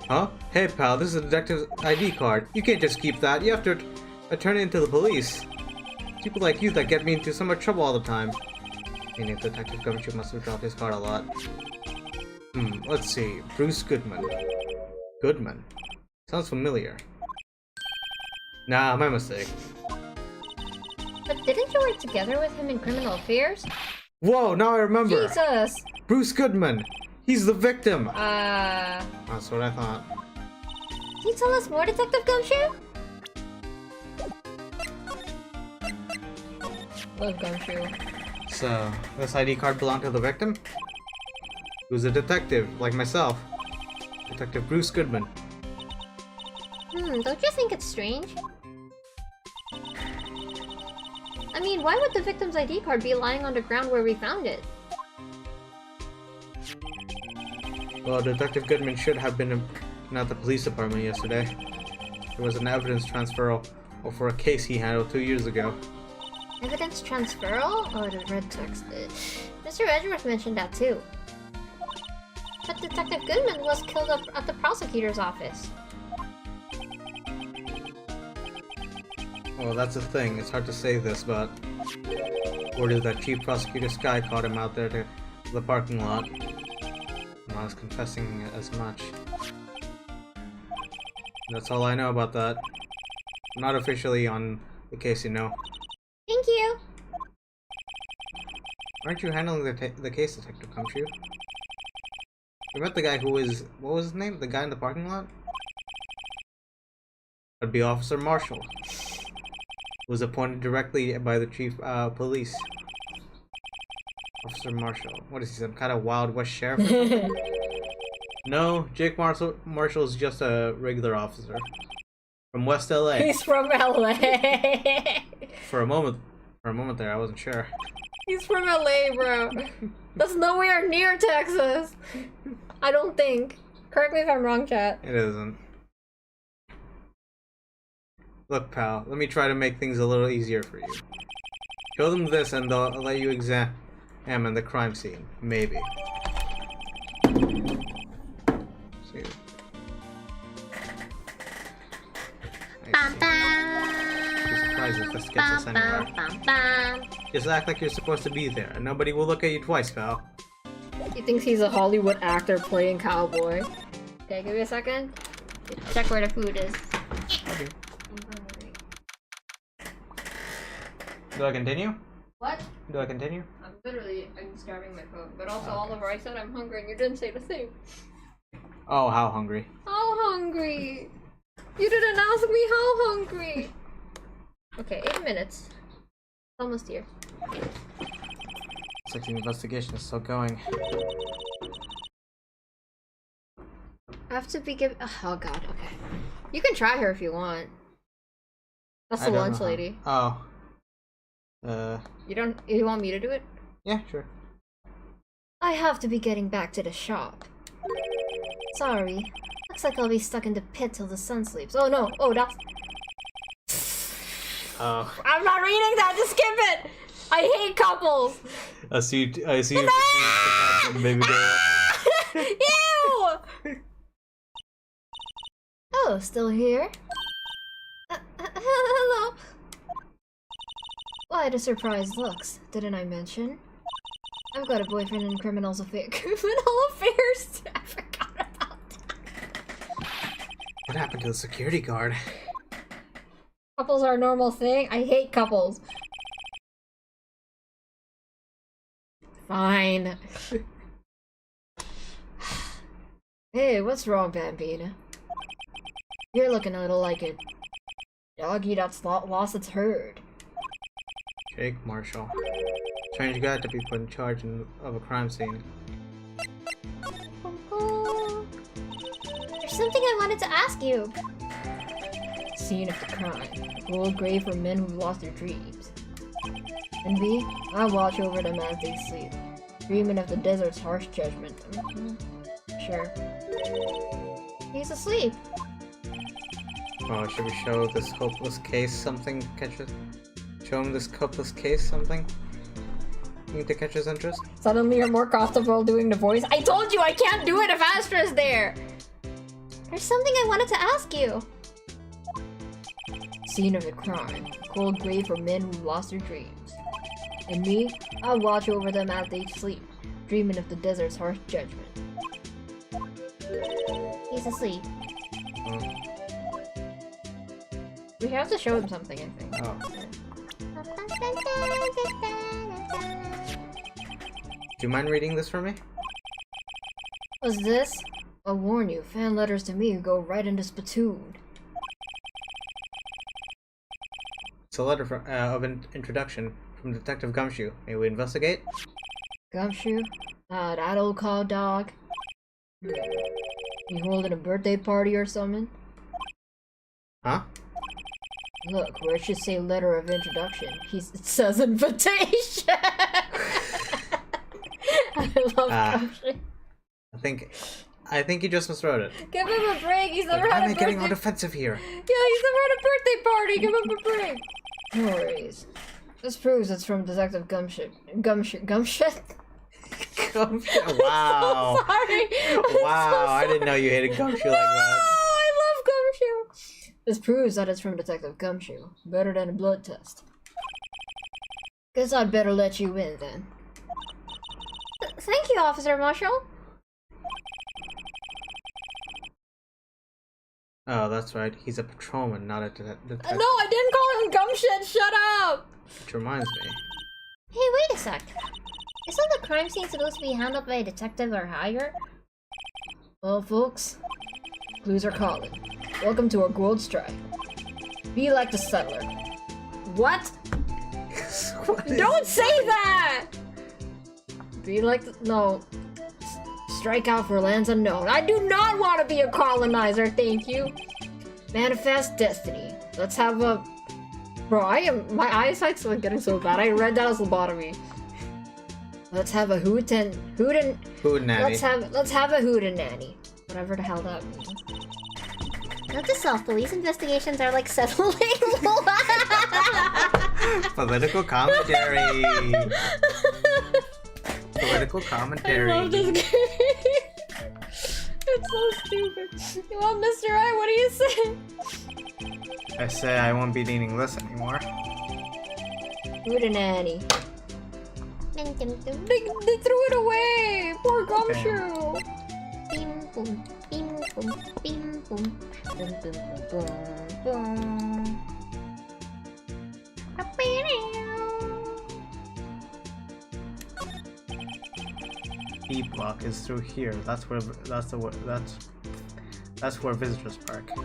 Huh? Hey, pal, this is a detective's ID card. You can't just keep that. You have to turn it into the police. People like you that get me into so much trouble all the time. Meaning Detective Gumshoe must have dropped his card a lot. Let's see. Bruce Goodman. Goodman? Sounds familiar. Nah, my mistake. But didn't you work together with him in Criminal Affairs? Whoa, now I remember! Jesus! Bruce Goodman! He's the victim! Can That's what I thought. you tell us more, Detective Gumshoe? Love Gumshoe. So, this ID card belonged to the victim? Who's a detective, like myself. Detective Bruce Goodman. Don't you think it's strange? I mean, why would the victim's ID card be lying on the ground where we found it? Well, Detective Goodman should have been at the police department yesterday. There was an evidence transferal for a case he handled 2 years ago. Evidence transferal? Oh, the red text. Mr. Edgeworth mentioned that too. But Detective Goodman was killed up at the prosecutor's office. Well, that's the thing. It's hard to say this, but word is that Chief Prosecutor Sky caught him out there to the parking lot. And I was confessing as much. That's all I know about that. I'm not officially on the case, you know. Thank you! Aren't you handling the case, Detective Gumshoe? You met the guy who was... what was his name? The guy in the parking lot? That'd be Officer Marshall. Who was appointed directly by the Chief Police. Officer Marshall. What is he, some kind of Wild West sheriff or something? No, Jake Marshall's just a regular officer. From West LA. He's from LA! For a moment there, I wasn't sure. He's from LA, bro. That's nowhere near Texas. I don't think. Correct me if I'm wrong, chat. It isn't. Look, pal, let me try to make things a little easier for you. Show them this and they'll let you examine the crime scene. Maybe. See. Be surprised if this gets us anywhere. Just act like you're supposed to be there, and nobody will look at you twice, pal. He thinks he's a Hollywood actor playing cowboy. Okay, give me a second. Check where the food is. Okay. I'm hungry. Do I continue? What? Do I continue? I'm starving my phone. But also, Oliver, I said I'm hungry and you didn't say the same. Oh, how hungry. How hungry? You didn't ask me how hungry. Okay, 8 minutes. Almost here. Looks like the investigation is still going. I have to be given. Oh god, okay. You can try her if you want. That's I the don't lunch know how- lady. Oh. You want me to do it? Yeah, sure. I have to be getting back to the shop. Sorry. Looks like I'll be stuck in the pit till the sun sleeps. Oh no. Oh, that's... Oh. I'm not reading that! Just skip it! I hate couples! I see you, baby girl. Ew! Oh, still here? Hello. Why the surprised looks? Didn't I mention? I've got a boyfriend in criminal affairs. I forgot about that. What happened to the security guard? Couples are a normal thing. I hate couples. Fine. Hey, what's wrong, Bambina? You're looking a little like a doggy that's lost its herd. Jake Marshall. Strange guy to be put in charge of a crime scene. There's something I wanted to ask you. Scene of the crime. Gold grave for men who've lost their dreams. And B, I watch over them as they sleep, dreaming of the desert's harsh judgment. Sure. He's asleep. Oh, should we show this hopeless case something? Show him this hopeless case something? To catch his interest? Suddenly you're more comfortable doing the voice. I told you I can't do it if Astra's there! There's something I wanted to ask you. Scene of the crime. Cold grave for men who lost their dreams. And me, I watch over them as they sleep, dreaming of the desert's harsh judgment. He's asleep. Oh. We have to show him something, I think. Oh. Do you mind reading this for me? What's this? I'll warn you, fan letters to me go right into Splatoon. It's a letter of introduction from Detective Gumshoe. May we investigate? Gumshoe? Ah, that old cow dog. You holding a birthday party or something? Huh? Look, where it should say letter of introduction, it says invitation! I love Gumshoe. I think you just miswrote it. Give him a break, he's never Why had am a I getting all birthday... defensive here? Yeah, he's never had a birthday party, give him a break! No worries. This proves it's from Detective Gumshoe. Gumshoe? Wow. So sorry! Wow, I didn't know you hated Gumshoe like that. Oh, I love Gumshoe! This proves that it's from Detective Gumshoe. Better than a blood test. Guess I'd better let you in then. Thank you, Officer Marshall. Oh, that's right. He's a patrolman, not a detective. No, I didn't call him Gumshit. Shut up. Which reminds me. Hey, wait a sec. Isn't the crime scene supposed to be handled by a detective or higher? Well, folks, clues are calling. Welcome to our gold strike. Be like the settler. What? Don't say that! Be like the... No. Strike out for lands unknown. I do not want to be a colonizer, thank you. Manifest destiny. Let's have a... Bro, my eyesight's like getting so bad. I read that as lobotomy. Let's have a hootenanny. Let's have a hootenanny. Whatever the hell that means. Note to self, police investigations are like settling. Political commentary. Political commentary. I love this game. It's so stupid. Well, Mr. I, what do you say? I say I won't be needing this anymore. Hootenanny. They threw it away! Poor Gumshoe! Bim boom, bim boom, bim boom, boom boom boom boom. E block is through here. That's where visitors park. You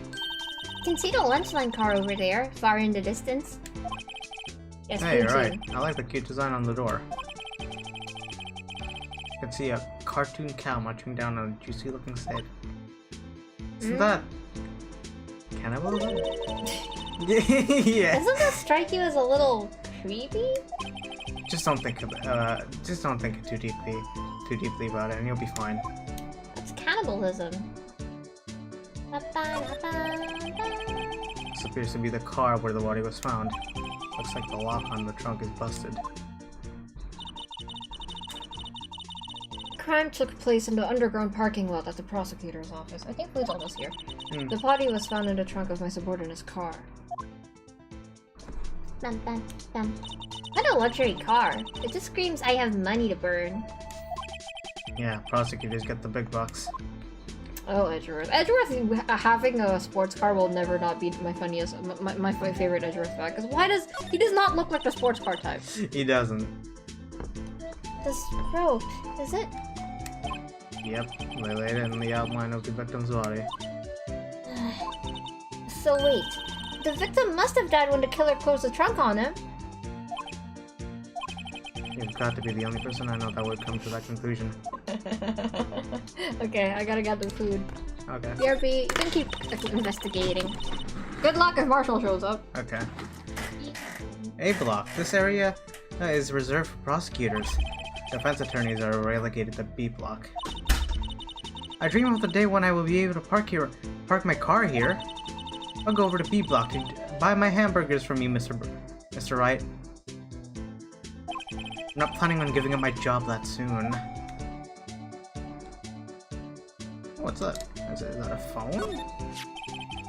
can see the lunch line car over there, far in the distance. Yes, Hey, you're food right. soon. I like the cute design on the door. You can see a cartoon cow munching down on a juicy looking steak. Isn't that cannibalism? Yeah. Doesn't that strike you as a little creepy? Just don't think too deeply about it, and you'll be fine. That's cannibalism. This appears to be the car where the body was found. Looks like the lock on the trunk is busted. Crime took place in the underground parking lot at the prosecutor's office. I think we told us here. The body was found in the trunk of my subordinate's car. Bum, bum, bum. What a luxury car. It just screams I have money to burn. Yeah, prosecutors get the big bucks. Oh, Edgeworth. Edgeworth having a sports car will never not be my funniest, my favorite Edgeworth fact. Because why does he does not look like the sports car type? He doesn't. The throat, is it? Yep, they laid it in the outline of the victim's body. So wait, the victim must have died when the killer closed the trunk on him. You've got to be the only person I know that would come to that conclusion. Okay, I gotta get the food. Okay. BRB, you can keep investigating. Good luck if Marshall shows up. Okay. A block. This area is reserved for prosecutors. Defense attorneys are relegated to B block. I dream of the day when I will be able to park my car here. I'll go over to B block to buy my hamburgers from you, Mr. Wright. I'm not planning on giving up my job that soon. What's that? Is that a phone?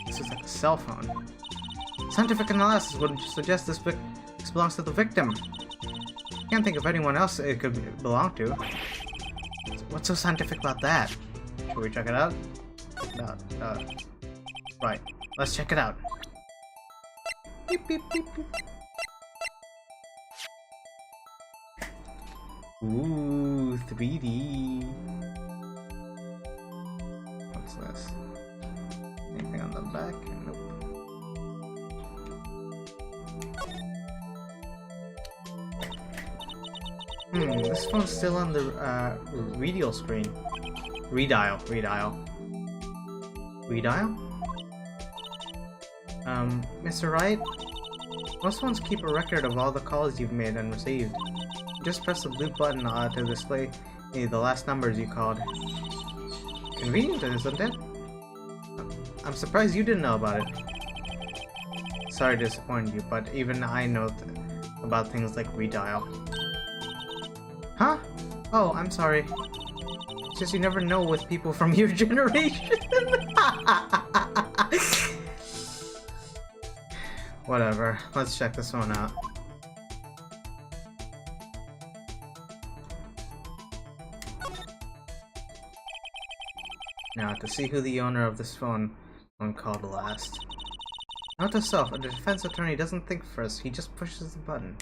This is like a cell phone. Scientific analysis would suggest this belongs to the victim. Can't think of anyone else it could belong to. What's so scientific about that? Should we check it out? Right. Let's check it out. Beep, beep, beep, beep. Ooh, 3D. What's this? Anything on the back? Nope. This phone's still on the redial screen. Redial. Mr. Wright? Most phones keep a record of all the calls you've made and received. Just press the blue button to display the last numbers you called. Convenient, isn't it? I'm surprised you didn't know about it. Sorry to disappoint you, but even I know about things like redial. Huh? Oh, I'm sorry. It's just you never know with people from your generation. Whatever. Let's check this one out. Now, to see who the owner of this phone called last. Note to self, a defense attorney doesn't think first, he just pushes the button.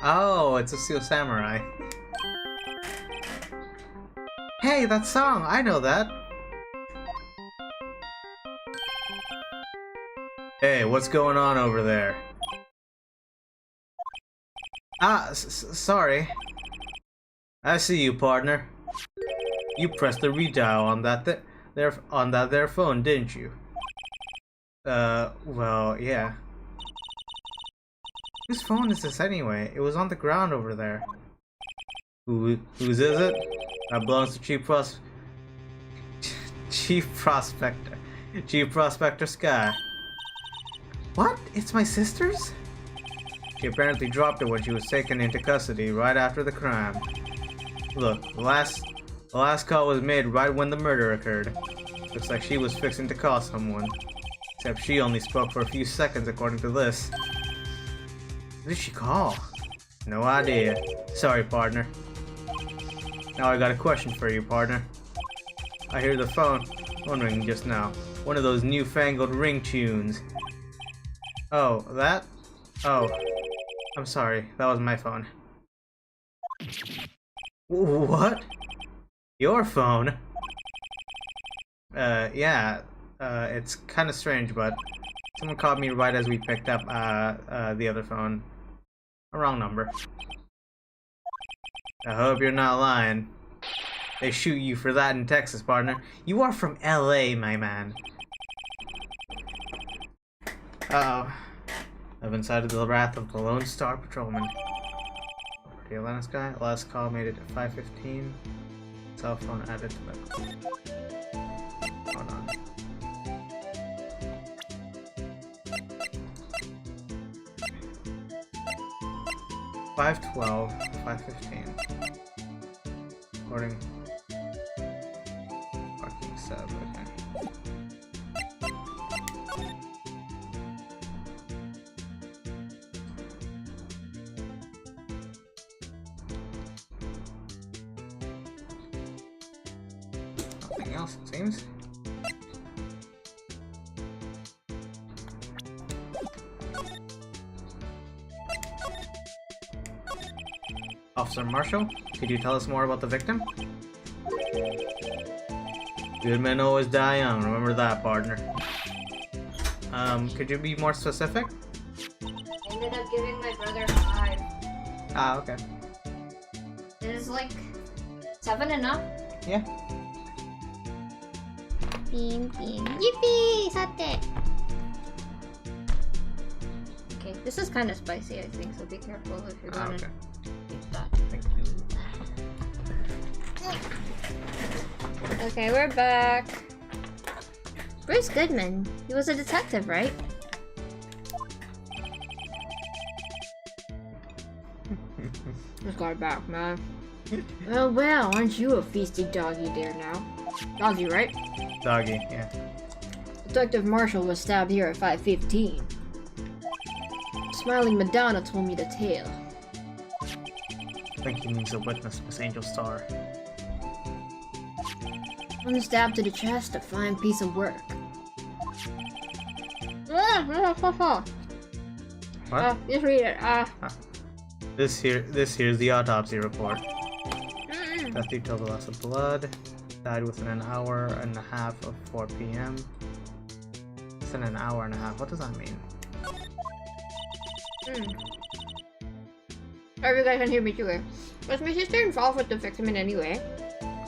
Oh, it's a Steel Samurai. Hey, that song! I know that! Hey, what's going on over there? Sorry. I see you, partner. You pressed the redial on that there phone, didn't you? Well, yeah. Whose phone is this anyway? It was on the ground over there. Whose is it? That belongs to Chief Prospector Sky. What? It's my sister's? She apparently dropped it when she was taken into custody right after the crime. Look, the last call was made right when the murder occurred. Looks like she was fixing to call someone. Except she only spoke for a few seconds according to this. Who did she call? No idea. Sorry, partner. Now I got a question for you, partner. I hear the phone ringing just now. One of those newfangled ring tunes. Oh, that? Oh. I'm sorry, that was my phone. What? Your phone? Yeah. It's kind of strange, but someone called me right as we picked up, the other phone. A wrong number. I hope you're not lying. They shoot you for that in Texas, partner. You are from LA, my man. Uh-oh. I've incited the wrath of the Lone Star Patrolman. The Atlantis guy. Last call made it at 5:15. Cell phone added to the... Hold on. $5:12, $5:15. Recording. Parking sub, okay. Nothing else, it seems. Officer Marshall, could you tell us more about the victim? Good men always die young, remember that, partner. Could you be more specific? I ended up giving my brother 5. Ah, okay. Is like 7 enough? Yeah. Bing bing. Yippee! Sate! Okay, this is kind of spicy, I think, so be careful if you're Ah, gonna okay. eat that. Thank you. Okay, we're back. Bruce Goodman. He was a detective, right? Just got back, man. Well, aren't you a feisty doggy there now? Doggy, right? Doggy, yeah. Detective Marshall was stabbed here at 5:15. Smiling Madonna told me the tale. I think he means a witness, Miss Angel Star. One stab to the chest, a fine piece of work. What? Just read it. This here's the autopsy report. Death due to the loss of blood. Died within an hour and a half of 4 p.m. Within an hour and a half. What does that mean? Hope you guys can hear me too. Was my sister involved with the victim in any way?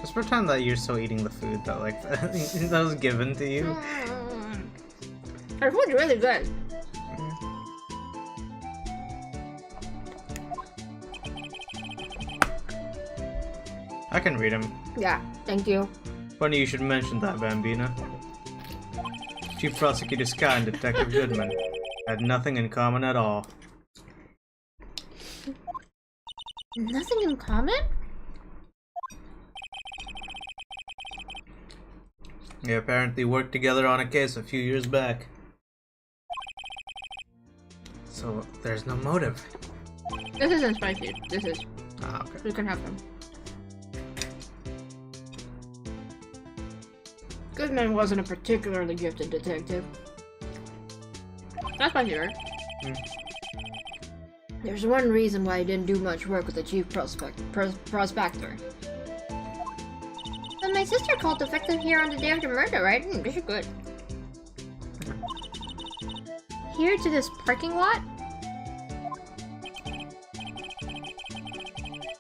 Just pretend that you're still eating the food that like that was given to you. Our food's really good. I can read him. Yeah, thank you. Funny you should mention that, Bambina. Chief Prosecutor Scott and Detective Goodman had nothing in common at all. Nothing in common? They apparently worked together on a case a few years back. So there's no motive. This isn't spicy. This is. Ah, okay. You can have them. Goodman wasn't a particularly gifted detective. That's spicy, right? There's one reason why he didn't do much work with the chief prospector. But my sister called the victim here on the day of the murder, right? This is good. Here to this parking lot?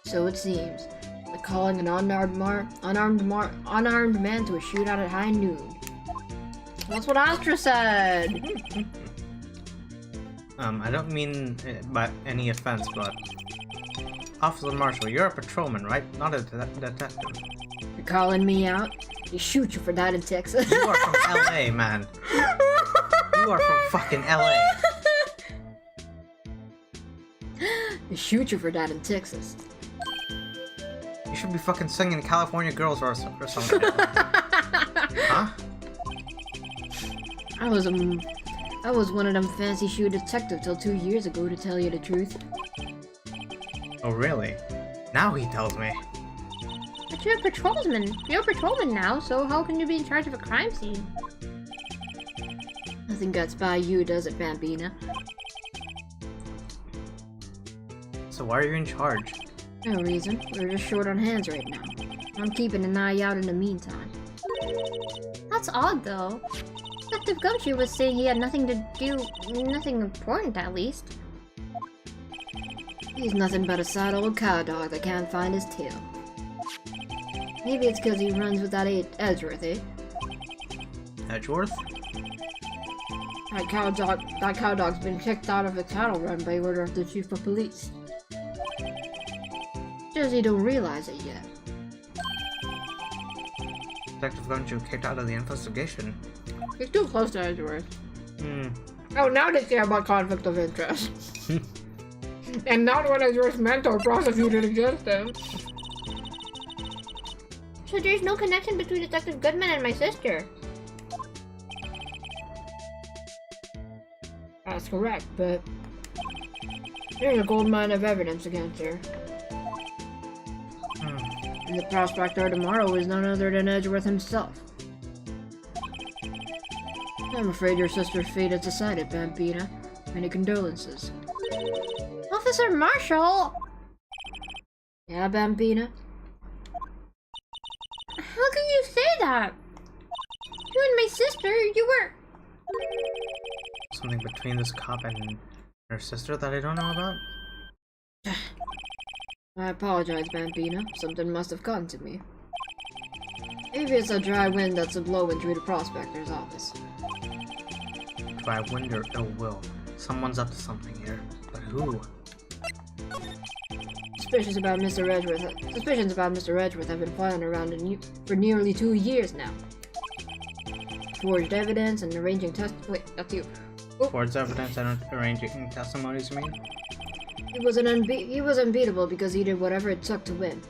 So it seems. Like calling an unarmed man to a shootout at high noon. That's what Astra said! I don't mean by any offense, but... Officer Marshall, you're a patrolman, right? Not a detective. You're calling me out? They shoot you for that in Texas. You are from LA, man. You are from fucking LA. They shoot you for that in Texas. You should be fucking singing California Girls or something. Huh? I was one of them fancy shoe detectives till 2 years ago, to tell you the truth. Oh, really? Now he tells me. But you're a patrolman. You're a patrolman now, so how can you be in charge of a crime scene? Nothing gets by you, does it, Bambina? So why are you in charge? No reason. We're just short on hands right now. I'm keeping an eye out in the meantime. That's odd, though. Detective Gumshoe was saying he had nothing to do... nothing important, at least. He's nothing but a sad old cow dog that can't find his tail. Maybe it's because he runs with that Edgeworth, eh? Edgeworth? That cow dog's been kicked out of a cattle run by order of the chief of police. Just you don't realize it yet. Detective Gunju kicked out of the investigation. He's too close to Edgeworth. Hmm. Oh, now they care about conflict of interest. And not when Edgeworth's mentor prosecuted against him. So there's no connection between Detective Goodman and my sister? That's correct, but there's a gold mine of evidence against her. And the prospector tomorrow is none other than Edgeworth himself. I'm afraid your sister's fate is decided, Bambina. Many condolences. Officer Marshall! Yeah, Bambina? How can you say that? You and my sister, you were... Something between this cop and her sister that I don't know about? I apologize, Bambina. Something must have gotten to me. Maybe it's a dry wind that's blowing through the prospector's office. Dry wind or ill will. Someone's up to something here. But who? Suspicions about Mr. Edgeworth have been flying around for nearly 2 years now. Forged evidence and arranging wait, that's you. Forged evidence and arranging testimonies, you mean? He was unbeatable because he did whatever it took to win.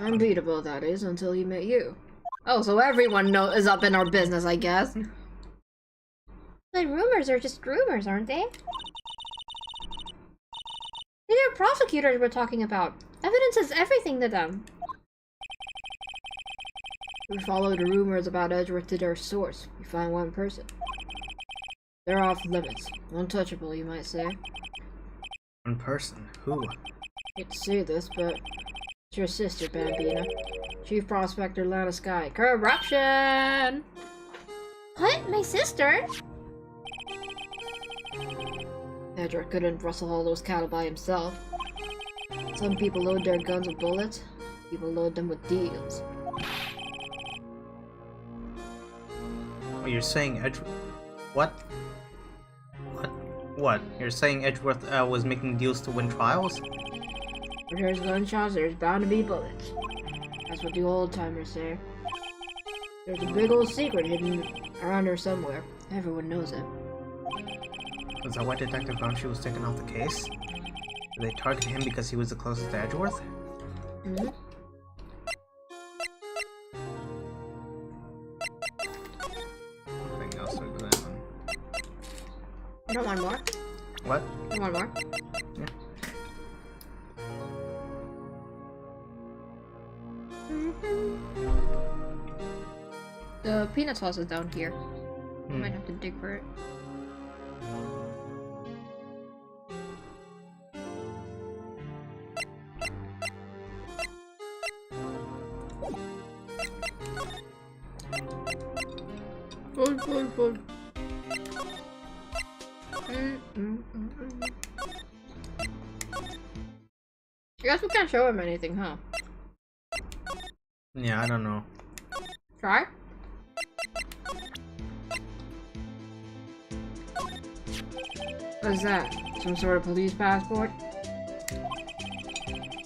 Unbeatable, that is, until he met you. Oh, so everyone is up in our business, I guess. But rumors are just rumors, aren't they? These are prosecutors we're talking about. Evidence is everything to them. We follow the rumors about Edgeworth to their source. We find one person. They're off limits. Untouchable, you might say. One person? Who? Hate to say this, but it's your sister, Bambina. Chief Prospector Lana Sky. Corruption! What? My sister? Edgeworth couldn't rustle all those cattle by himself. Some people load their guns with bullets, people load them with deals. Oh, you're saying Edgeworth... What? What? You're saying Edgeworth was making deals to win trials? Where there's gunshots, there's bound to be bullets. That's what the old-timers say. There's a big old secret hidden around here somewhere. Everyone knows it. Was that why Detective Gunju was taken off the case? Did they target him because he was the closest to Edgeworth? Mm-hmm. Something else over that one. You don't want more? What? You want more? Yeah. The peanut sauce is down here. Hmm. You might have to dig for it. Food. I guess we can't show him anything, huh? Yeah, I don't know. Try? What's that? Some sort of police passport?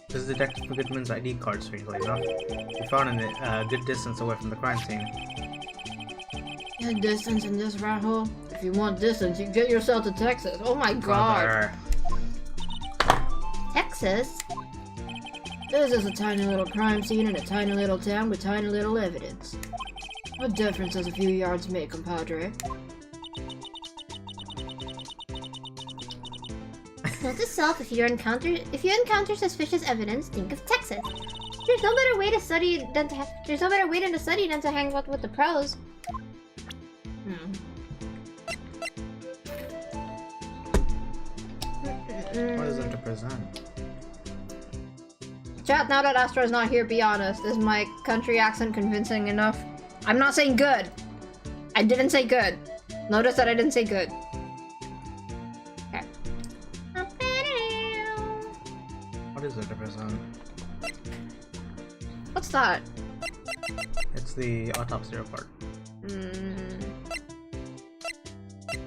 This is Detective Goodman's ID card, strangely enough. We found it a good distance away from the crime scene. Good distance in this rat hole? If you want distance, you get yourself to Texas. Oh my god. Brother. Texas? This is a tiny little crime scene in a tiny little town with tiny little evidence. What difference does a few yards make, compadre? Note to self: if you encounter suspicious evidence, think of Texas. There's no better way to study than to hang out with the pros. What is there to present? Chat, now that Astro's not here, be honest. Is my country accent convincing enough? I'm not saying good. I didn't say good. Notice that I didn't say good. Okay. What is there to present? What's that? It's the autopsy report.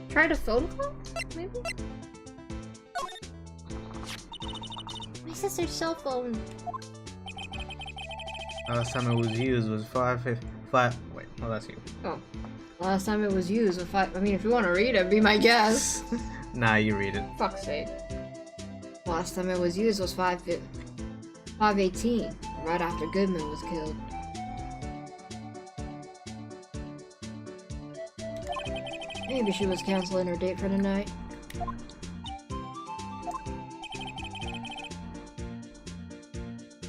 Try the phone call? Maybe? My sister's cell phone. Last time it was used was 5. Wait, no, that's you. Oh. Last time it was used was 5. I mean, if you want to read it, be my guess. Nah, you read it. Fuck's sake. Last time it was used was 5/18, right after Goodman was killed. Maybe she was canceling her date for the night.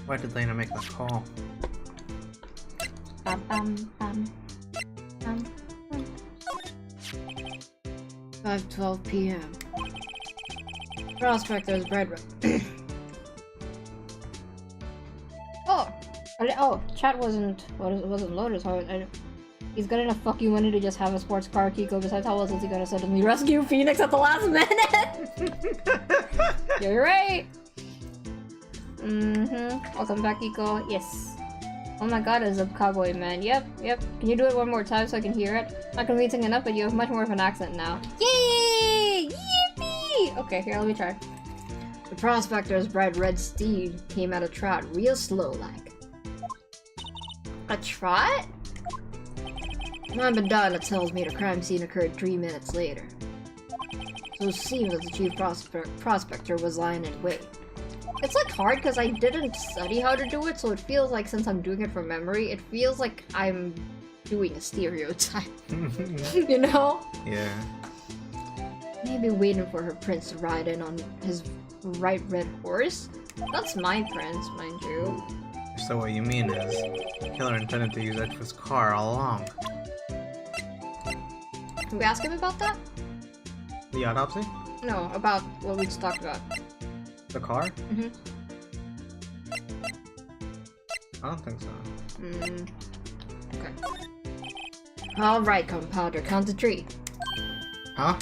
Why did Lena make that call? Bam, bam, bam. Bam, bam. 5:12 p.m. Prospector's bread. Oh, chat wasn't loaded, so he's gonna fuck you money to just have a sports car, Kiko. Besides, how else is he gonna suddenly rescue Phoenix at the last minute? You're right. Welcome back, Kiko. Yes. Oh my god, it's a cowboy man. Yep. Can you do it one more time so I can hear it? Not convincing enough, but you have much more of an accent now. Yay! Yippee! Okay, here, let me try. The prospector's bright red steed came at a trot real slow like. A trot? I've been done, it tells me the crime scene occurred 3 minutes later. So it seems that the chief prospector was lying in wait. It's like hard because I didn't study how to do it, so it feels like since I'm doing it from memory, it feels like I'm doing a stereotype. You know? Yeah. Maybe waiting for her prince to ride in on his bright red horse? That's my prince, mind you. So what you mean is, the killer intended to use Edgewood's car all along. Can we ask him about that? The autopsy? No, about what we just talked about. The car? Mm-hmm. I don't think so. Okay. Alright, compounder, count to 3. Huh?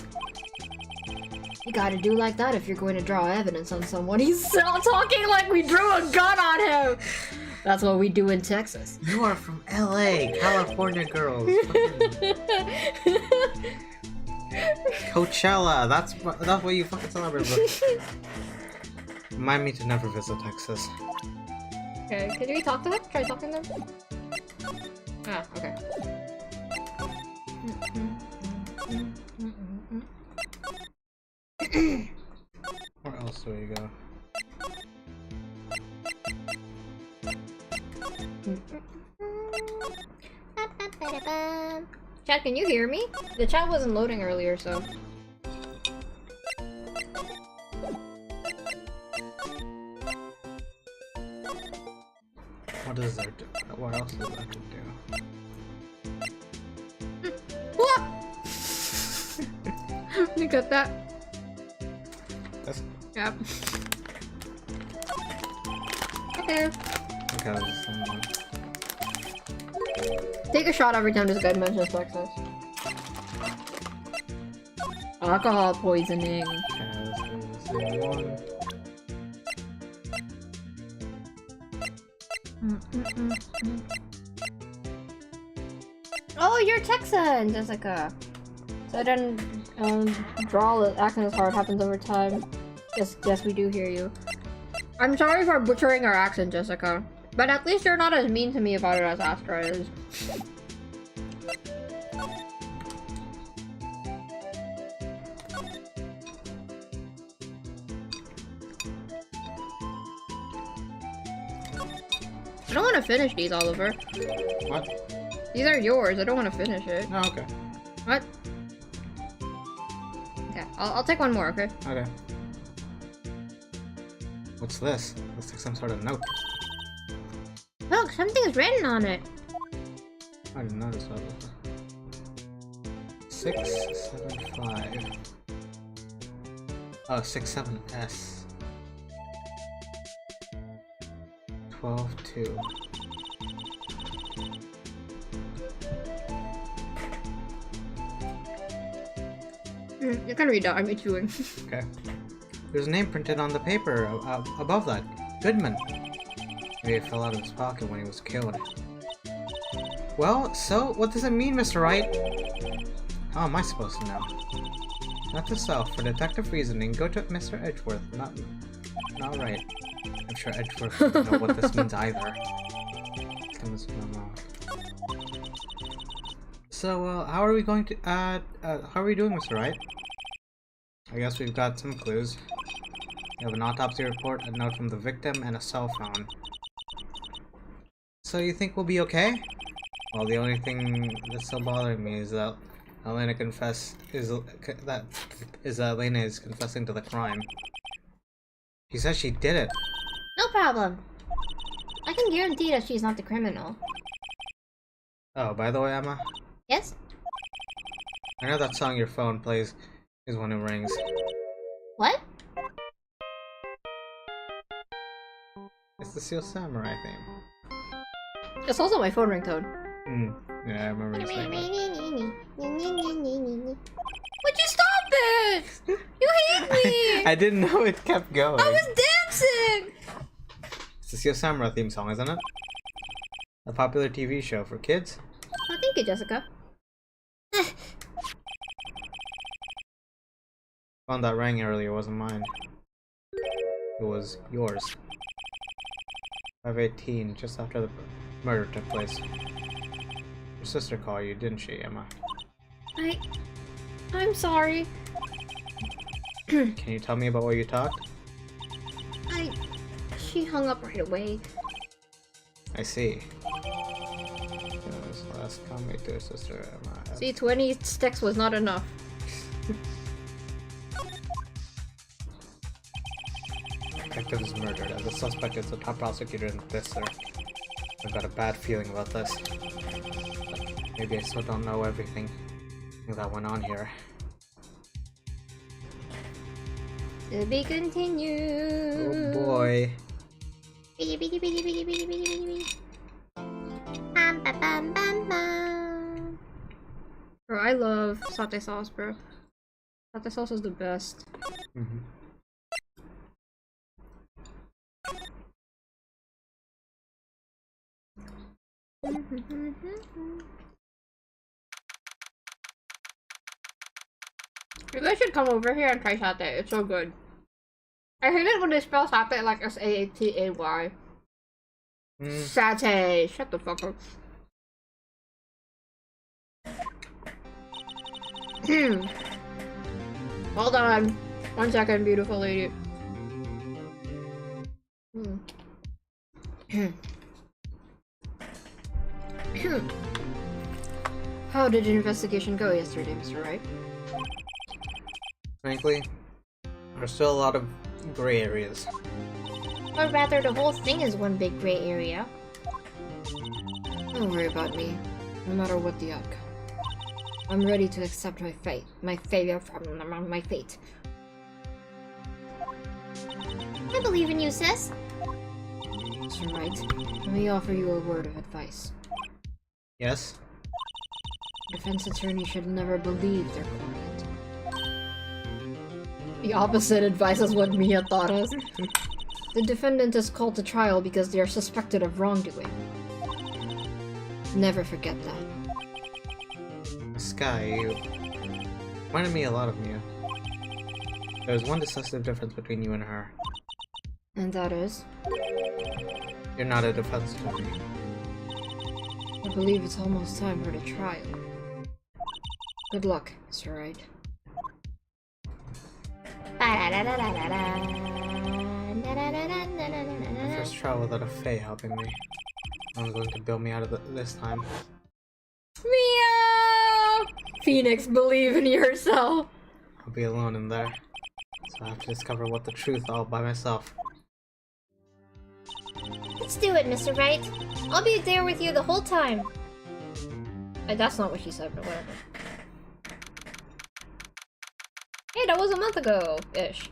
You gotta do like that if you're going to draw evidence on someone. He's still talking like we drew a gun on him! That's what we do in Texas. You are from LA, California girls. Coachella, that's what you fucking celebrate with. Remind me to never visit Texas. Okay, can you talk to him? Try talking to him? Ah, okay. Where else do we go? Chat, can you hear me? The chat wasn't loading earlier, so. What is there to, what else is there to do? You got that? This? Yep. Okay. Because, Take a shot every time this guy mentions Texas. Alcohol poisoning. because this is the one. Oh, you're Texan, Jessica. So I didn't draw the accent as hard. Happens over time. Yes, we do hear you. I'm sorry for butchering our accent, Jessica. But at least you're not as mean to me about it as Astra is. I don't want to finish these, Oliver. What? These are yours. I don't want to finish it. Oh, okay. What? Okay, I'll take one more, okay? Okay. What's this? Looks like some sort of note. Look, something's written on it. I didn't notice that before. 675. Oh, 67S. 12-2. You can read that. I'm itching. Okay. There's a name printed on the paper above that. Goodman. Maybe it fell out of his pocket when he was killed. Well, so what does it mean, Mr. Wright? How am I supposed to know? Not to self. For detective reasoning, go to Mr. Edgeworth. Not right. I'm sure Edgeworth doesn't know what this means either. So, how are we going to, how are we doing, Mr. Wright? I guess we've got some clues. We have an autopsy report, a note from the victim, and a cell phone. So you think we'll be okay? Well, the only thing that's still bothering me is that Elena Elena is confessing to the crime. She says she did it. No problem. I can guarantee that she's not the criminal. Oh, by the way, Emma, Yes? I know that song your phone plays is when it rings. What? It's the Steel Samurai theme. It's also my phone ringtone. Yeah, I remember you saying that. Would you stop it? You hate me! I didn't know it kept going. I was dancing! It's the Steel Samurai theme song, isn't it? A popular TV show for kids. Oh, thank you, Jessica. Phone that rang earlier wasn't mine. It was yours. 5:18, just after the murder took place. Your sister called you, didn't she, Emma? I'm sorry. Can you tell me about what you talked? She hung up right away. I see. Last comment to her sister, Emma. See, 20 sticks was not enough. Detective is murdered, and the suspect is the top prosecutor in this, sir. I've got a bad feeling about this. But maybe I still don't know everything that went on here. To be continued. Oh boy. Bro, I love satay sauce, bro. Satay sauce is the best. You guys should come over here and try satay. It's so good. I hate it when they spell satay like S-A-T-A-Y. Satay. Shut the fuck up. Hold on. 1 second, beautiful lady. How did the investigation go yesterday, Mr. Wright? Frankly, there's still a lot of gray areas. Or rather, the whole thing is one big gray area. Don't worry about me, no matter what the outcome. I'm ready to accept my fate. My failure from my fate. I believe in you, sis. Mr. Wright, let me offer you a word of advice. Yes? Defense attorney should never believe their client. The opposite advice is what Mia taught us. The defendant is called to trial because they are suspected of wrongdoing. Never forget that. Sky, you reminded me a lot of Mia. There's one decisive difference between you and her. And that is? You're not a defense attorney. I believe it's almost time for the trial. Good luck, Mr. Wright. My first trial without a Fae helping me. I'm going to bail me out of this time. Meow! Phoenix, believe in yourself. I'll be alone in there. So I have to discover what the truth all by myself. Let's do it, Mr. Wright. I'll be there with you the whole time. That's not what she said, but whatever. Hey, that was a month ago-ish.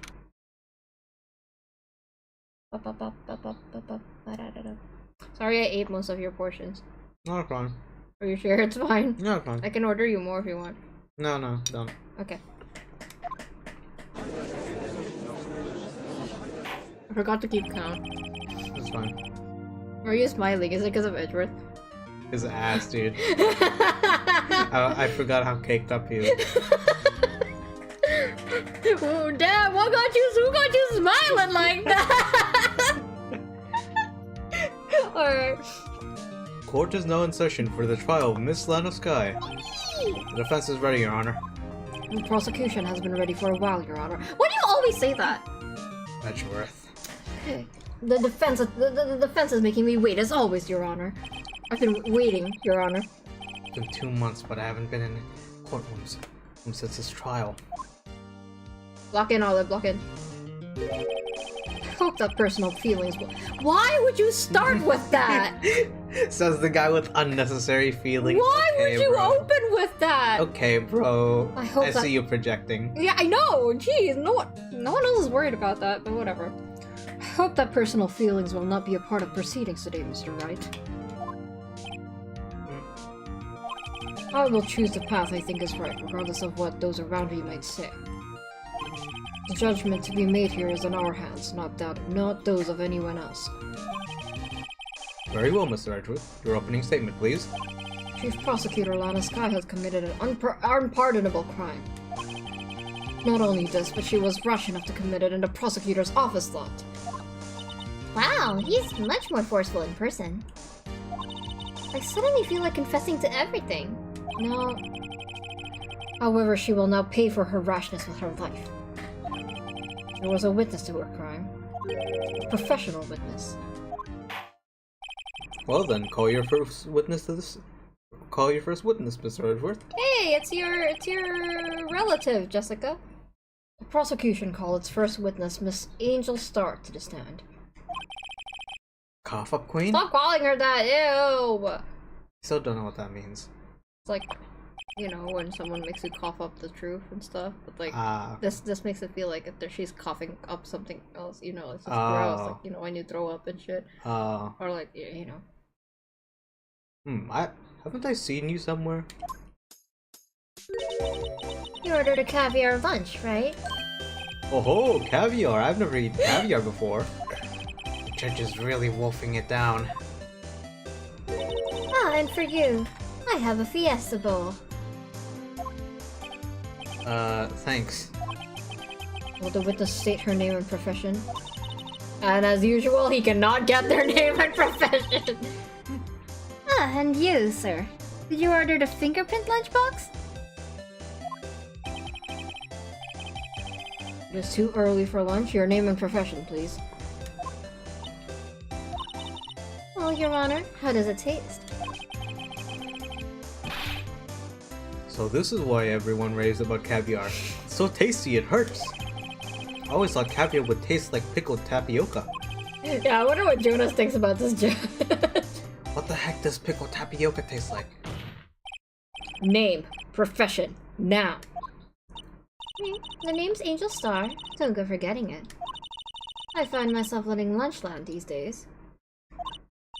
Sorry I ate most of your portions. No problem. Are you sure it's fine? No problem. I can order you more if you want. No, don't. Okay. I forgot to keep count. That's fine. Are you smiling? Is it because of Edgeworth? His ass, dude. I forgot how caked up he is. Oh, damn! Who got you smiling like that? Alright. Court is now in session for the trial of Miss Lana Sky. The defense is ready, Your Honor. The prosecution has been ready for a while, Your Honor. Why do you always say that? Edgeworth. Okay. The defense is making me wait as always, Your Honor. I've been waiting, Your Honor. It's been 2 months, but I haven't been in courtrooms since this trial. Block in, Olive, block in. I hope that personal feelings will— Why would you start with that? Says the guy with unnecessary feelings. Why Okay, would you bro. open with that? Okay, bro. I hope that— see you projecting. Yeah, I know! Jeez, no one else is worried about that, but whatever. I hope that personal feelings will not be a part of proceedings today, Mr. Wright. I will choose the path I think is right, regardless of what those around me might say. The judgment to be made here is in our hands, not those of anyone else. Very well, Mr. Edgeworth. Your opening statement, please. Chief Prosecutor Lana Sky has committed an unpardonable crime. Not only this, but she was rash enough to commit it in the prosecutor's office thought. Wow, he's much more forceful in person. I suddenly feel like confessing to everything. No. However, she will now pay for her rashness with her life. There was a witness to her crime. A professional witness. Well then, call your first witness to this. Call your first witness, Mr. Edgeworth. Hey, it's your relative, Jessica. The prosecution called its first witness, Miss Angel Star, to the stand. Cough up, Queen? Stop calling her that, ew! Still don't know what that means. It's like, you know, when someone makes you cough up the truth and stuff, but like, this makes it feel like if she's coughing up something else, you know, it's just gross, like, you know, when you throw up and shit. Or like, you know. Haven't I seen you somewhere? You ordered a caviar lunch, right? Oh ho, caviar! I've never eaten caviar before. The judge is really wolfing it down. Ah, and for you, I have a Fiesta Bowl. Thanks. Will the witness state her name and profession? And as usual, he cannot get their name and profession! Ah, and you, sir. Did you order the fingerprint lunchbox? It is too early for lunch. Your name and profession, please. Well, Your Honor, how does it taste? So this is why everyone raves about caviar. It's so tasty, it hurts. I always thought caviar would taste like pickled tapioca. Yeah, I wonder what Jonas thinks about this joke. What the heck does pickled tapioca taste like? Name, profession, now. The name's Angel Star. Don't go forgetting it. I find myself letting lunch land these days.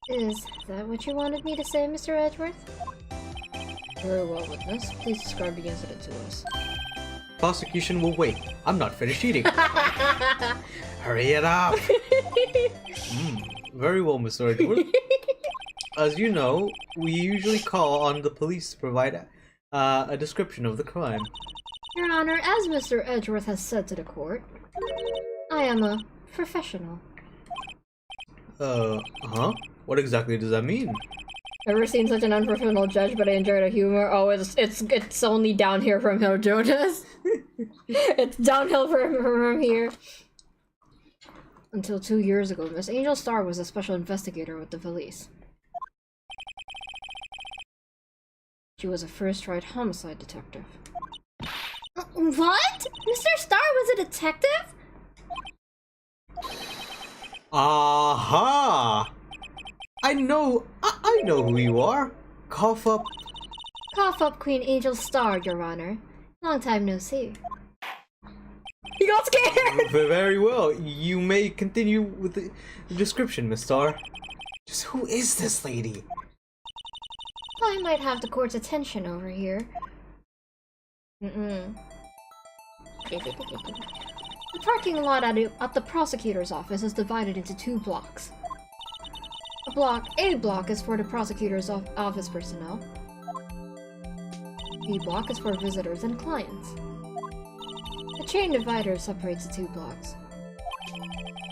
Is that what you wanted me to say, Mr. Edgeworth? Very well, witness. Please describe the incident to us. Prosecution will wait. I'm not finished eating. Hurry it up! Very well, Mr. Edgeworth. As you know, we usually call on the police to provide a description of the crime. Your Honor, as Mr. Edgeworth has said to the court, I am a professional. What exactly does that mean? Never seen such an unprofessional judge, but I enjoy the humor. Oh, it's only downhill from here, Jonas. It's downhill from here. Until 2 years ago, Miss Angel Star was a special investigator with the police. She was a first-rate homicide detective. What? Mr. Star was a detective? Aha! I know who you are. Cough up. Cough up, Queen Angel Star, Your Honor. Long time no see. He got scared! Very well. You may continue with the description, Miss Star. Just who is this lady? I might have the court's attention over here. The parking lot at the prosecutor's office is divided into 2 blocks. A A block is for the prosecutor's office personnel. B block is for visitors and clients. The chain divider separates the two blocks.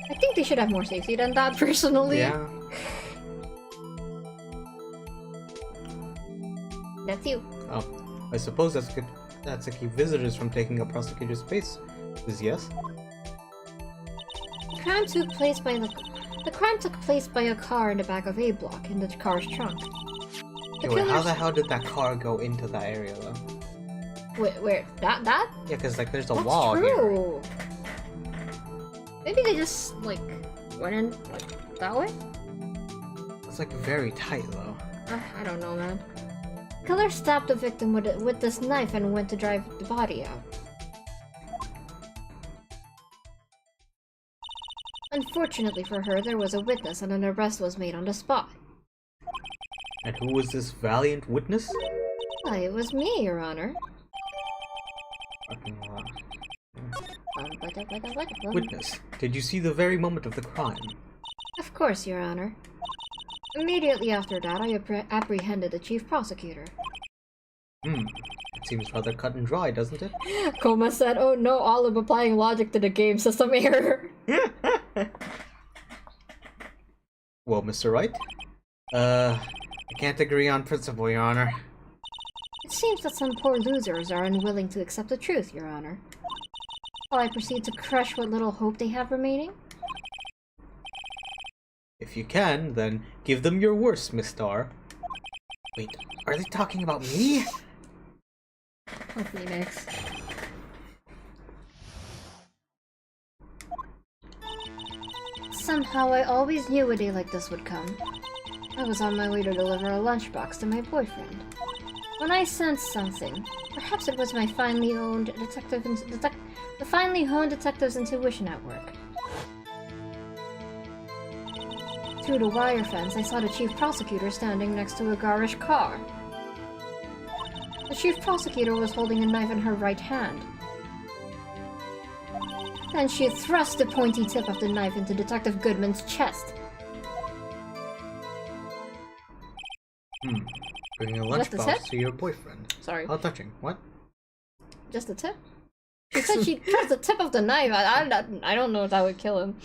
I think they should have more safety than that, personally. Yeah. That's you. Oh, I suppose that's to keep visitors from taking up prosecutor's space. Is yes? The crime took place by a car in the back of A block, in the car's trunk. Okay, wait, how the hell did that car go into that area though? Where? That? Yeah, because like there's a That's wall here. true. Maybe they just, like, went in, like, that way? It's like very tight though. I don't know, man. Killer stabbed the victim with this knife and went to drive the body out. Unfortunately for her, there was a witness and an arrest was made on the spot. And who was this valiant witness? Why, it was me, Your Honor. Fucking Witness, did you see the very moment of the crime? Of course, Your Honor. Immediately after that, I apprehended the chief prosecutor. It seems rather cut and dry, doesn't it? Koma said, "Oh no, Olive applying logic to the game system error." Well, Mr. Wright? I can't agree on principle, Your Honor. It seems that some poor losers are unwilling to accept the truth, Your Honor. While I proceed to crush what little hope they have remaining? If you can, then give them your worst, Miss Star. Wait, are they talking about me? Oh, Phoenix. Somehow I always knew a day like this would come. I was on my way to deliver a lunchbox to my boyfriend. When I sensed something, perhaps it was my finely honed the finely honed detective's intuition at work. Through the wire fence, I saw the chief prosecutor standing next to a garish car. The chief prosecutor was holding a knife in her right hand. Then she thrust the pointy tip of the knife into Detective Goodman's chest. Bringing a Just the lunchbox tip? to your boyfriend. Sorry. How touching. What? Just the tip? She said she pressed the tip of the knife. I don't know if that would kill him.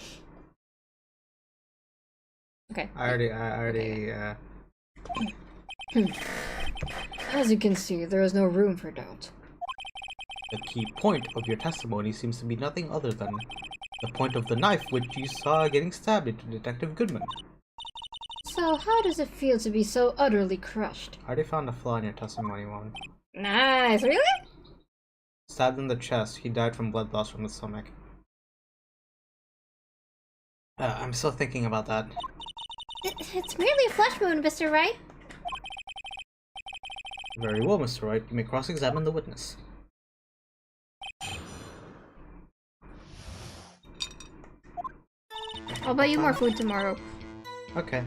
Okay. I already, As you can see, there is no room for doubt. The key point of your testimony seems to be nothing other than the point of the knife which you saw getting stabbed into Detective Goodman. So, how does it feel to be so utterly crushed? I already found a flaw in your testimony, Juan. Nice, really? Stabbed in the chest, he died from blood loss from the stomach. I'm still thinking about that. It's merely a flesh wound, Mr. Wright. Very well, Mr. Wright. You may cross-examine the witness. I'll buy you more food tomorrow. Okay.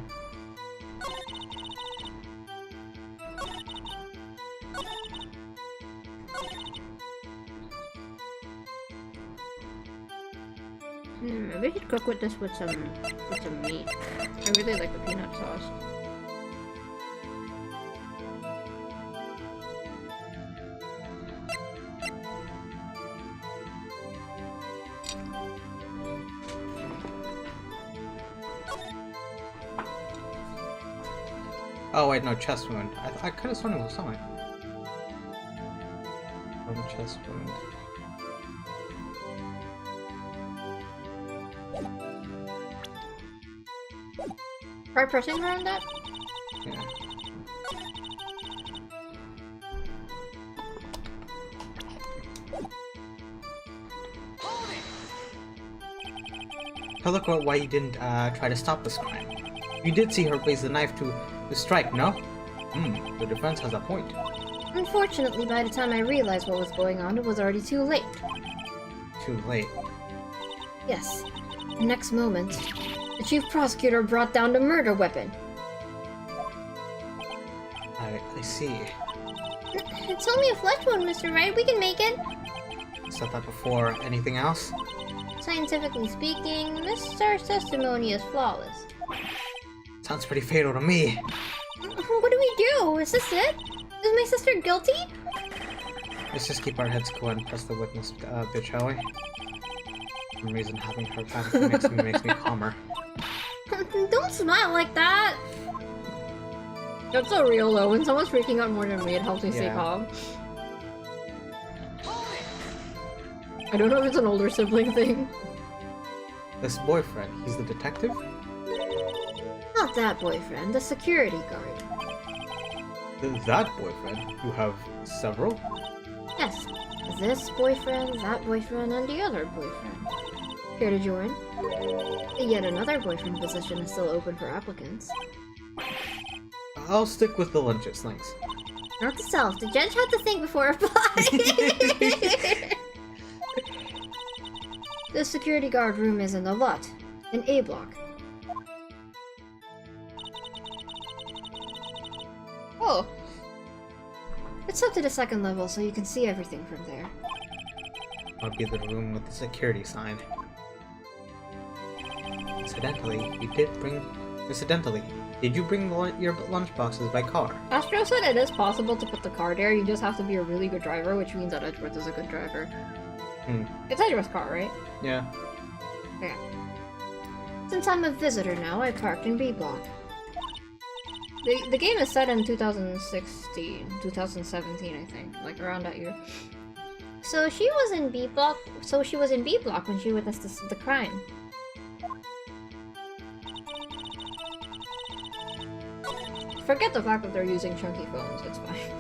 Maybe we should cook with this with some meat. I really like the peanut sauce. Oh wait, no, chest wound. I could have sworn it was stomach. Oh, chest wound. Try pressing around that? Yeah. Tell the court why you didn't try to stop this crime. You did see her raise the knife to strike, no? The defense has a point. Unfortunately, by the time I realized what was going on, it was already too late. Too late. Yes. The next moment, the chief prosecutor brought down the murder weapon. I see. It's only a flesh wound, Mr. Wright. We can make it. Said that before. Anything else? Scientifically speaking, Miss Star's testimony is flawless. Sounds pretty fatal to me. What do we do? Is this it? Is my sister guilty? Let's just keep our heads cool and press the witness bit, shall we? For some reason, having her panic makes me calmer. Don't smile like that! That's so real though. When someone's freaking out more than me, it helps me stay Yeah. calm. I don't know if it's an older sibling thing. This boyfriend, he's the detective? Not that boyfriend, the security guard. That boyfriend? You have several? Yes, this boyfriend, that boyfriend, and the other boyfriend. Here to join? Yet another boyfriend position is still open for applicants. I'll stick with the lunches, thanks. Note to self, the judge had to think before applying! The security guard room is in the lot, in A block. Oh, It's up to the second level, so you can see everything from there. I'll be the room with the security sign. Incidentally, did you bring your lunchboxes by car? Astro said it is possible to put the car there. You just have to be a really good driver, which means that Edgeworth is a good driver. Hmm. It's Edgeworth's car, right? Yeah. Yeah. Since I'm a visitor now, I parked in B block. The game is set in 2016, 2017, I think, like around that year. So she was in B block. So she was in B block when she witnessed the crime. Forget the fact that they're using chunky phones. It's fine.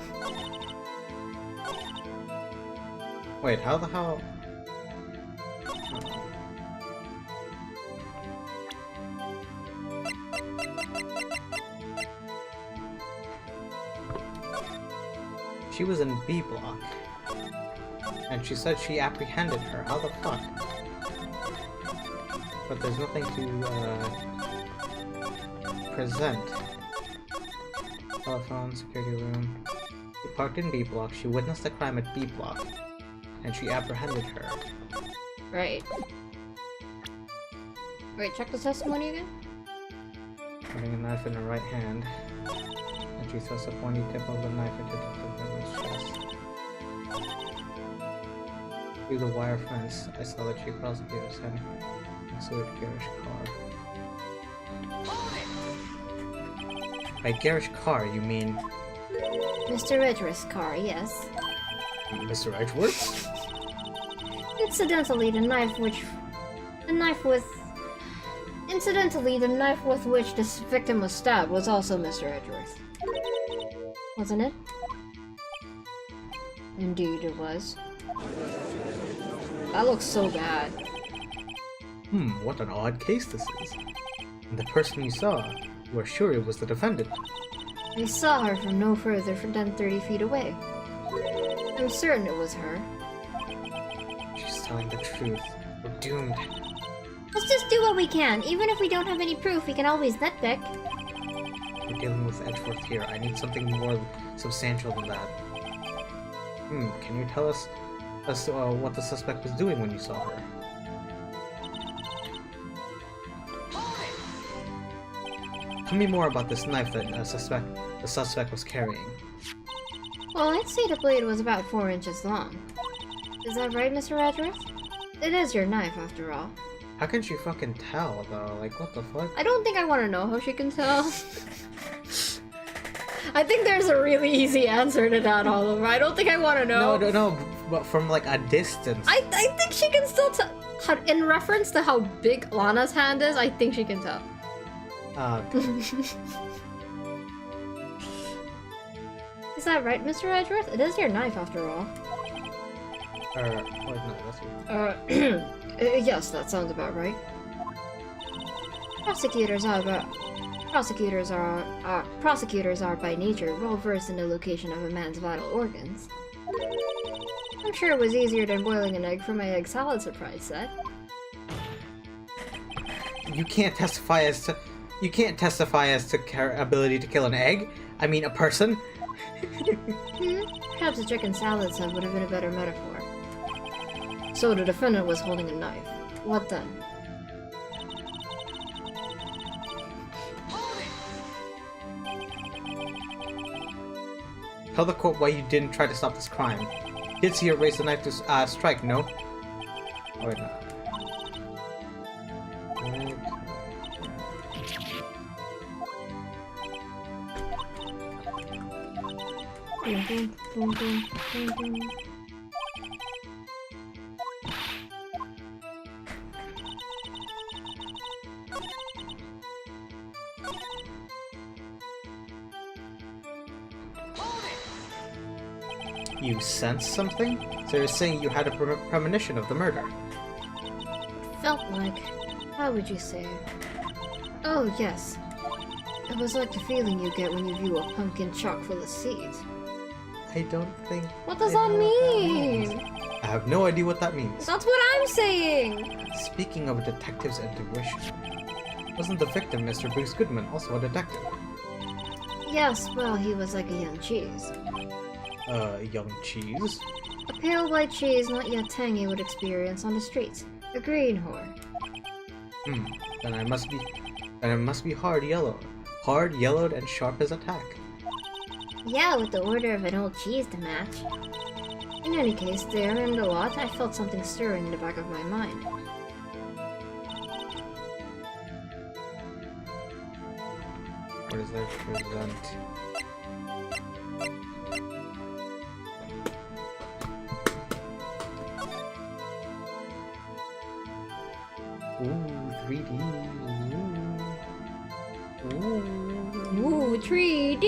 Wait, how the hell? She was in B block. And she said she apprehended her. How the fuck? But there's nothing to present. Telephone, security room. She parked in B block, she witnessed the crime at B block, and she apprehended her. Right. Wait, check the testimony again? Holding a knife in her right hand, and she thrusts a pointy tip of the knife into Detective Brenner's chest. Through the wire fence, I saw the chief prosecutor's head next to a garish car. By garish car, you mean Mr. Edgeworth's car, yes. Mr. Edgeworth? Incidentally, the knife with which this victim was stabbed was also Mr. Edgeworth. Wasn't it? Indeed, it was. That looks so bad. What an odd case this is. And the person you saw, you are sure it was the defendant. I saw her from no further than 30 feet away. I'm certain it was her. She's telling the truth. We're doomed. Let's just do what we can. Even if we don't have any proof, we can always nitpick. We're dealing with Edgeworth here. I need something more substantial than that. Can you tell us what the suspect was doing when you saw her? Tell me more about this knife that the suspect was carrying. Well, I'd say the blade was about 4 inches long. Is that right, Mr. Edgeworth? It is your knife, after all. How can she fucking tell, though? Like, what the fuck? I don't think I want to know how she can tell. I think there's a really easy answer to that, Oliver. I don't think I want to know. No, but from, like, a distance. I think she can still tell. In reference to how big Lana's hand is, I think she can tell. Is that right, Mr. Edgeworth? It is your knife, after all. Wait, no, that's you. Yes, that sounds about right. Prosecutors are by nature well versed in the location of a man's vital organs. I'm sure it was easier than boiling an egg for my egg salad surprise set. You can't testify as to ability to kill an egg. I mean, a person. Perhaps a chicken salad set would have been a better metaphor. So the defendant was holding a knife. What then? Tell the court why you didn't try to stop this crime. Kids here raised the knife to strike, no? Oh, wait, no. Boom, boom, boom, boom, boom, boom. You sensed something? So you're saying you had a premonition of the murder? Felt like. How would you say? Oh, yes. It was like the feeling you get when you view a pumpkin chock full of seeds. I don't think... What does I that know what mean? I have no idea what that means. That's what I'm saying! Speaking of detectives' intuition, wasn't the victim, Mr. Bruce Goodman, also a detective? Yes, well, he was like a young cheese. Young cheese? A pale white cheese not yet tangy would experience on the streets. A greenhorn. Then it must be hard yellow. Hard, yellowed, and sharp as a tack. Yeah, with the order of an old cheese to match. In any case, there in the lot, I felt something stirring in the back of my mind. What does that present? Ooh, 3D. Ooh, 3D!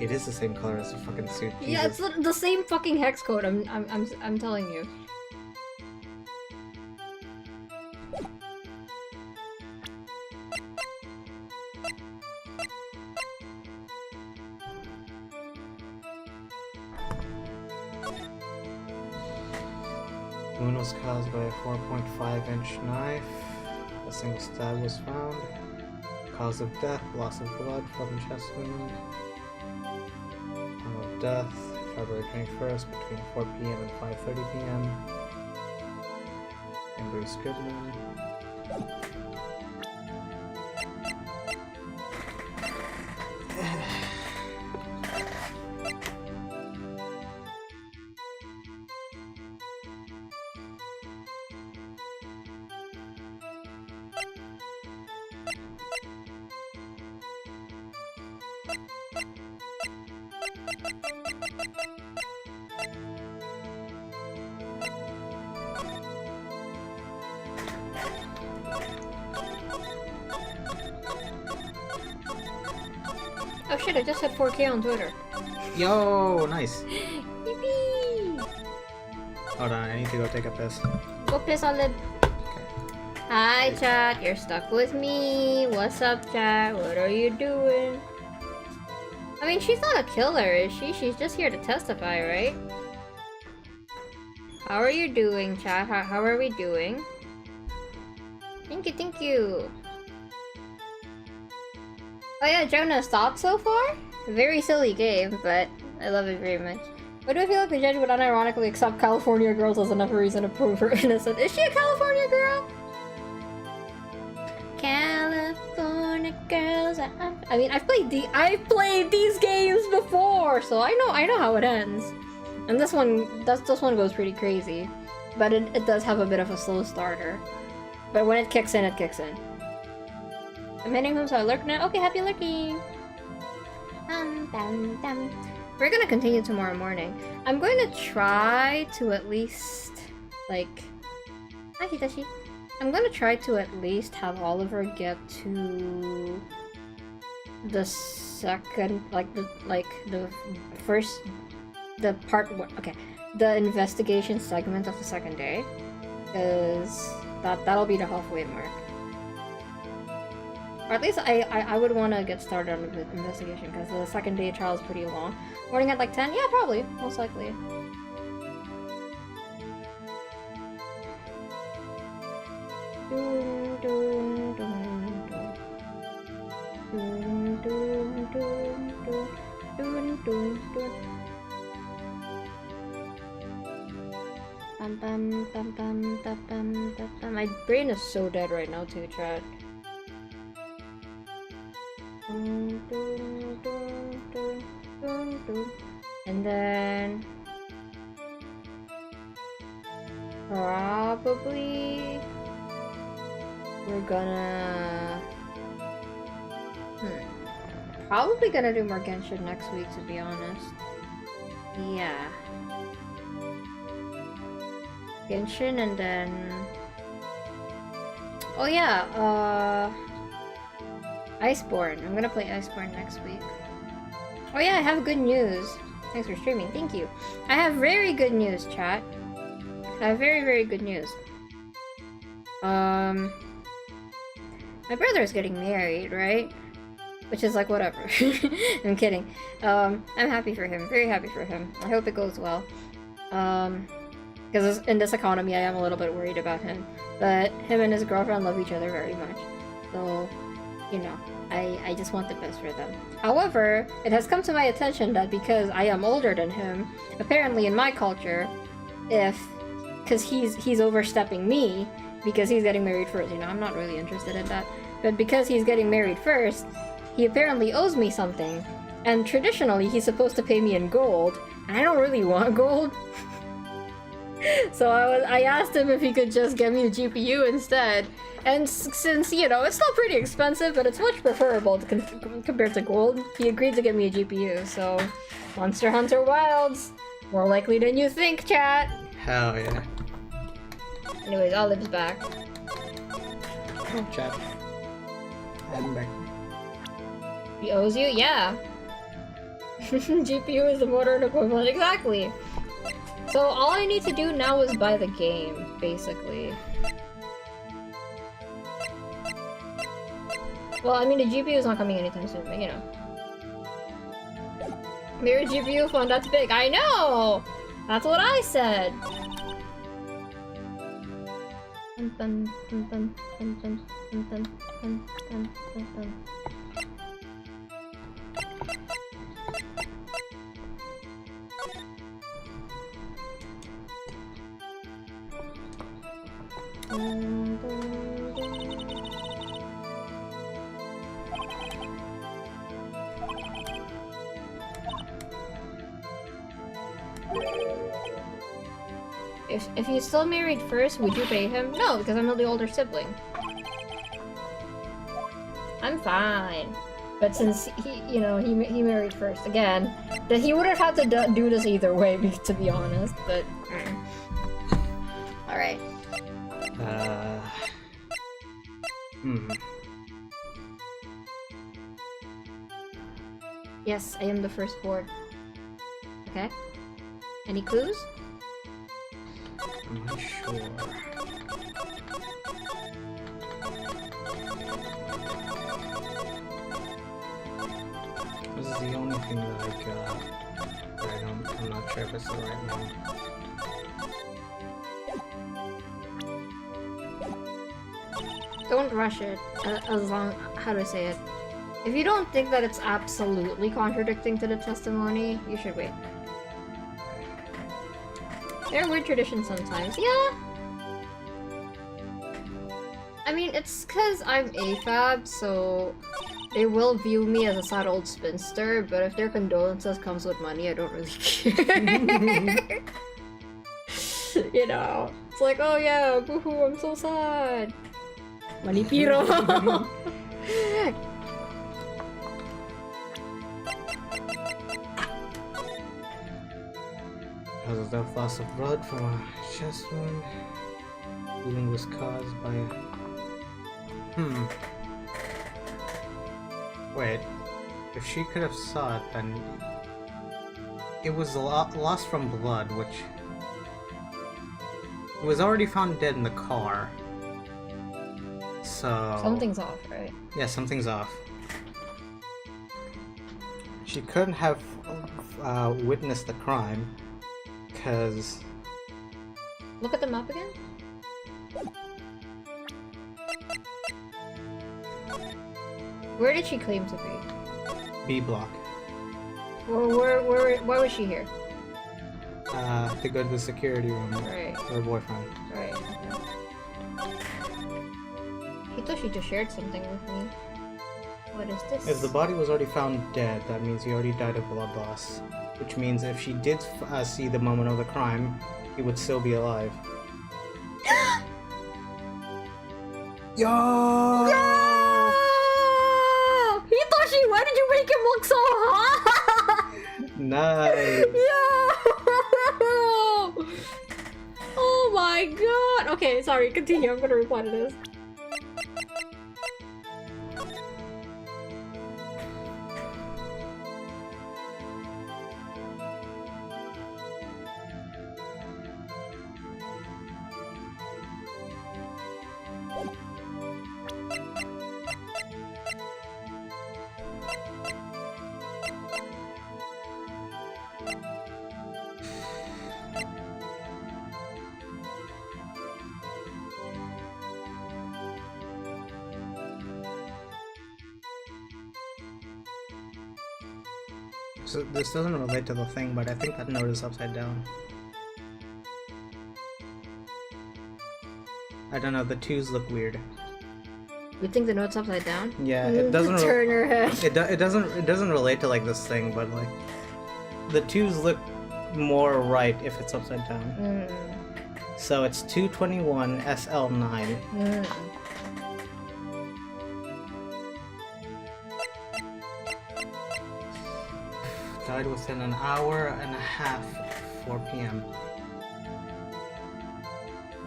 It is the same color as the fucking suit. Yeah, it's Jesus. the same fucking hex code. I'm telling you. Wound was caused by a 4.5-inch knife. A single stab was found. Cause of death, loss of blood from chest wound. Time of death, February 21st between 4 p.m. and 5:30 p.m. And Bruce Goodman. Oh shit, I just hit 4K on Twitter. Yo, nice. Yippee! Hold on, I need to go take a piss. Go piss on lid. Hi chat, you're stuck with me. What's up chat? What are you doing? I mean, she's not a killer, is she? She's just here to testify, right? How are you doing, chat? How are we doing? Thank you, thank you. Oh yeah, Jonas, thoughts so far? Very silly game, but I love it very much. Why do I feel like the judge would unironically accept California girls as enough reason to prove her innocent? Is she a California girl? California girls. I mean, I've played these games before, so I know how it ends. And this one goes pretty crazy, but it does have a bit of a slow starter. But when it kicks in, it kicks in. I'm hitting home, so I lurk now. Okay, happy lurking. We're gonna continue tomorrow morning. I'm going to try to at least like. Hi, Hitachi. I'm gonna try to at least have Oliver get to the second, the investigation segment of the second day, because that'll be the halfway mark. Or at least I would want to get started on the investigation, because the second day trial is pretty long. Morning at like 10? Yeah, probably. Most likely. Dun, dun, dun, dun. Dun, dun, dun, dun. Dun, dun, dun. Bum, bum, bum, bum, bum, bum, bum, bum. My brain is so dead right now too, chat. Dun, dun, dun, dun, dun, And then probably we're gonna probably gonna do more Genshin next week, to be honest. Yeah. Genshin and then oh yeah, Iceborne. I'm gonna play Iceborne next week. Oh yeah, I have good news. Thanks for streaming. Thank you. I have very good news, chat. I have very, very good news. My brother is getting married, right? Which is like, whatever. I'm kidding. I'm happy for him. Very happy for him. I hope it goes well. Because in this economy, I am a little bit worried about him. But him and his girlfriend love each other very much. So, you know, I just want the best for them. However, it has come to my attention that because I am older than him, apparently in my culture, because he's overstepping me, because he's getting married first, you know, I'm not really interested in that. But because he's getting married first, he apparently owes me something. And traditionally, he's supposed to pay me in gold, and I don't really want gold. So I asked him if he could just get me a GPU instead. And since, you know, it's still pretty expensive, but it's much preferable compared to gold, he agreed to get me a GPU. So, Monster Hunter Wilds, more likely than you think, chat. Hell yeah. Anyways, Olive's back. Oh, chat. I'm back. He owes you? Yeah. GPU is the modern equivalent, exactly. So all I need to do now is buy the game, basically. Well, I mean, the GPU is not coming anytime soon, but you know. Mirror GPU fund, that's big. I know! That's what I said! If you still married first, would you pay him? No, because I'm the older sibling. I'm fine. But since he married first again, that he would have had to do this either way, to be honest. But all right. Yes, I am the firstborn. Okay. Any clues? I'm not sure. This is the only thing that I got. But I'm not sure if it's the right one. Don't rush it. How do I say it? If you don't think that it's absolutely contradicting to the testimony, you should wait. They're weird traditions sometimes, yeah. I mean, it's because I'm AFAB, so they will view me as a sad old spinster, but if their condolences comes with money, I don't really care. You know, it's like, oh yeah, boohoo, I'm so sad. Money piro. Because of death, loss of blood from a chest wound. Bleeding was caused by a... Wait. If she could have saw it, then... It was lost from blood, which... It was already found dead in the car. So... Something's off, right? Yeah, something's off. She couldn't have witnessed the crime. Because... Look at the map again? Where did she claim to be? B block. Where was she here? To go to the security room Right. for her boyfriend. Right. Okay. Hitoshi just shared something with me. What is this? If the body was already found dead, that means he already died of blood loss. Which means if she did see the moment of the crime, he would still be alive. Yo! Hitoshi, why did you make him look so hot? Nice! Yo! Oh my god! Okay, sorry, continue. I'm gonna reply to this. So this doesn't relate to the thing, but I think that note is upside down. I don't know, the twos look weird. You think the note's upside down? Yeah, it doesn't. Turn her head. It doesn't relate to like this thing, but like the twos look more right if it's upside down. So it's 221 SL9. Died within an hour and a half, 4 p.m.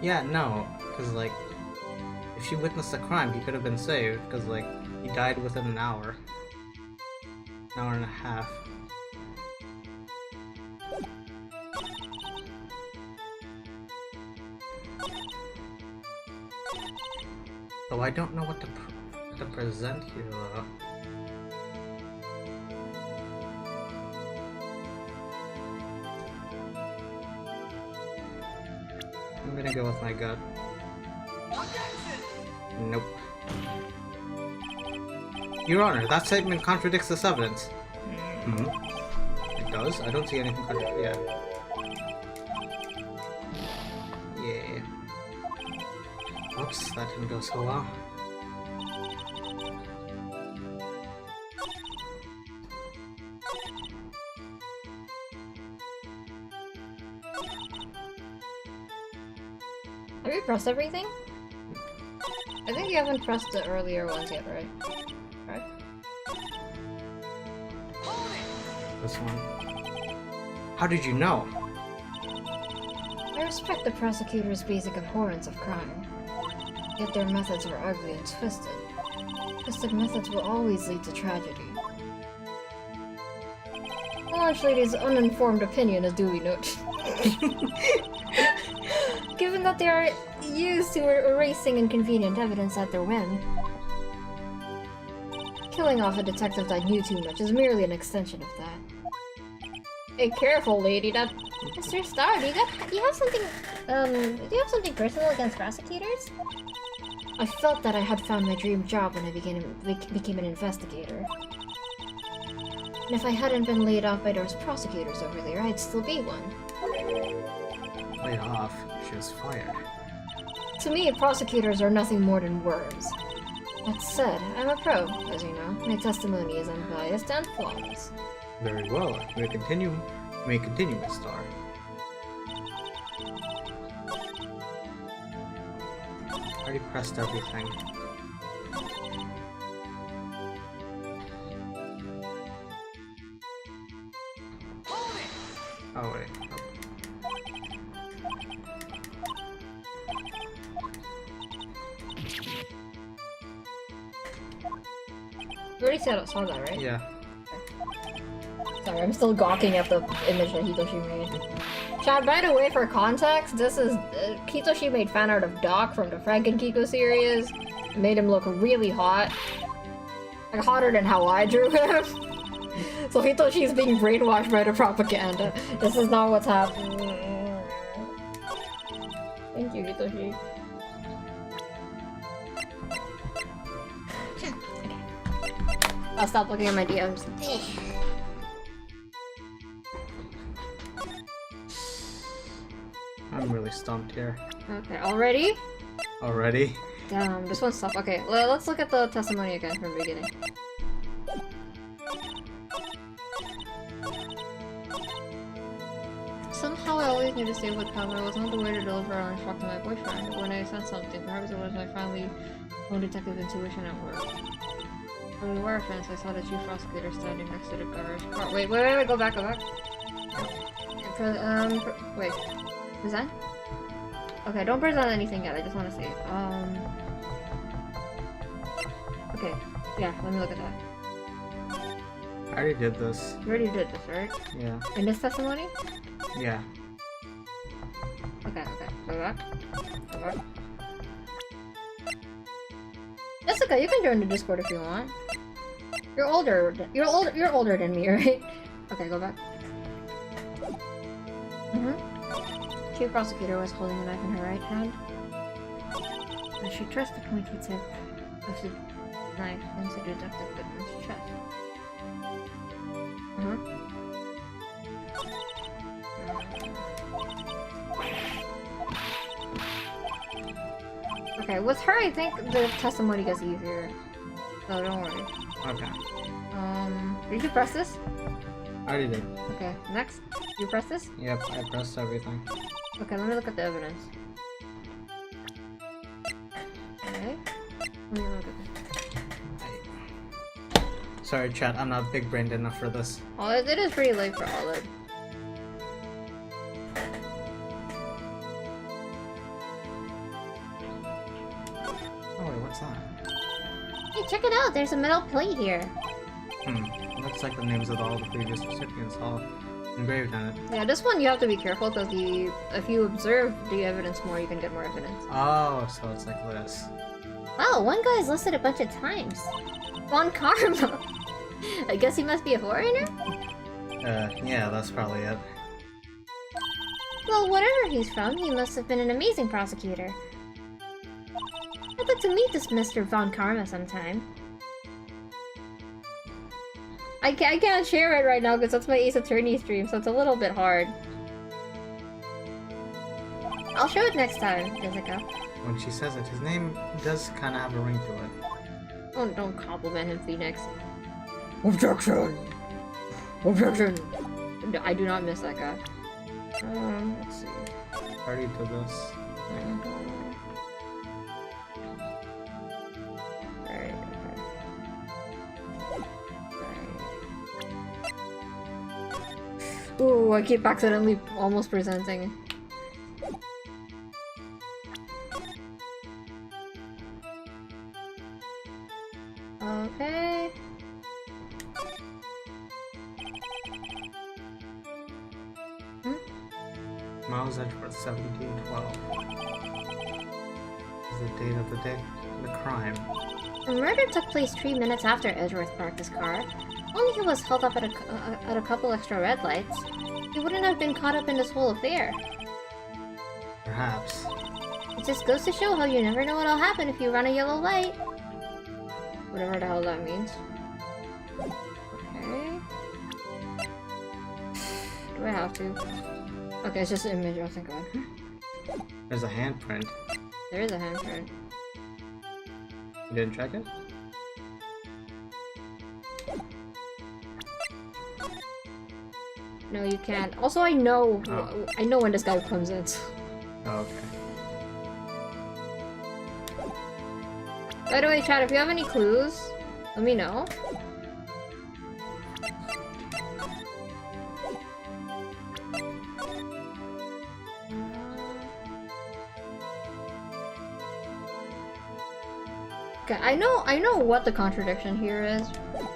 Yeah, no, because like if she witnessed the crime, he could have been saved, because like he died within an hour and a half. So I don't know what to present here though. I'm gonna go with my gut. Nope. Your Honor, that statement contradicts this evidence. Hmm? It does? I don't see anything contradicting. Yeah. Oops, that didn't go so well. Have you pressed everything? I think you haven't pressed the earlier ones yet, right? Right? This one. How did you know? I respect the prosecutor's basic abhorrence of crime. Yet their methods are ugly and twisted. Twisted methods will always lead to tragedy. The Lunch Lady's uninformed opinion is duly noted. Given that they are used to erasing inconvenient evidence at their whim. Killing off a detective that knew too much is merely an extension of that. Hey, careful, lady. That Mr. Star, do you have something personal against prosecutors? I felt that I had found my dream job when I became an investigator. And if I hadn't been laid off by those prosecutors over there, I'd still be one. Laid off. She was fired. To me, prosecutors are nothing more than worms. That said, I'm a pro, as you know. My testimony is unbiased and flawless. Very well. You may continue, Miss Star. I already pressed everything. Oh wait. You already saw that, right? Yeah. Sorry, I'm still gawking at the image that Hitoshi made. Chad, by the way, for context, this is Hitoshi made fan art of Doc from the Franken-Kiko series. Made him look really hot. Like, hotter than how I drew him. So Hitoshi's being brainwashed by the propaganda. This is not what's happening. Thank you, Hitoshi. I'll stop looking at my DMs. I'm really stumped here. Okay, already? Already? Damn, this one's tough. Okay, let's look at the testimony again from the beginning. Somehow I always knew to stay with Pam. I was on the way to deliver a shock to my boyfriend. When I said something, perhaps it was my finally own detective intuition at work. When we were friends, I saw the chief prosecutor standing next to the garage car. Wait, go back. Wait. Present? Okay, don't present anything yet, I just want to say. Okay, yeah, let me look at that. I already did this. You already did this, right? Yeah. In this testimony? Yeah. Okay, go back. Jessica, you can join the Discord if you want. You're older than me, right? Okay, go back. Chief prosecutor was holding a knife in her right hand. As she pressed the pointy tip of the knife into Detective Goodman's chest. Okay, with her I think the testimony gets easier. So don't worry. Okay. Did you press this? I already did. Okay, next. You press this? Yep, I pressed everything. Okay, let me look at the evidence. Okay. Let me look at this. Sorry, chat, I'm not big-brained enough for this. Oh, it is pretty late for Olive. Oh wait, what's that? Hey, check it out. There's a metal plate here. Looks like the names of all the previous recipients all engraved on it. Yeah, this one you have to be careful because if you observe the evidence more, you can get more evidence. Oh, so it's like this. Wow, one guy's listed a bunch of times. Von Karma. I guess he must be a foreigner? Yeah, that's probably it. Well, wherever he's from, he must have been an amazing prosecutor. I'd like to meet this Mr. Von Karma sometime. I can't share it right now because that's my Ace Attorney stream, so it's a little bit hard. I'll show it next time, Jessica. When she says it, his name does kind of have a ring to it. Don't compliment him, Phoenix. Objection! Objection! I do not miss that guy. Let's see. Already did this. Alright, okay. Ooh, I keep accidentally almost presenting. Okay. Miles Edgeworth, 1712. Is the date of the crime. The murder took place 3 minutes after Edgeworth parked his car. Only he was held up at a couple extra red lights. He wouldn't have been caught up in this whole affair. Perhaps. It just goes to show how you never know what'll happen if you run a yellow light. Whatever the hell that means. Okay. Do I have to? Okay, it's just an image. Oh, thank God. There's a handprint. There is a handprint. You didn't check it? No, you can't. Also, I know when this guy comes in. Oh, okay. By the way, chat, if you have any clues, let me know. Okay, I know what the contradiction here is.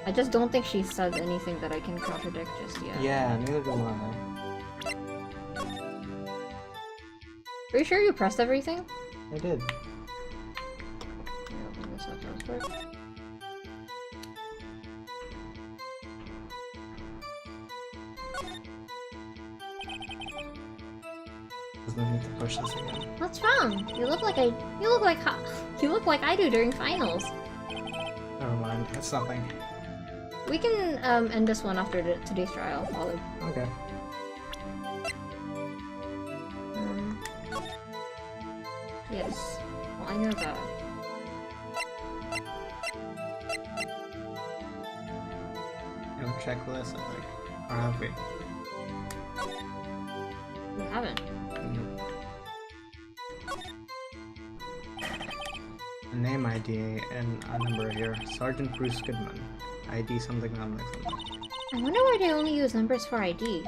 I just don't think she said anything that I can contradict just yet. Yeah, neither do I. Are you sure you pressed everything? I did. Let me open this up real quick. There's no need to push this again. What's wrong? You look like I do during finals. Never mind, it's nothing. We can end this one after today's trial, Olive. Okay. Yes. Well, I know that. No checklist, I think. Or have we? We haven't. Nope. A name ID and a number here. Sergeant Bruce Goodman. ID something something. I wonder why they only use numbers for ID.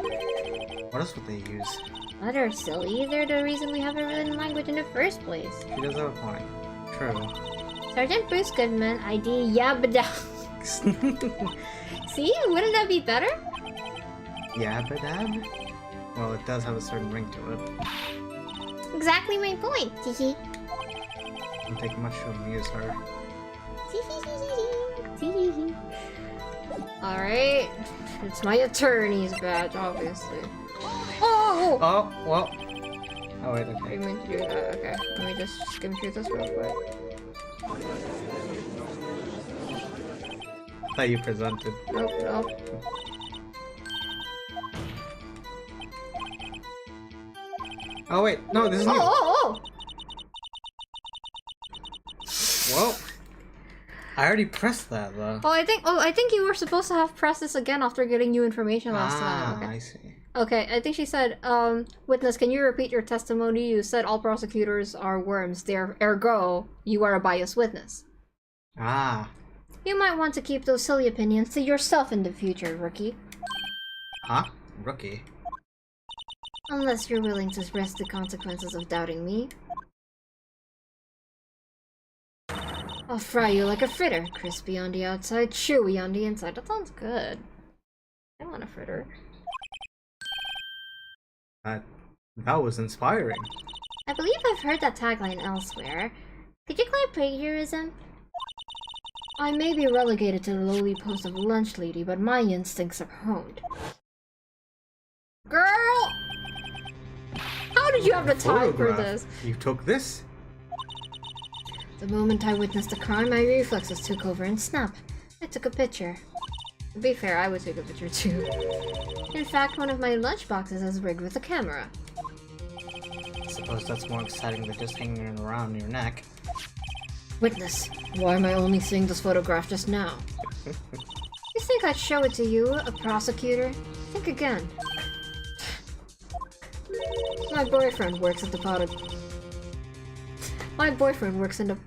What else would they use? Letters, silly. They're the reason we have a written language in the first place. She does have a point. True. Sergeant Bruce Goodman, ID Yabba. See? Wouldn't that be better? Yabba-dab? Well, it does have a certain ring to it. Exactly my point. Teehee. It'll take much to amuse her. Teehee. Alright. It's my attorney's badge, obviously. Oh! Oh, well. Oh, wait, I okay. didn't mean to do that. Okay. Let me just skim through this real quick. That you presented. Nope, nope. Oh, wait. No, this is new. Oh! Well, I already pressed that, though. I think you were supposed to have pressed this again after getting new information last time. Okay. I see. Okay, I think she said, witness, can you repeat your testimony? You said all prosecutors are worms, ergo, you are a biased witness. Ah. You might want to keep those silly opinions to yourself in the future, rookie. Huh? Rookie. Unless you're willing to risk the consequences of doubting me. I'll fry you like a fritter, crispy on the outside, chewy on the inside. That sounds good. I want a fritter. That was inspiring. I believe I've heard that tagline elsewhere. Could you claim plagiarism? I may be relegated to the lowly post of lunch lady, but my instincts are honed. Girl! How did you have the time for Photograph. this? You took this? The moment I witnessed the crime, my reflexes took over and snap. I took a picture. To be fair, I would take a picture too. In fact, one of my lunch boxes is rigged with a camera. I suppose that's more exciting than just hanging it around your neck. Witness, why am I only seeing this photograph just now? You think I'd show it to you, a prosecutor? Think again. My boyfriend works at the My boyfriend works in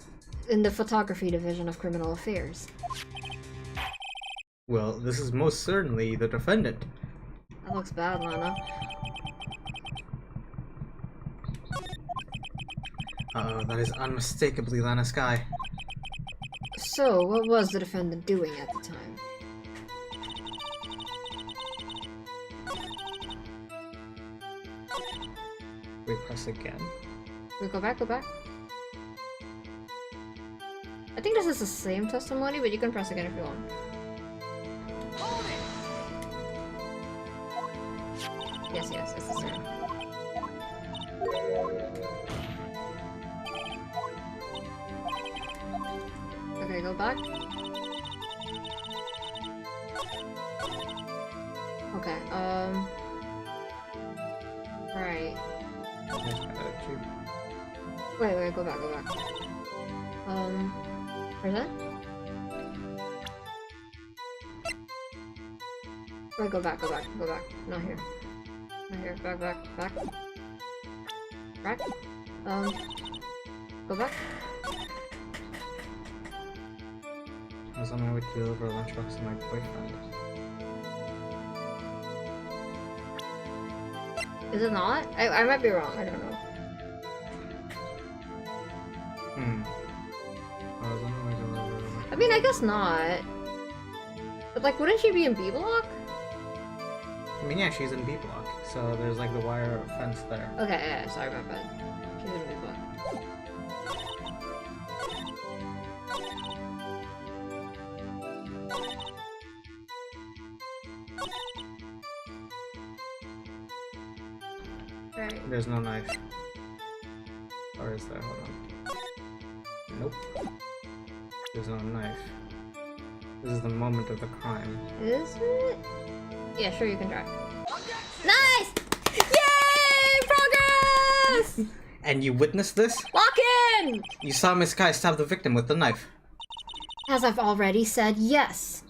the photography division of criminal affairs. Well, this is most certainly the defendant. That looks bad, Lana. Uh-oh, that is unmistakably Lana Sky. So, what was the defendant doing at the time? We press again. We go back, go back. I think this is the same testimony, but you can press again if you want. Yes, it's the same. Okay, go back. Okay, right. Wait, go back. Where's that? Wait, go back. Not here. Back. Back. Go back. I was on my way to deliver a lunchbox to my boyfriend. Is it not? I might be wrong, I don't know. I was on my way to deliver a I mean, I guess not. But like, wouldn't she be in B block? I mean, yeah, she's in B block, so there's like the wire fence there. Okay, yeah, sorry, my bad. She's in B block. Right. There's no knife. Or is there? Hold on. Nope. There's no knife. This is the moment of the crime. Is it? Yeah, sure, you can try. Nice! Yay! Progress! And you witnessed this? Lock in! You saw Miss Sky stab the victim with the knife. As I've already said, yes.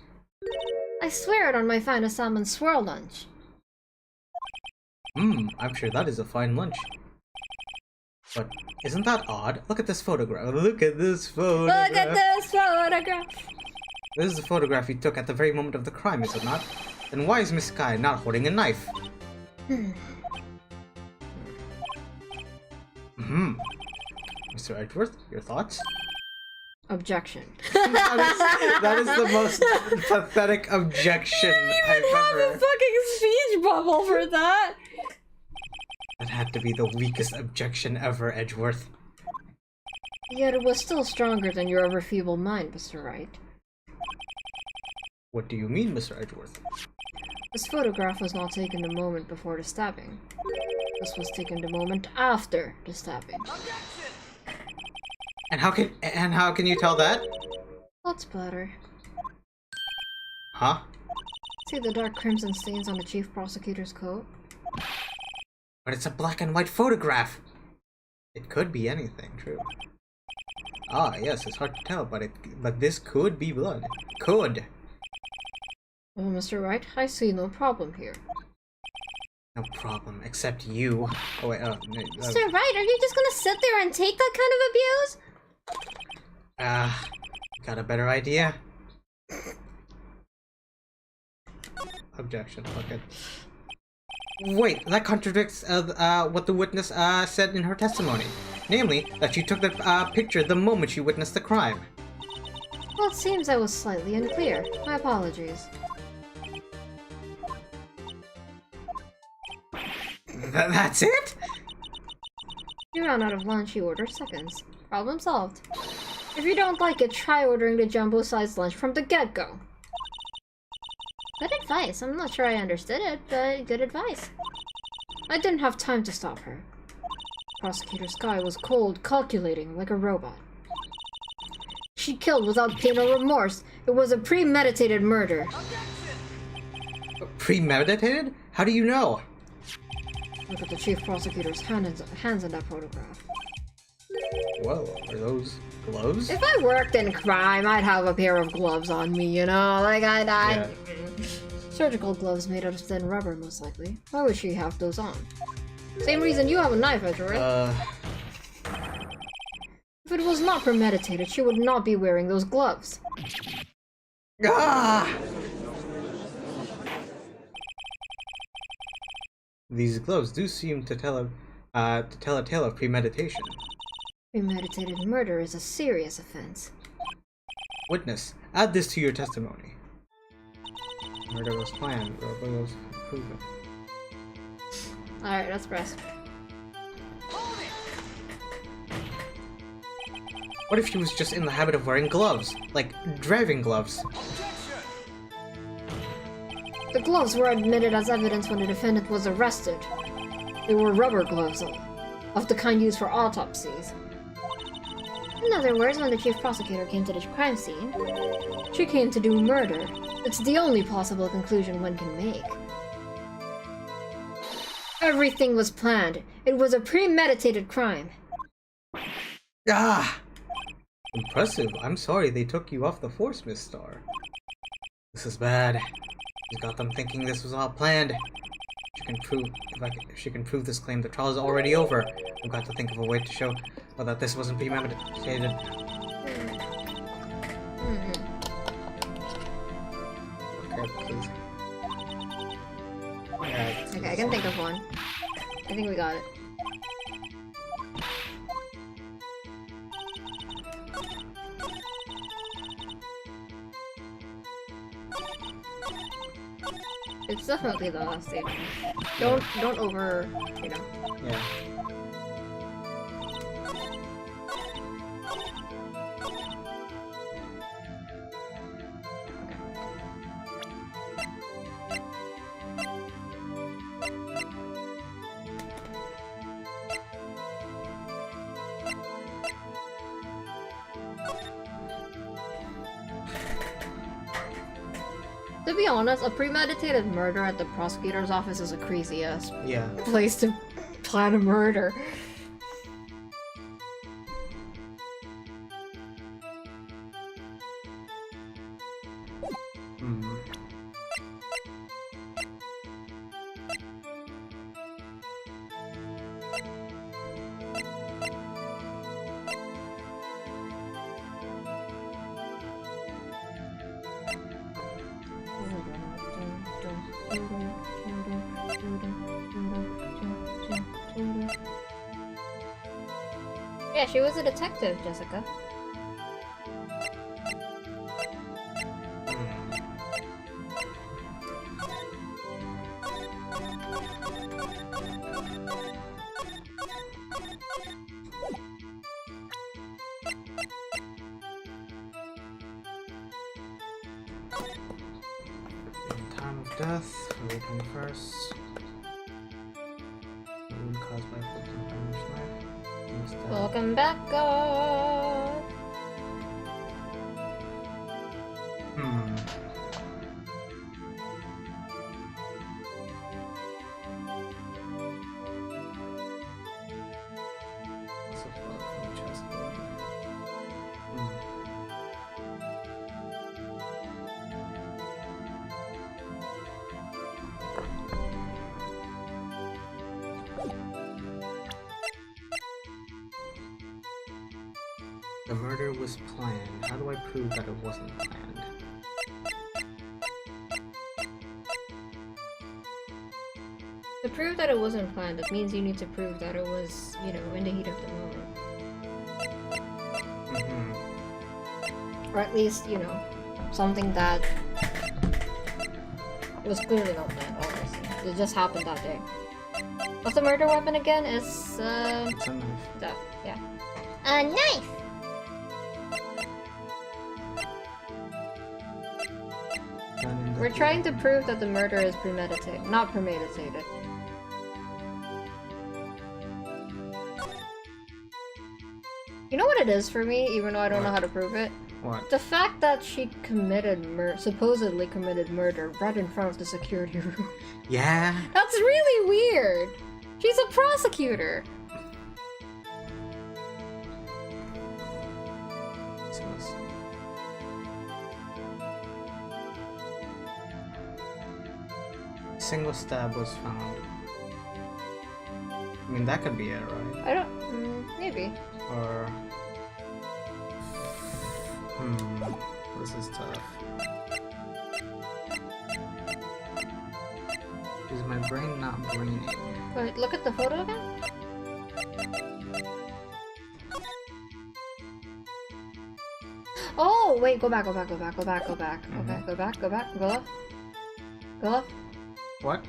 I swear it on my finest salmon swirl lunch. I'm sure that is a fine lunch. But isn't that odd? Look at this photograph. Look at this photograph. Look at this photograph! This is the photograph you took at the very moment of the crime, is it not? Then why is Miss Sky not holding a knife? Mr. Edgeworth, your thoughts? Objection. That is the most pathetic objection I've ever... Fucking speech bubble for that! That had to be the weakest objection ever, Edgeworth. Yet it was still stronger than your ever feeble mind, Mr. Wright. What do you mean, Mr. Edgeworth? This photograph was not taken the moment before the stabbing. This was taken the moment after the stabbing. And how can you tell that? Blood splatter. Huh? See the dark crimson stains on the chief prosecutor's coat? But it's a black and white photograph! It could be anything, true. Ah, yes, it's hard to tell, but this could be blood. Could! Well, Mr. Wright, I see no problem here. No problem, except you. Oh wait, Mr. Wright, are you just gonna sit there and take that kind of abuse? got a better idea? Objection, okay. Wait, that contradicts what the witness said in her testimony. Namely, that she took the picture the moment she witnessed the crime. Well, it seems I was slightly unclear. My apologies. That's it? You ran out of lunch, you ordered seconds. Problem solved. If you don't like it, try ordering the jumbo-sized lunch from the get-go. Good advice. I'm not sure I understood it, but good advice. I didn't have time to stop her. Prosecutor Sky was cold, calculating, like a robot. She killed without pain or remorse. It was a premeditated murder. Premeditated? How do you know? Look at the chief prosecutor's hands in that photograph. Whoa, are those gloves? If I worked in crime, I'd have a pair of gloves on me, you know? Like, Yeah. Surgical gloves made out of thin rubber, most likely. Why would she have those on? Same reason you have a knife, Edgeworth. If it was not premeditated, she would not be wearing those gloves. Ah! These gloves do seem to tell a tale of premeditation. Premeditated murder is a serious offense. Witness, add this to your testimony. Murder was planned, robbery was proven. Alright, let's press. What if she was just in the habit of wearing gloves? Like, driving gloves? The gloves were admitted as evidence when the defendant was arrested. They were rubber gloves, of the kind used for autopsies. In other words, when the chief prosecutor came to the crime scene, She came to do murder. It's the only possible conclusion one can make. Everything was planned. It was a premeditated crime. Ah! Impressive. I'm sorry they took you off the force, Miss Star. This is bad. You got them thinking this was all planned. If she can prove this claim, the trial is already over. We've got to think of a way to show that this wasn't premeditated. Okay, please. Yeah, okay, I can think of one. I think we got it. It's definitely the last stage. Don't over, you know. yeah. To be honest, a premeditated murder at the prosecutor's office is a crazy ass Yeah. place to plan a murder. Yeah, she was a detective, Jessica. Time of death, February 21st. Wound caused by a 14-pound knife. Welcome back, God. Hmm. What's a blood from the chest wound? The murder was planned. How do I prove that it wasn't planned? To prove that it wasn't planned, that means you need to prove that it was, you know, in the heat of the moment. Or at least, you know, something that was clearly not planned, obviously. It just happened that day. What's the murder weapon again? It's a knife. That, yeah. A knife! We're trying to prove that the murder is premeditated, not premeditated. You know what it is for me, even though I don't know how to prove it? What? The fact that she committed supposedly committed murder right in front of the security room. Yeah. That's really weird! She's a prosecutor! Single stab was found. I mean, that could be it, right? I don't... maybe. Or... This is tough. Is my brain not braining? Wait, look at the photo again? Oh, wait, go back. Okay, go back, go left. Go left. What?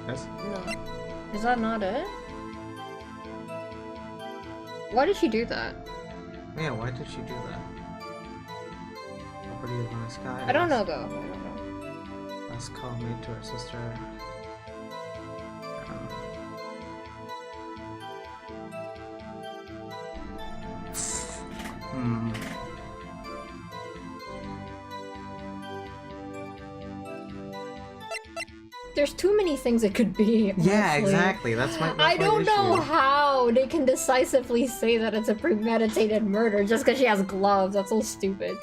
Yes? No. Is that not it? Why did she do that? Yeah, why did she do that? Property of on the sky. I don't know though. I don't know. Last call made to her sister. There's too many things it could be. Yeah, honestly. exactly. That's my. I don't know how they can decisively say that it's a premeditated murder just because she has gloves. That's so stupid.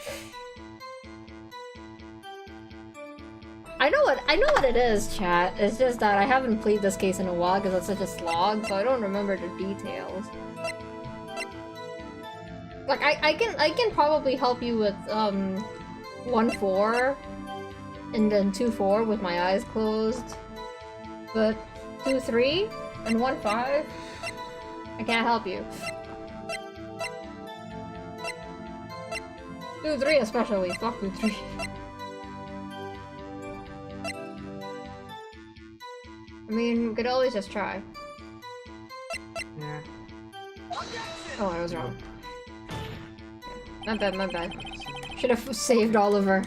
I know what it is, chat. It's just that I haven't played this case in a while because it's such a slog, so I don't remember the details. Like I can probably help you with 1-4 and then 2-4 with my eyes closed, but 2-3 and 1-5, I can't help you. 2-3 especially. Fuck 2-3. I mean, we could always just try. Yeah. Oh, I was wrong. My bad. Should have saved Oliver.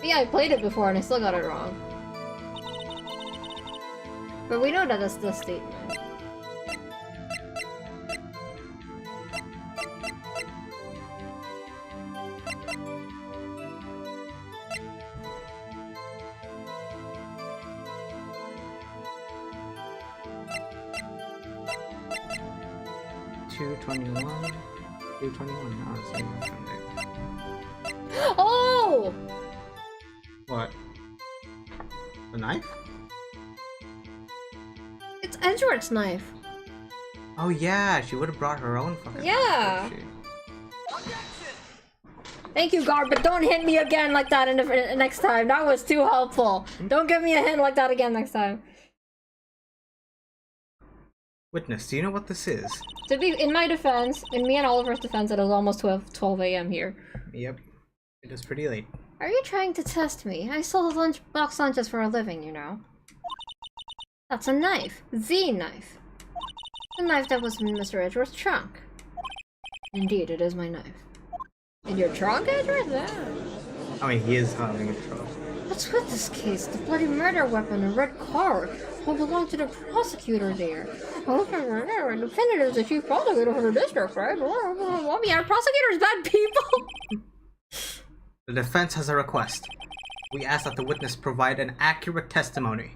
Yeah, I played it before and I still got it wrong. But we know that that's the statement. No, it's not. Oh! What? The knife? It's Edgeworth's knife. Oh yeah, she would have brought her own fucking Yeah. knife, wouldn't Thank you, guard, but don't hit me again like that next time. That was too helpful. Don't give me a hint like that again next time. Witness, do you know what this is? To be in my defense, in me and Oliver's defense, it is almost 12 a.m. here. Yep. It is pretty late. Are you trying to test me? I sold box lunches for a living, you know. That's a knife. The knife. The knife that was in Mr. Edgeworth's trunk. Indeed, it is my knife. In your trunk, Edgeworth? Yeah. I mean, he is having a trouble. What's with this case? The bloody murder weapon, a red car, all belonged to the prosecutor there. The defendant is the chief prosecutor for the district, right? Yeah, prosecutors bad people. The defense has a request. We ask that the witness provide an accurate testimony.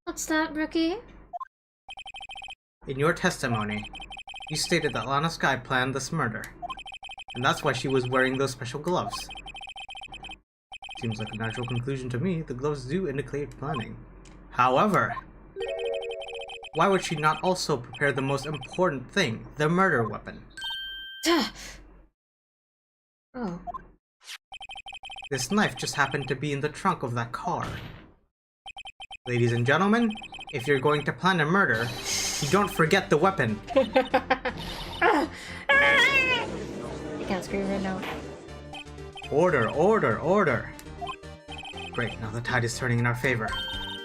What's that, Rookie? In your testimony, you stated that Lana Skye planned this murder. And that's why she was wearing those special gloves. Seems like a natural conclusion to me. The gloves do indicate planning. However, why would she not also prepare the most important thing, the murder weapon? Oh. This knife just happened to be in the trunk of that car. Ladies and gentlemen, if you're going to plan a murder, you don't forget the weapon. I can't scream right now. Order, order, order. Great, now the tide is turning in our favor.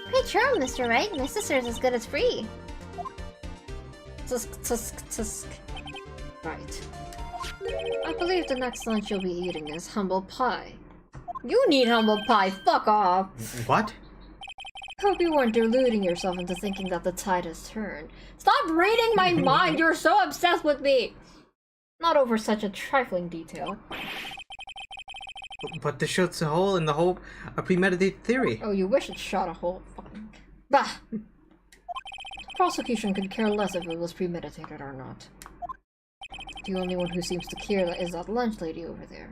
Pretty true, Mr. Wright. My sister's as good as free. Tusk, tusk, tusk. Right. I believe the next lunch you'll be eating is humble pie. You need humble pie, fuck off! What? Hope you weren't deluding yourself into thinking that the tide has turned. Stop reading my mind! You're so obsessed with me! Not over such a trifling detail. But this shows a hole in the whole a premeditated theory. Oh, you wish it shot a hole. Fucking... Bah! Prosecution could care less if it was premeditated or not. The only one who seems to care is that lunch lady over there.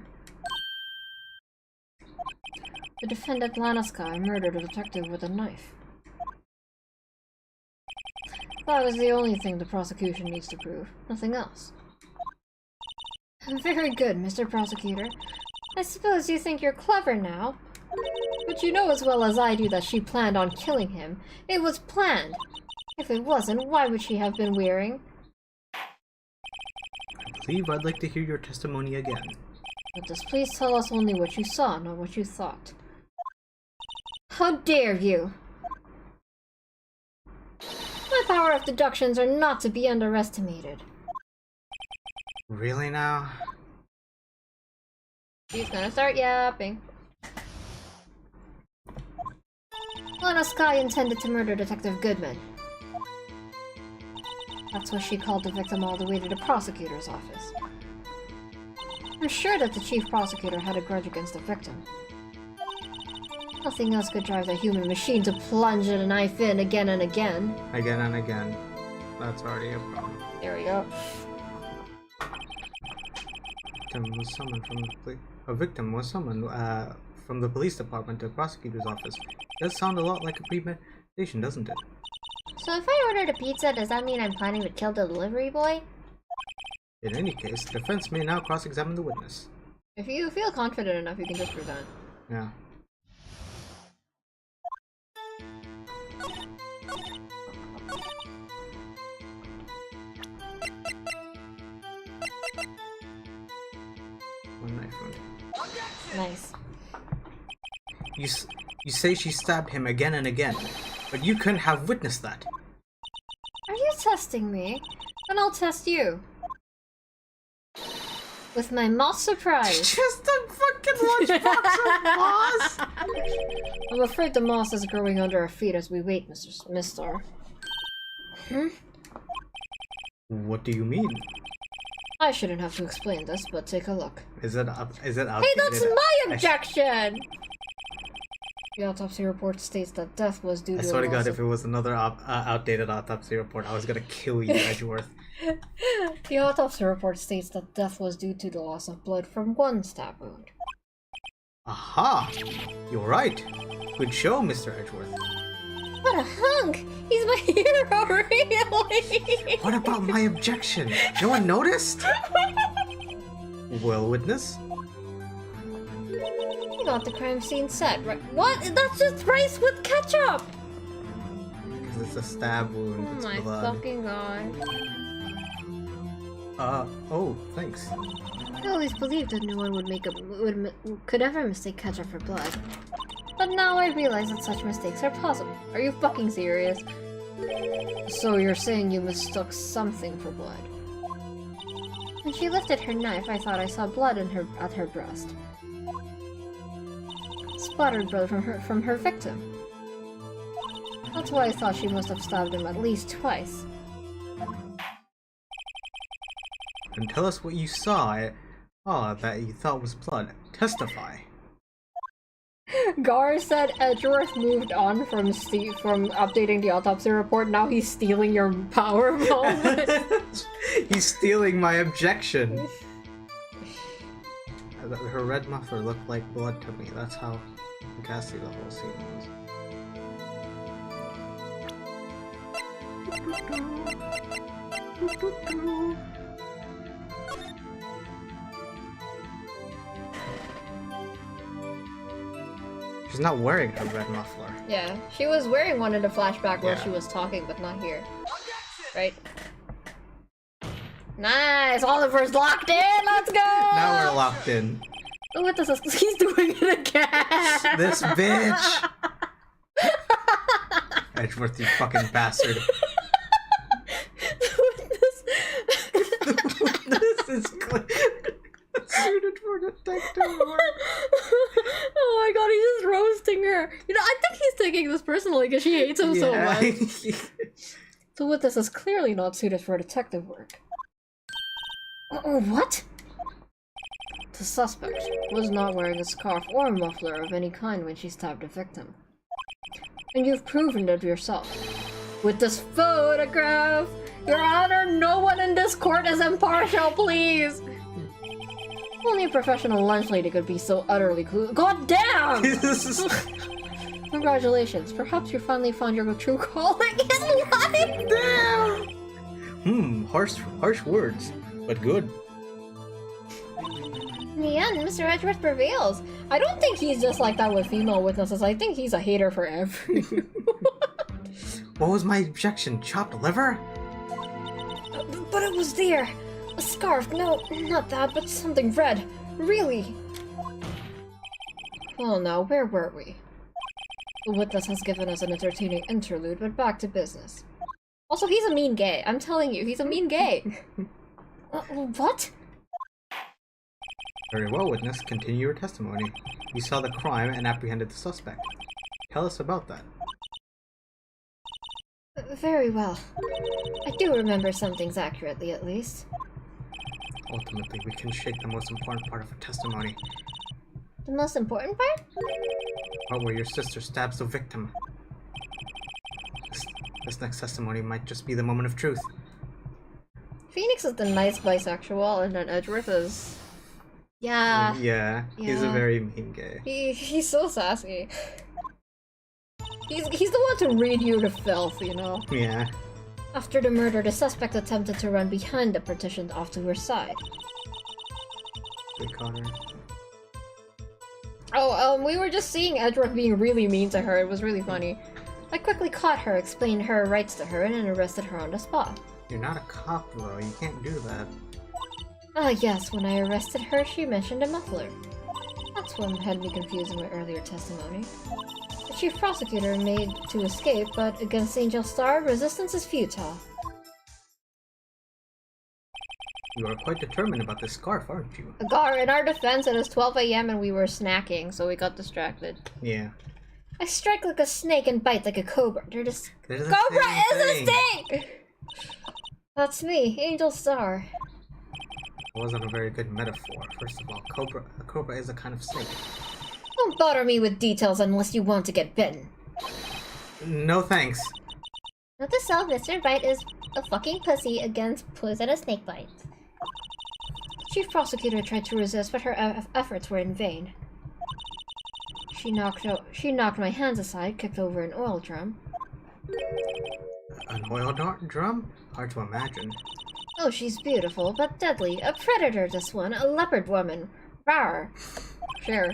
The defendant Lana Skye murdered a detective with a knife. That is the only thing the prosecution needs to prove. Nothing else. Very good, Mr. Prosecutor. I suppose you think you're clever now. But you know as well as I do that she planned on killing him. It was planned. If it wasn't, why would she have been wearing? I believe I'd like to hear your testimony again. But just please tell us only what you saw, not what you thought. How dare you! My power of deductions are not to be underestimated. Really now? She's gonna start yapping. Lana Skye intended to murder Detective Goodman. That's why she called the victim all the way to the prosecutor's office. I'm sure that the chief prosecutor had a grudge against the victim. Nothing else could drive the human machine to plunge a knife in again and again. Again and again. That's already a problem. There we go. A victim was summoned from the police department to the prosecutor's office. Does sound a lot like a premeditation, doesn't it? So if I ordered a pizza, does that mean I'm planning to kill the delivery boy? In any case, the defense may now cross-examine the witness. If you feel confident enough, you can just present. Yeah. One knife wound. Nice. You say she stabbed him again and again, but you couldn't have witnessed that. Are you testing me? Then I'll test you. With my moss surprise. Just a fucking lunchbox of moss! I'm afraid the moss is growing under our feet as we wait, Mister. What do you mean? I shouldn't have to explain this, but take a look. Is it out? Hey, that's my objection! The autopsy report states that death was due to I swear to a God, loss if it was another outdated autopsy report, I was gonna kill you, Edgeworth. The autopsy report states that death was due to the loss of blood from one stab wound. Aha! You're right. Good show, Mr. Edgeworth. What a hunk! He's my hero, really! What about my objection? No one noticed? Well, witness, You got the crime scene set, right? What? That's just rice with ketchup! Because it's a stab wound. Oh It's my blood. fucking god. Oh, thanks. I always believed that no one could ever mistake ketchup for blood. But now I realize that such mistakes are possible. Are you fucking serious? So you're saying you mistook something for blood? When she lifted her knife, I thought I saw blood at her breast. Splattered blood from her victim. That's why I thought she must have stabbed him at least twice. And tell us what you saw. That you thought was blood. Testify. Gar said Edgeworth moved on from updating the autopsy report. Now he's stealing your power moment. He's stealing my objection. Her red muffler looked like blood to me. That's how ghastly the whole scene was. She's not wearing her red muffler. Yeah, she was wearing one in the flashback while Yeah. she was talking, but not here. Right? Nice! Oliver's locked in! Let's go! Now we're locked in. Oh, what this is? He's doing it again! This bitch! Edgeworth, you fucking bastard. This is suited for detective work. Oh my god, he's just roasting her. You know, I think he's taking this personally because she hates him so much. So what this is clearly not suited for detective work. Oh, what? The suspect was not wearing a scarf or muffler of any kind when she stabbed the victim. And you've proven it yourself. With this photograph! Your Honor, no one in this court is impartial, please! Only a professional lunch lady could be so utterly clueless. God damn! Congratulations, perhaps you finally found your true calling in life! Damn! Harsh words, but good. In the end, Mr. Edgeworth prevails. I don't think he's just like that with female witnesses. I think he's a hater for everyone. What was my objection? Chopped liver? But it was there. A scarf. No, not that, but something red. Really. Well, now, where were we? The witness has given us an entertaining interlude, but back to business. Also, he's a mean gay. I'm telling you, he's a mean gay. What? Very well, witness. Continue your testimony. You saw the crime and apprehended the suspect. Tell us about that. Very well. I do remember some things accurately, at least. Ultimately, we can shake the most important part of a testimony. The most important part? Part where your sister stabs the victim. This next testimony might just be the moment of truth. Phoenix is the nice bisexual, and then Edgeworth is... Yeah. Yeah, he's a Yeah. very mean gay. He's so sassy. He's the one to read you to filth, you know? Yeah. After the murder, the suspect attempted to run behind the partition off to her side. They caught her. Oh, we were just seeing Edgeworth being really mean to her. It was really funny. I quickly caught her, explained her rights to her, and then arrested her on the spot. You're not a cop, bro. You can't do that. Ah yes, when I arrested her, she mentioned a muffler. That's what had me confused in my earlier testimony. The chief prosecutor made to escape, but against Angel Star, resistance is futile. You are quite determined about this scarf, aren't you? Gar, in our defense, it is 12 a.m. and we were snacking, so we got distracted. Yeah. I strike like a snake and bite like a cobra. They're the Cobra same is a thing. snake! That's me, Angel Star. It wasn't a very good metaphor. First of all, a cobra is a kind of snake. Don't bother me with details unless you want to get bitten. No thanks. Note to self, Mr. Bite is a fucking pussy against poisonous snake bites. Chief prosecutor tried to resist, but her efforts were in vain. She knocked my hands aside, kicked over an oil drum. An oil drum? Hard to imagine. Oh, she's beautiful, but deadly. A predator, this one. A leopard woman. Rawr. Sure.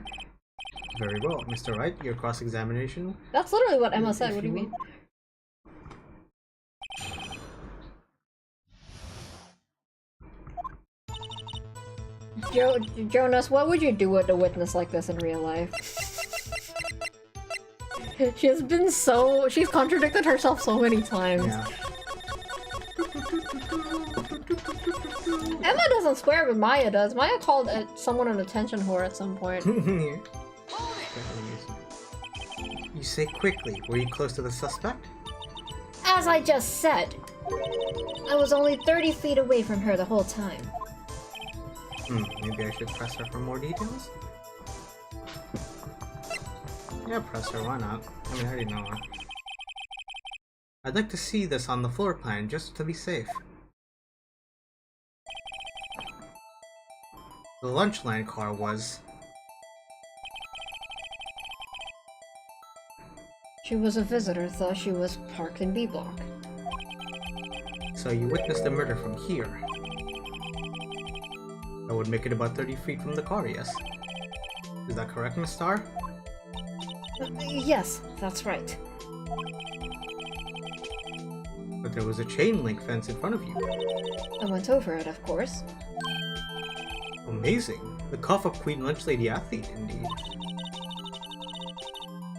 Very well, Mr. Wright, your cross-examination. That's literally what Emma said. If What do you you mean? Jonas, what would you do with a witness like this in real life? She's contradicted herself so many times. Yeah. Emma doesn't swear, but Maya does. Maya called someone an attention whore at some point. You say quickly, were you close to the suspect? As I just said, I was only 30 feet away from her the whole time. Maybe I should press her for more details? Yeah, press her, why not? I mean, I already know her. I'd like to see this on the floor plan, just to be safe. The Lunchland car was... She was a visitor, thought she was parked in B block. So you witnessed the murder from here. That would make it about 30 feet from the car, yes? Is that correct, Miss Starr? Yes, that's right. But there was a chain link fence in front of you. I went over it, of course. Amazing. The cough of Queen Lunch Lady Athlete, indeed.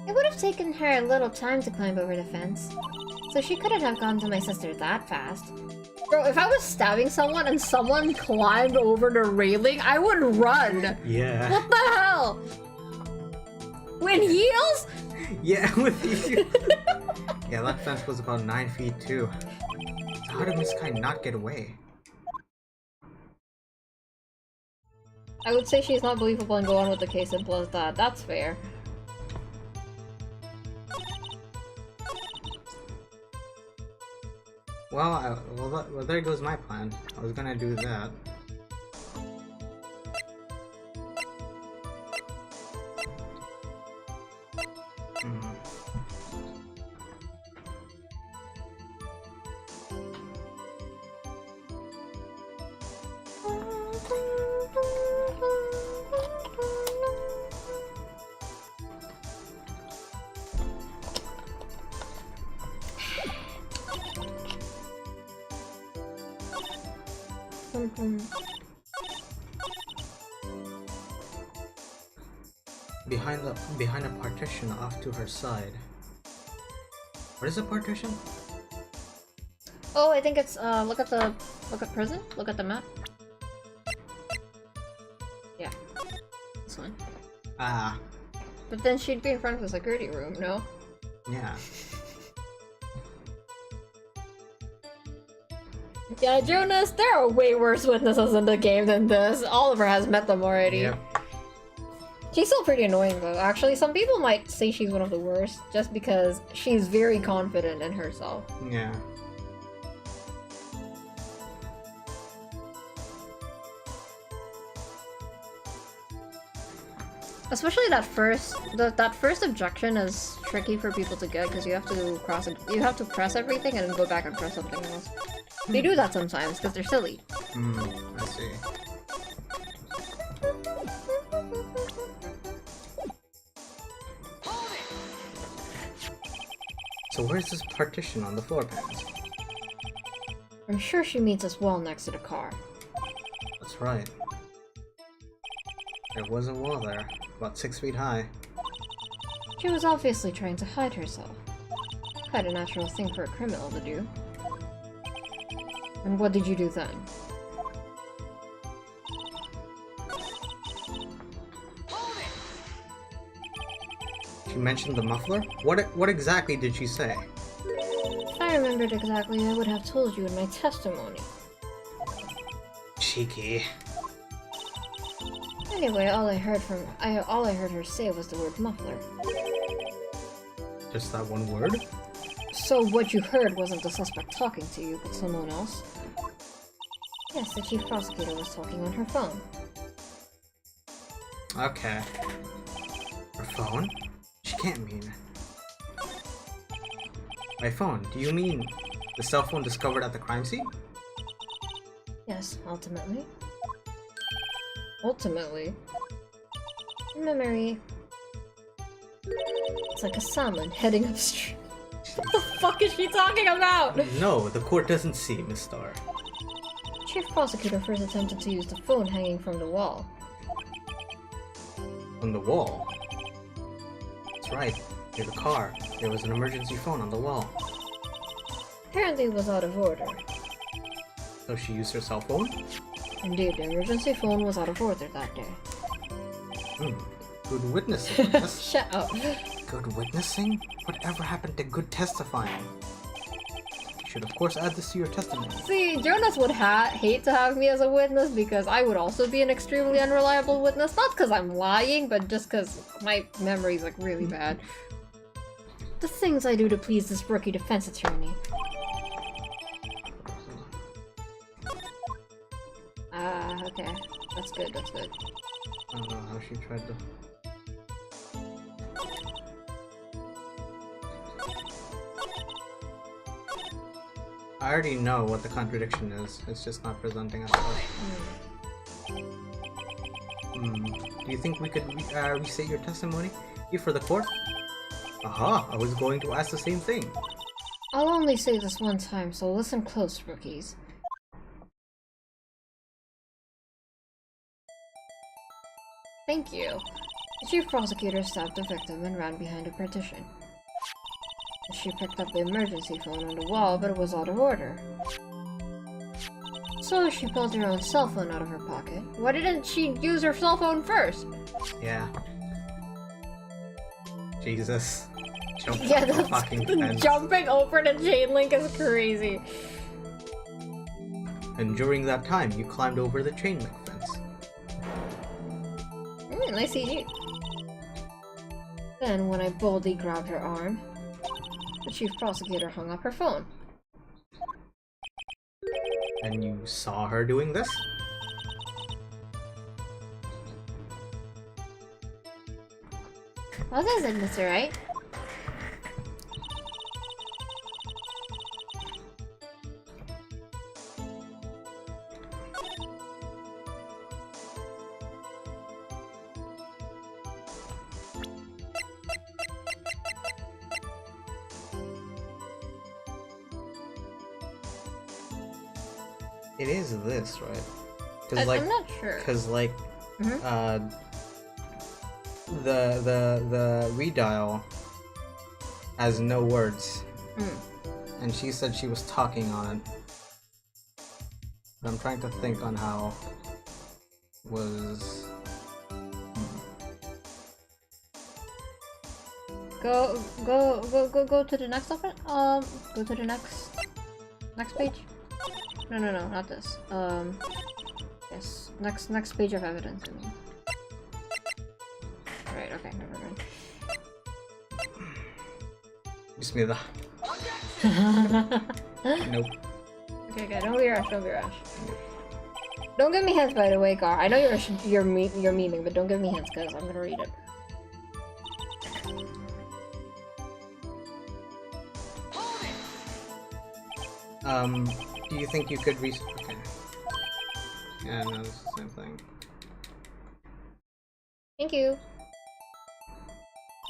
It would have taken her a little time to climb over the fence, so she couldn't have gone to my sister that fast. Bro, if I was stabbing someone and someone climbed over the railing, I would run. Yeah. What the hell? With heels? Yeah, with you. Yeah, that fence was about 9 feet too. So how did Miss Kai not get away? I would say she's not believable and go on with the case and plus that. That's fair. Well, well, there goes my plan. I was gonna do that. Behind a partition off to her side. What is a partition? Oh, I think it's look at prison. Look at the map. Yeah, this one. Ah, But then she'd be in front of the security room, no? yeah. Yeah, Jonas, there are way worse witnesses in the game than this. Oliver has met them already. Yep. She's still pretty annoying though. Actually, some people might say she's one of the worst just because she's very confident in herself. Yeah. Especially that first objection is tricky for people to get because you have to press everything and then go back and press something else. They do that sometimes because they're silly. I see. So where's this partition on the floor plans? I'm sure she meets us wall next to the car. That's right. There was a wall there, about 6 feet high. She was obviously trying to hide herself. Quite a natural thing for a criminal to do. And what did you do then? She mentioned the muffler? What exactly did she say? If I remembered exactly, I would have told you in my testimony. Cheeky. Anyway, all I heard her say was the word muffler. Just that one word? So what you heard wasn't the suspect talking to you, but someone else? Yes, the chief prosecutor was talking on her phone. Okay. Her phone? She can't mean... By phone, do you mean the cell phone discovered at the crime scene? Yes, ultimately. Ultimately? In memory, It's like a salmon heading upstream. What the fuck is she talking about? No, the court doesn't see, Miss Star. Chief Prosecutor first attempted to use the phone hanging from the wall. On the wall? That's right. Near the car. There was an emergency phone on the wall. Apparently it was out of order. So she used her cell phone? Indeed, the emergency phone was out of order that day. Good witnessing. Yes. Shut up. Good witnessing? Whatever happened to good testifying? You should of course add this to your testimony. See, Jonas would hate to have me as a witness because I would also be an extremely unreliable witness. Not because I'm lying, but just because my memory's like really bad. The things I do to please this rookie defense attorney. Okay. That's good, that's good. I don't know how she tried to... I already know what the contradiction is. It's just not presenting us. Do you think we could restate your testimony here for the court? Aha! I was going to ask the same thing. I'll only say this one time, so listen close, rookies. Thank you. The chief prosecutor stabbed the victim and ran behind a partition. She picked up the emergency phone on the wall, but it was out of order. So she pulled her own cell phone out of her pocket. Why didn't she use her cell phone first? Yeah. Jesus. Jump Yeah, off the fucking fence. jumping over the chain link is crazy. And during that time, you climbed over the chain link fence. Nice CG. Then, when I boldly grabbed her arm, the chief prosecutor hung up her phone. And you saw her doing this? Well, this is Mr. Right. It is this, right? Cause I'm not sure. Cause like, the redial has no words, and she said she was talking on it. But I'm trying to think on how was. Go to the next open. Go to the next page. No, not this. Yes, next page of evidence. I mean. Right. Okay. Never mind. Bismillah. Nope. Okay. Don't be rash. Don't give me hints, by the way, Gar. I know you're memeing, but don't give me hints because I'm gonna read it. Do you think you could okay. Yeah, no, it's the same thing. Thank you.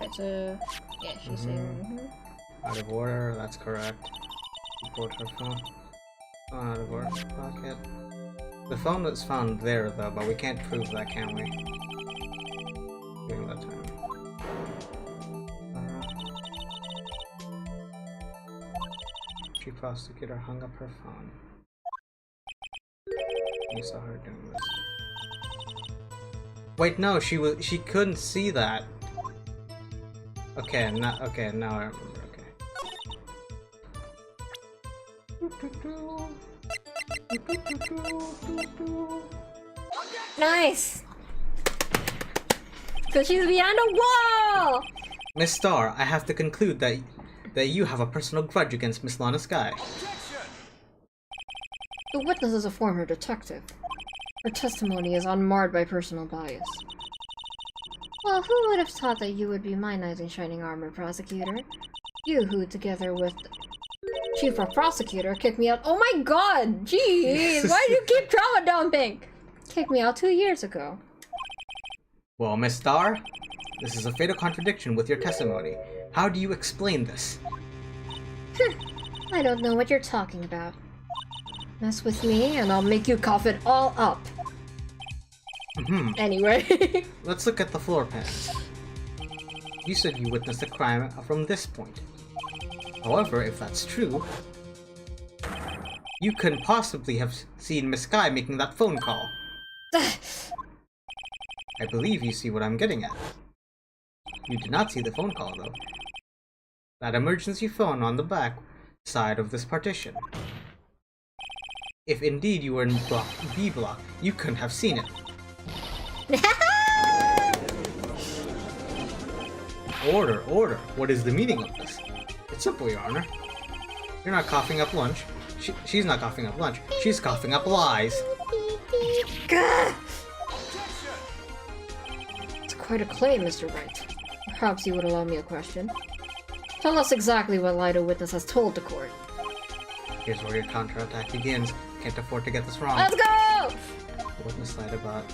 Right, so yeah, she's saying. Out of order, that's correct. Report her phone. Phone out of order. Pocket. The phone was found there though, but we can't prove that, can we? During that time. Chief prosecutor hung up her phone. You saw her doing this. Wait, no, she couldn't see that. Okay, now I remember. Okay. Nice. Cause she's behind a wall. Miss Star, I have to conclude that you have a personal grudge against Miss Lana Sky. The witness is a former detective. Her testimony is unmarred by personal bias. Well, who would have thought that you would be my knight in shining armor, prosecutor? You who, together with Chief Prosecutor, kicked me out— Oh my god! Jeez! Why do you keep trauma dumping? Kicked me out 2 years ago. Well, Miss Star, this is a fatal contradiction with your testimony. How do you explain this? I don't know what you're talking about. Mess with me and I'll make you cough it all up. Anyway. Let's look at the floor plans. You said you witnessed the crime from this point. However, if that's true, you couldn't possibly have seen Miss Sky making that phone call. I believe you see what I'm getting at. You did not see the phone call, though. That emergency phone on the back side of this partition. If indeed you were in block B block, you couldn't have seen it. Order, order. What is the meaning of this? It's simple, Your Honor. You're not coughing up lunch. She's not coughing up lunch. She's coughing up lies. It's quite a claim, Mr. Wright. Perhaps you would allow me a question. Tell us exactly what lie the witness has told the court. Here's where your counterattack begins. Can't afford to get this wrong. Let's go! The witness lied about...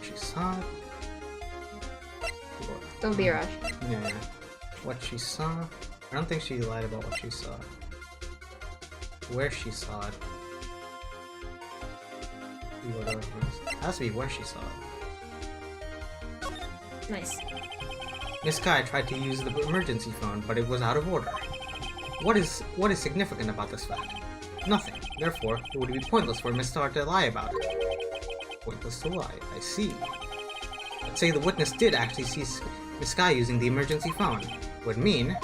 She saw it. Don't be rushed. Yeah. What she saw. I don't think she lied about what she saw. Where she saw it. It has to be where she saw it. Nice. Miss Sky tried to use the emergency phone, but it was out of order. What is significant about this fact? Nothing. Therefore, it would be pointless for Miss Star to lie about it. Pointless to lie. I see. Let's say the witness did actually see Miss Sky using the emergency phone. Would mean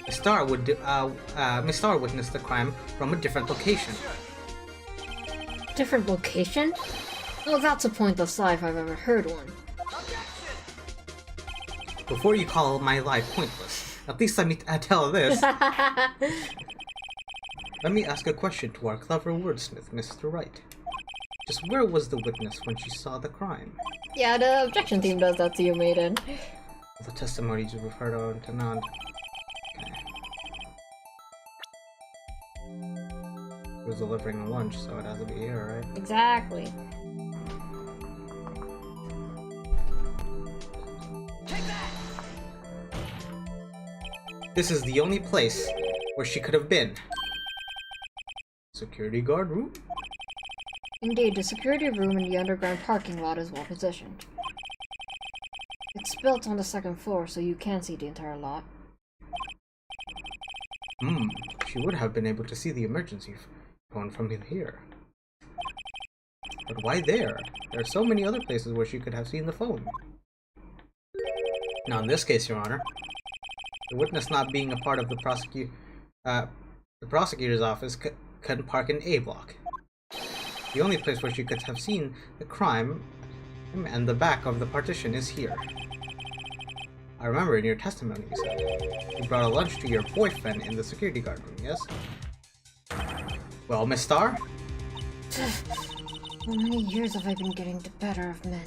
Miss Star witnessed the crime from a different location. Different location? Oh, that's a pointless lie if I've ever heard one. Before you call my lie pointless, at least let me tell this. Let me ask a question to our clever wordsmith, Mr. Wright. Just where was the witness when she saw the crime? Yeah, the objection team does that to you, Maiden. The testimonies you referred on to none. Okay. He was delivering a lunch, so it has to be here, right? Exactly. This is the only place where she could have been. Security guard room? Indeed, the security room in the underground parking lot is well positioned. It's built on the second floor, so you can see the entire lot. She would have been able to see the emergency phone from here. But why there? There are so many other places where she could have seen the phone. Now in this case, Your Honor, the witness not being a part of the prosecutor's office couldn't park in A block. The only place where she could have seen the crime and the back of the partition is here. I remember in your testimony you said you brought a lunch to your boyfriend in the security guard room, yes? Well, Miss Star? How many years have I been getting the better of men?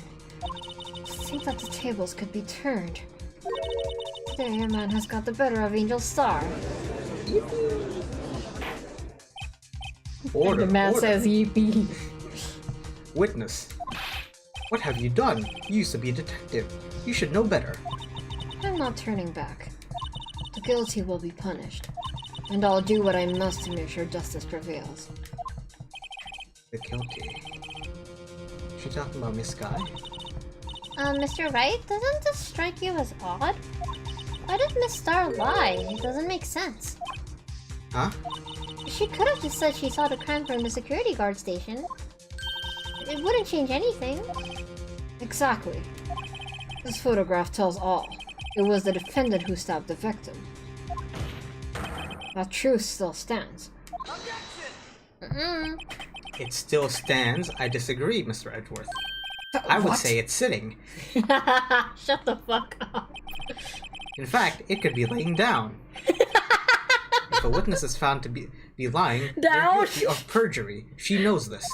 To think that the tables could be turned. Today a man has got the better of Angel Star. Order, The man order. says yippee. Witness. What have you done? You used to be a detective. You should know better. I'm not turning back. The guilty will be punished. And I'll do what I must to make sure justice prevails. The guilty. Is she talking about Miss Sky? Mr. Wright, doesn't this strike you as odd? Why did Miss Star lie? It doesn't make sense. Huh? She could have just said she saw the crime from the security guard station. It wouldn't change anything. Exactly. This photograph tells all. It was the defendant who stabbed the victim. That truth still stands. It still stands. I disagree, Mr. Edgeworth. I would What? say it's sitting. Shut the fuck up. In fact, it could be laying down. If a witness is found to be lying, they're Down? guilty of perjury. She knows this.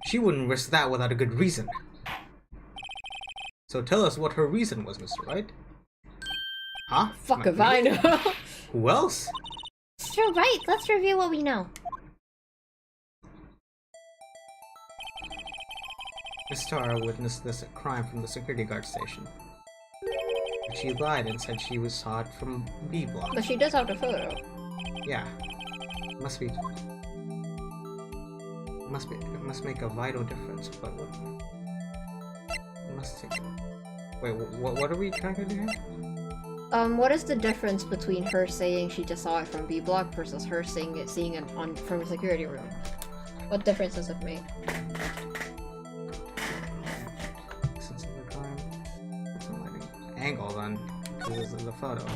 She wouldn't risk that without a good reason. So tell us what her reason was, Mr. Wright. Huh? Fuck Am if I idiot? know. Who else? Mr. Wright, let's review what we know. Miss Star witnessed this crime from the security guard station. She lied and said she saw it from B block. But she does have the photo. Yeah. Must make a vital difference, but what? Must take. Wait, what are we trying to do here? What is the difference between her saying she just saw it from B block versus her seeing it from a security room? What difference does it make? Since the crime, it's a lighting angle then, because of the photo.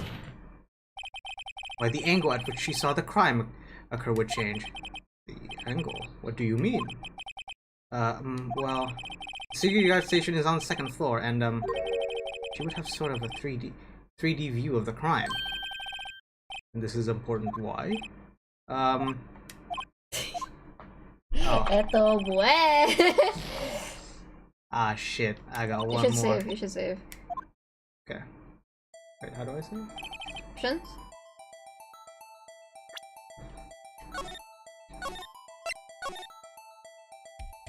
Why, the angle at which she saw the crime occur would change. The angle? What do you mean? Well, the security guard station is on the 2nd floor, and, she would have sort of a 3D view of the crime. And this is important. Why? Oh. Eto boy! Ah, shit. I got one You should more. save, you should save. Okay. Wait, how do I save? Options?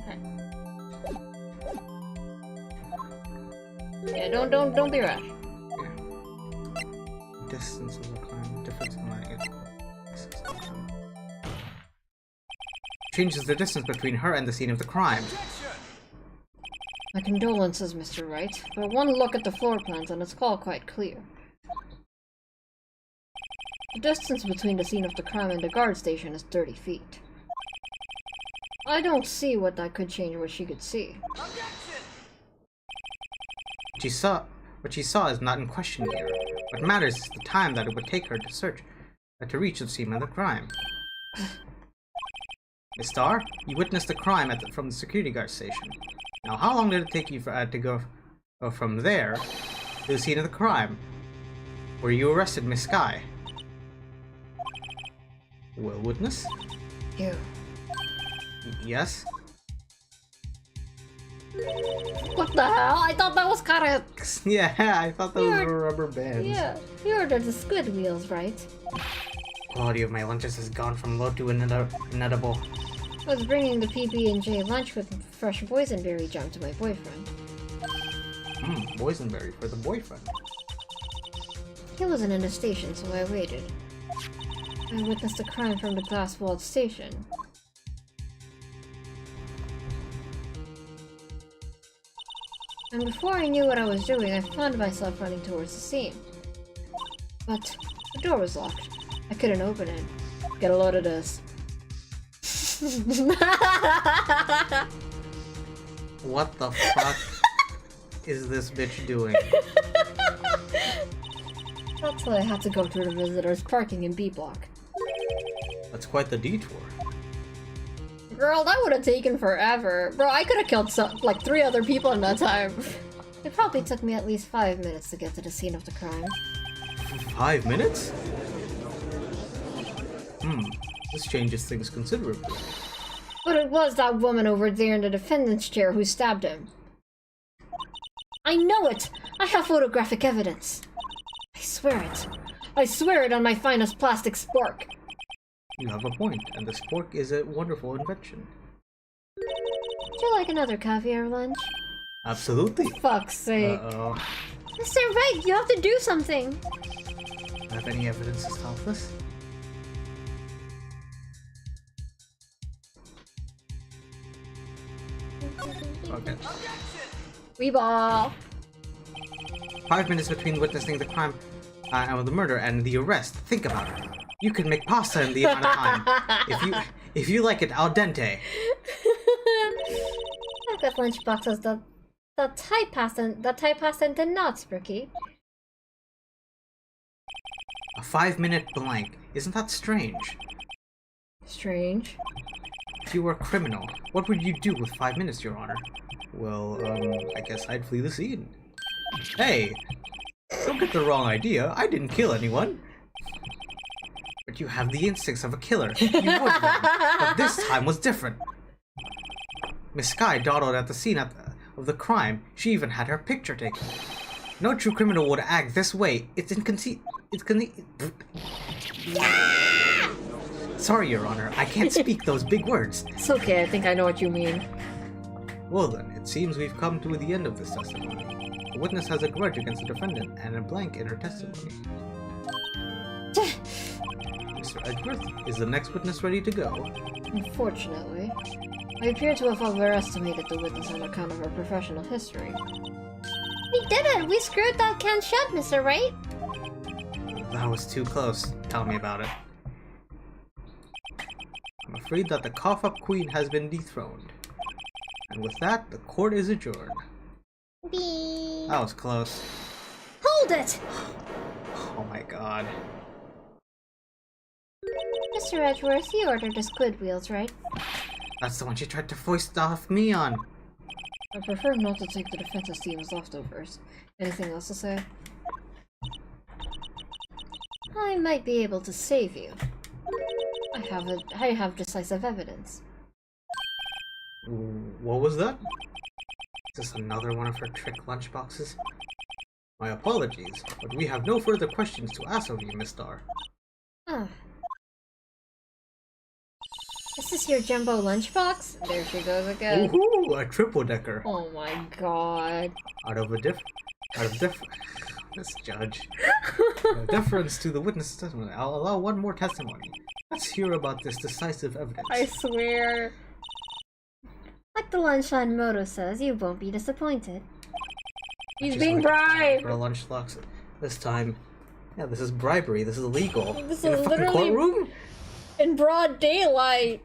Okay. Yeah, don't be rash. Distance of the crime, difference in lighting. Changes the distance between her and the scene of the crime. My condolences, Mr. Wright, but one look at the floor plans and it's all quite clear. The distance between the scene of the crime and the guard station is 30 feet. I don't see what that could change what she could see. What she saw is not in question here. What matters is the time that it would take her to reach the scene of the crime. Miss Starr, you witnessed the crime from the security guard station. Now, how long did it take you to go from there to the scene of the crime, where you arrested Miss Sky? Well, witness? You. Yes? What the hell? I thought that was kind of... Yeah, I thought those were rubber bands. Yeah, you ordered the squid wheels, right? Quality of my lunches has gone from low to inedible. I was bringing the PB&J lunch with fresh boysenberry jam to my boyfriend. Boysenberry for the boyfriend. He wasn't in the station, so I waited. I witnessed a crime from the glass-walled station. And before I knew what I was doing, I found myself running towards the scene. But the door was locked. I couldn't open it. Get a load of this. What the fuck is this bitch doing? That's why I had to go through the visitors parking in B block. That's quite the detour. Girl, that would have taken forever. Bro, I could have killed like 3 other people in that time. It probably took me at least 5 minutes to get to the scene of the crime. 5 minutes? This changes things considerably. But it was that woman over there in the defendant's chair who stabbed him. I know it! I have photographic evidence. I swear it. I swear it on my finest plastic spork. You have a point, and the spork is a wonderful invention. Would you like another caviar lunch? Absolutely. Fuck's sake. Uh-oh. Mr. Wright, you have to do something! Have any evidence to stop this? Okay. Weeball! 5 minutes between witnessing the crime and the murder and the arrest. Think about it. You could make pasta in the amount of time. If you like it al dente. I've got lunchboxes that type pasta into knots, Brookie. A 5-minute blank. Isn't that strange? Strange. If you were a criminal, what would you do with 5 minutes, Your Honor? Well, I guess I'd flee the scene. Hey! Don't get the wrong idea. I didn't kill anyone. But you have the instincts of a killer. You would run. But this time was different. Miss Sky dawdled at the scene of the crime. She even had her picture taken. No true criminal would act this way. It's Sorry, Your Honor. I can't speak those big words. It's okay, I think I know what you mean. Well then, it seems we've come to the end of this testimony. The witness has a grudge against the defendant and a blank in her testimony. Mr. Edgeworth, is the next witness ready to go? Unfortunately, I appear to have overestimated the witness on account of her professional history. We did it! We screwed that can shut, Mr. Wright! That was too close. Tell me about it. I'm afraid that the cough-up queen has been dethroned. And with that, the court is adjourned. Beep. That was close. Hold it! Oh my god. Mr. Edgeworth, you ordered the squid wheels, right? That's the one she tried to foist off me on. I prefer not to take the defense's team's leftovers. Anything else to say? I might be able to save you. I have decisive evidence. What was that? Is this another one of her trick lunchboxes? My apologies, but we have no further questions to ask of you, Miss Star. Ah. Is this your jumbo lunchbox? There she goes again. Ooh, a triple-decker. Oh my god. Out of this judge. Deference to the witness testimony. I'll allow one more testimony. Let's hear about this decisive evidence. I swear. Like the lunchline motto says, you won't be disappointed. He's Just being like bribed! for a lunchbox. This time, yeah, this is bribery. This is illegal. This In a is fucking literally- courtroom? In broad daylight!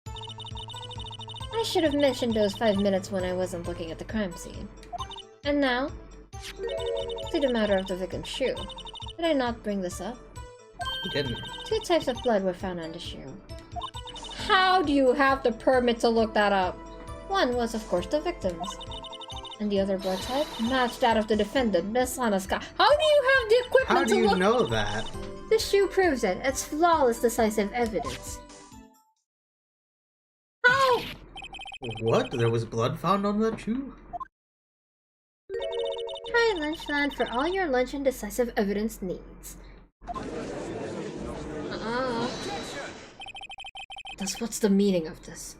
I should have mentioned those 5 minutes when I wasn't looking at the crime scene. And now, to the matter of the victim's shoe. Did I not bring this up? You didn't. 2 types of blood were found on the shoe. How do you have the permit to look that up? One was, of course, the victim's. And the other blood type matched that of the defendant, Miss Anaska. How do you have the equipment How do to you look? know that? The shoe proves it. It's flawless, decisive evidence. How? What? There was blood found on that shoe? Try Lunchland for all your lunch and decisive evidence needs. What's the meaning of this?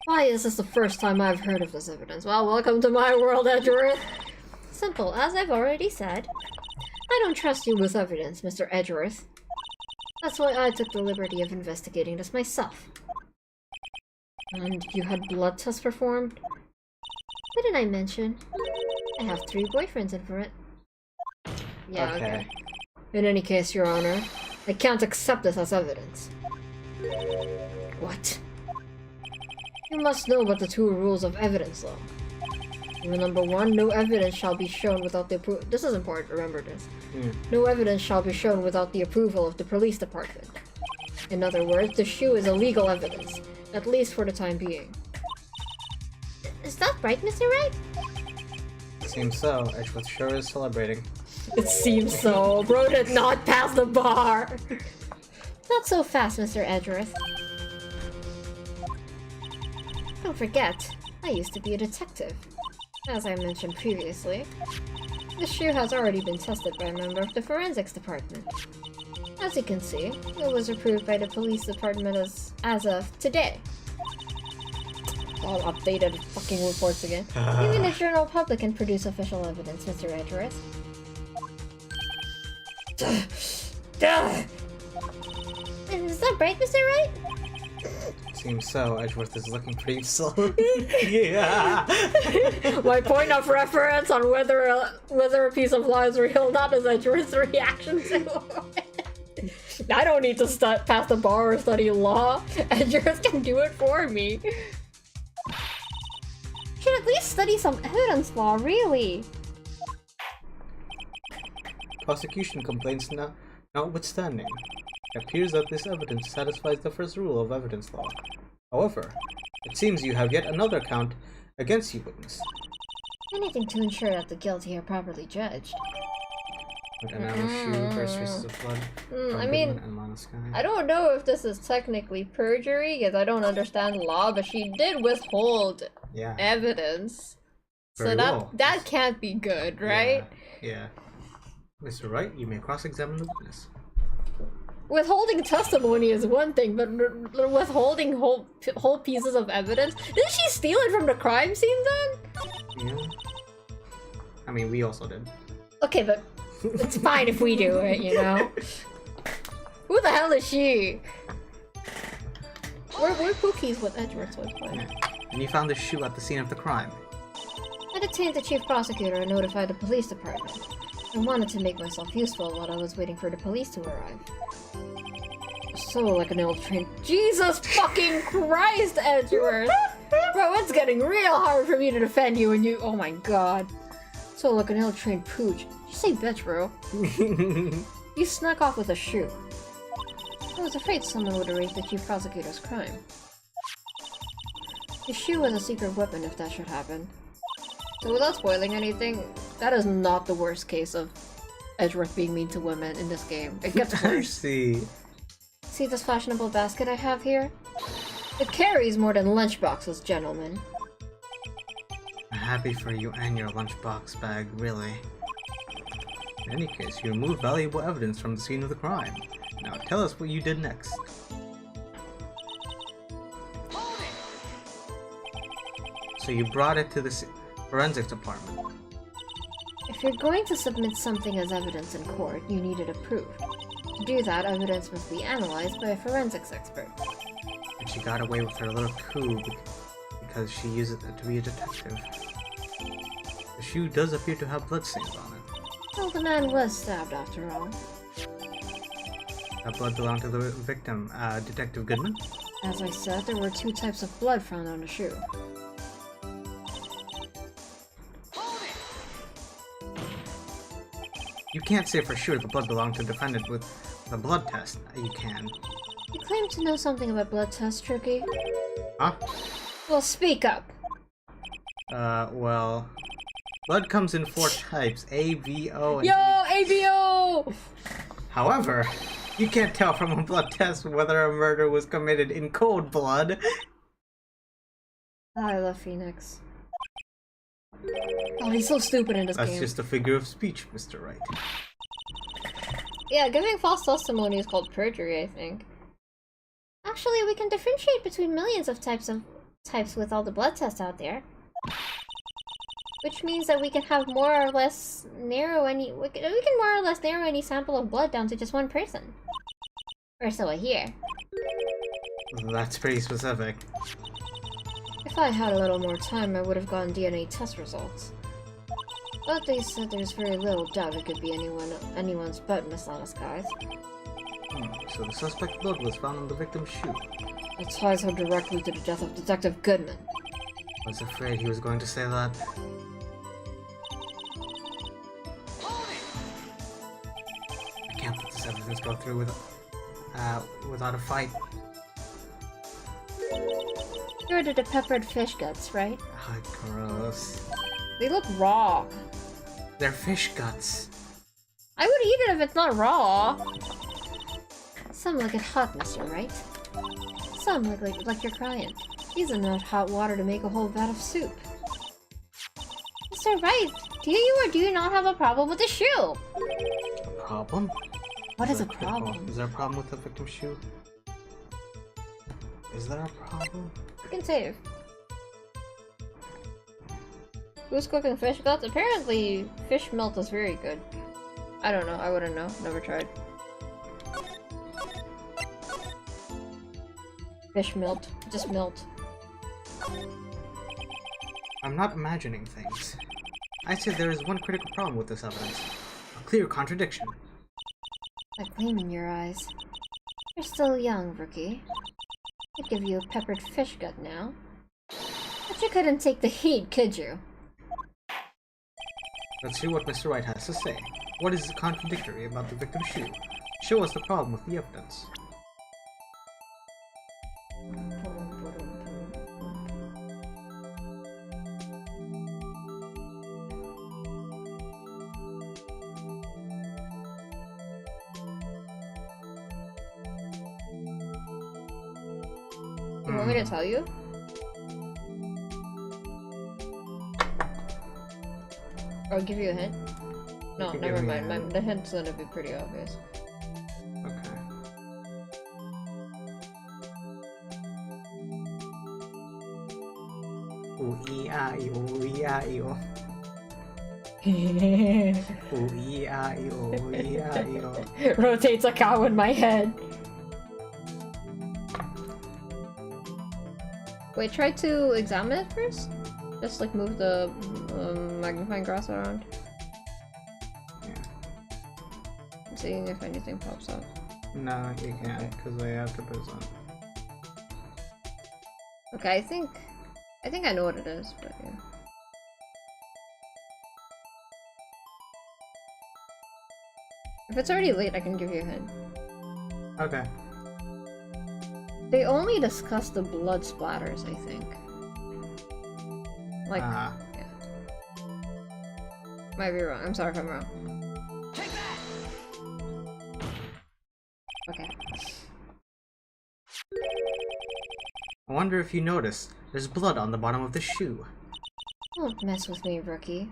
Why is this the first time I've heard of this evidence? Well, welcome to my world, Edgeworth. Simple, as I've already said. I don't trust you with evidence, Mr. Edgeworth. That's why I took the liberty of investigating this myself. And you had blood tests performed? Didn't I mention? I have 3 boyfriends in for it. Yeah, okay. In any case, Your Honor, I can't accept this as evidence. What? You must know about the 2 rules of evidence law. Rule number 1, no evidence shall be shown without the approval. This is important, remember this. No evidence shall be shown without the approval of the police department. In other words, the shoe is illegal evidence, at least for the time being. Is that right, Mr. Wright? Seems so. Edgeworth sure is celebrating. It seems so. Bro did not pass the bar. Not so fast, Mr. Edgeworth. Don't forget, I used to be a detective. As I mentioned previously, the shoe has already been tested by a member of the forensics department. As you can see, it was approved by the police department as of today. All updated fucking reports again. Even the general public can produce official evidence, Mr. Edgeworth. Is that right, Mr. Wright? Seems so. Edgeworth is looking pretty slow. Yeah. My point of reference on whether a piece of law is real, not as Edgeworth's reaction to it. I don't need to pass the bar or study law. Edgeworth can do it for me. Should at least study some evidence law, really. Prosecution complaints notwithstanding, it appears that this evidence satisfies the first rule of evidence law. However, it seems you have yet another count against you, witness. Anything to ensure that the guilty are properly judged. An arrow shoe, first traces of blood. I mean, I don't know if this is technically perjury, because I don't understand law, but she did withhold evidence. Very So well. that can't be good, right? Yeah. Mr. Wright, you may cross-examine the witness. Withholding testimony is one thing, but withholding whole pieces of evidence? Didn't she steal it from the crime scene then? Yeah. I mean, we also did. Okay, but it's fine if we do it, you know? Who the hell is she? We're Pookies with Edgeworth's with. Yeah. And you found the shoe at the scene of the crime. I detained the chief prosecutor and notified the police department. I wanted to make myself useful while I was waiting for the police to arrive. So like an old train. Jesus fucking Christ, Edgeworth! Bro, it's getting real hard for me to defend you and you. Oh my god. So like an ill-trained pooch. You say bitch, bro. You snuck off with a shoe. I was afraid someone would erase the chief prosecutor's crime. The shoe was a secret weapon if that should happen. So without spoiling anything, that is not the worst case of Edgeworth being mean to women in this game. It gets I worse. see. See this fashionable basket I have here? It carries more than lunchboxes, gentlemen. I'm happy for you and your lunchbox bag, really. In any case, you removed valuable evidence from the scene of the crime. Now tell us what you did next. So you brought it to the forensics department. If you're going to submit something as evidence in court, you need it approved. To do that, evidence must be analyzed by a forensics expert. And she got away with her little coup because she used it to be a detective. The shoe does appear to have bloodstains on it. Well, the man was stabbed after all. That blood belonged to the victim, Detective Goodman? As I said, there were 2 types of blood found on the shoe. You can't say for sure the blood belonged to the defendant with the blood test. You can. You claim to know something about blood tests, Tricky? Huh? Well, speak up! Well... Blood comes in 4 types, A, V, O, and Yo, ABO! However, you can't tell from a blood test whether a murder was committed in cold blood. I love Phoenix. Oh, he's so stupid in this That's game. just a figure of speech, Mr. Wright. Yeah, giving false testimony is called perjury, I think. Actually, we can differentiate between millions of types with all the blood tests out there. Which means that we can have more or less narrow any sample of blood down to just one person. Or so I hear. That's pretty specific. If I had a little more time, I would have gotten DNA test results. But they said there's very little doubt it could be anyone's but Miss Lana's. So the suspect's blood was found on the victim's shoe. It ties her directly to the death of Detective Goodman. I was afraid he was going to say that. I can't let this evidence go through without a fight. You ordered the peppered fish guts, right? Ah, gross. They look raw. They're fish guts. I would eat it if it's not raw. Some look at hot, Mr. Wright. Some look like you're crying. Use enough hot water to make a whole vat of soup. Mr. Wright, do you or do you not have a problem with the shoe? A problem? What is a there critical- problem? Is there a problem with the victim's shoe? Is there a problem? You can save. Who's cooking fish guts? Apparently, fish melt is very good. I don't know. I wouldn't know. Never tried. Fish melt. Just melt. I'm not imagining things. I say there is one critical problem with this evidence. A clear contradiction. That gleam in your eyes. You're still young, rookie. I'd give you a peppered fish gut now. But you couldn't take the heat, could you? Let's hear what Mr. Wright has to say. What is contradictory about the victim's shoe? Show us the problem with the evidence. You want me to tell you? I'll give you a hint. No, can never give me a mind. hint. The hint's gonna be pretty obvious. Okay. Ooh, ee, ah, ee, ooh, ee, ah, ee, ooh. Ooh-ee-ah-ee-oh, ee-ah-ee-oh. Rotates a cow in my head. Wait, try to examine it first? Just like move the magnifying glass around. Yeah. Seeing if anything pops up. No, you can't, because I have to present. Okay, I think I know what it is, but yeah. If it's already late, I can give you a hint. Okay. They only discuss the blood splatters, I think. Like, Ah. yeah. Might be wrong. I'm sorry if I'm wrong. Okay. I wonder if you notice, there's blood on the bottom of the shoe. Don't mess with me, rookie.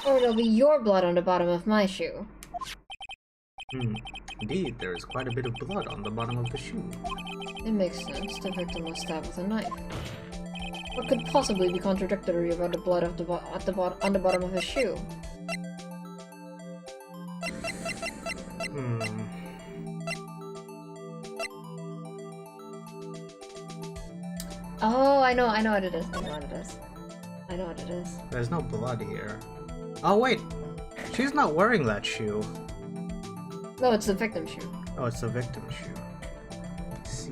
Or it'll be your blood on the bottom of my shoe. Indeed, there is quite a bit of blood on the bottom of the shoe. It makes sense. The victim was stabbed with a knife. What could possibly be contradictory about the blood of on the bottom of his shoe? Oh, I know what it is. I know what it is. There's no blood here. Oh wait! She's not wearing that shoe. No, it's the victim's shoe. Oh, it's the victim's shoe. Let's see.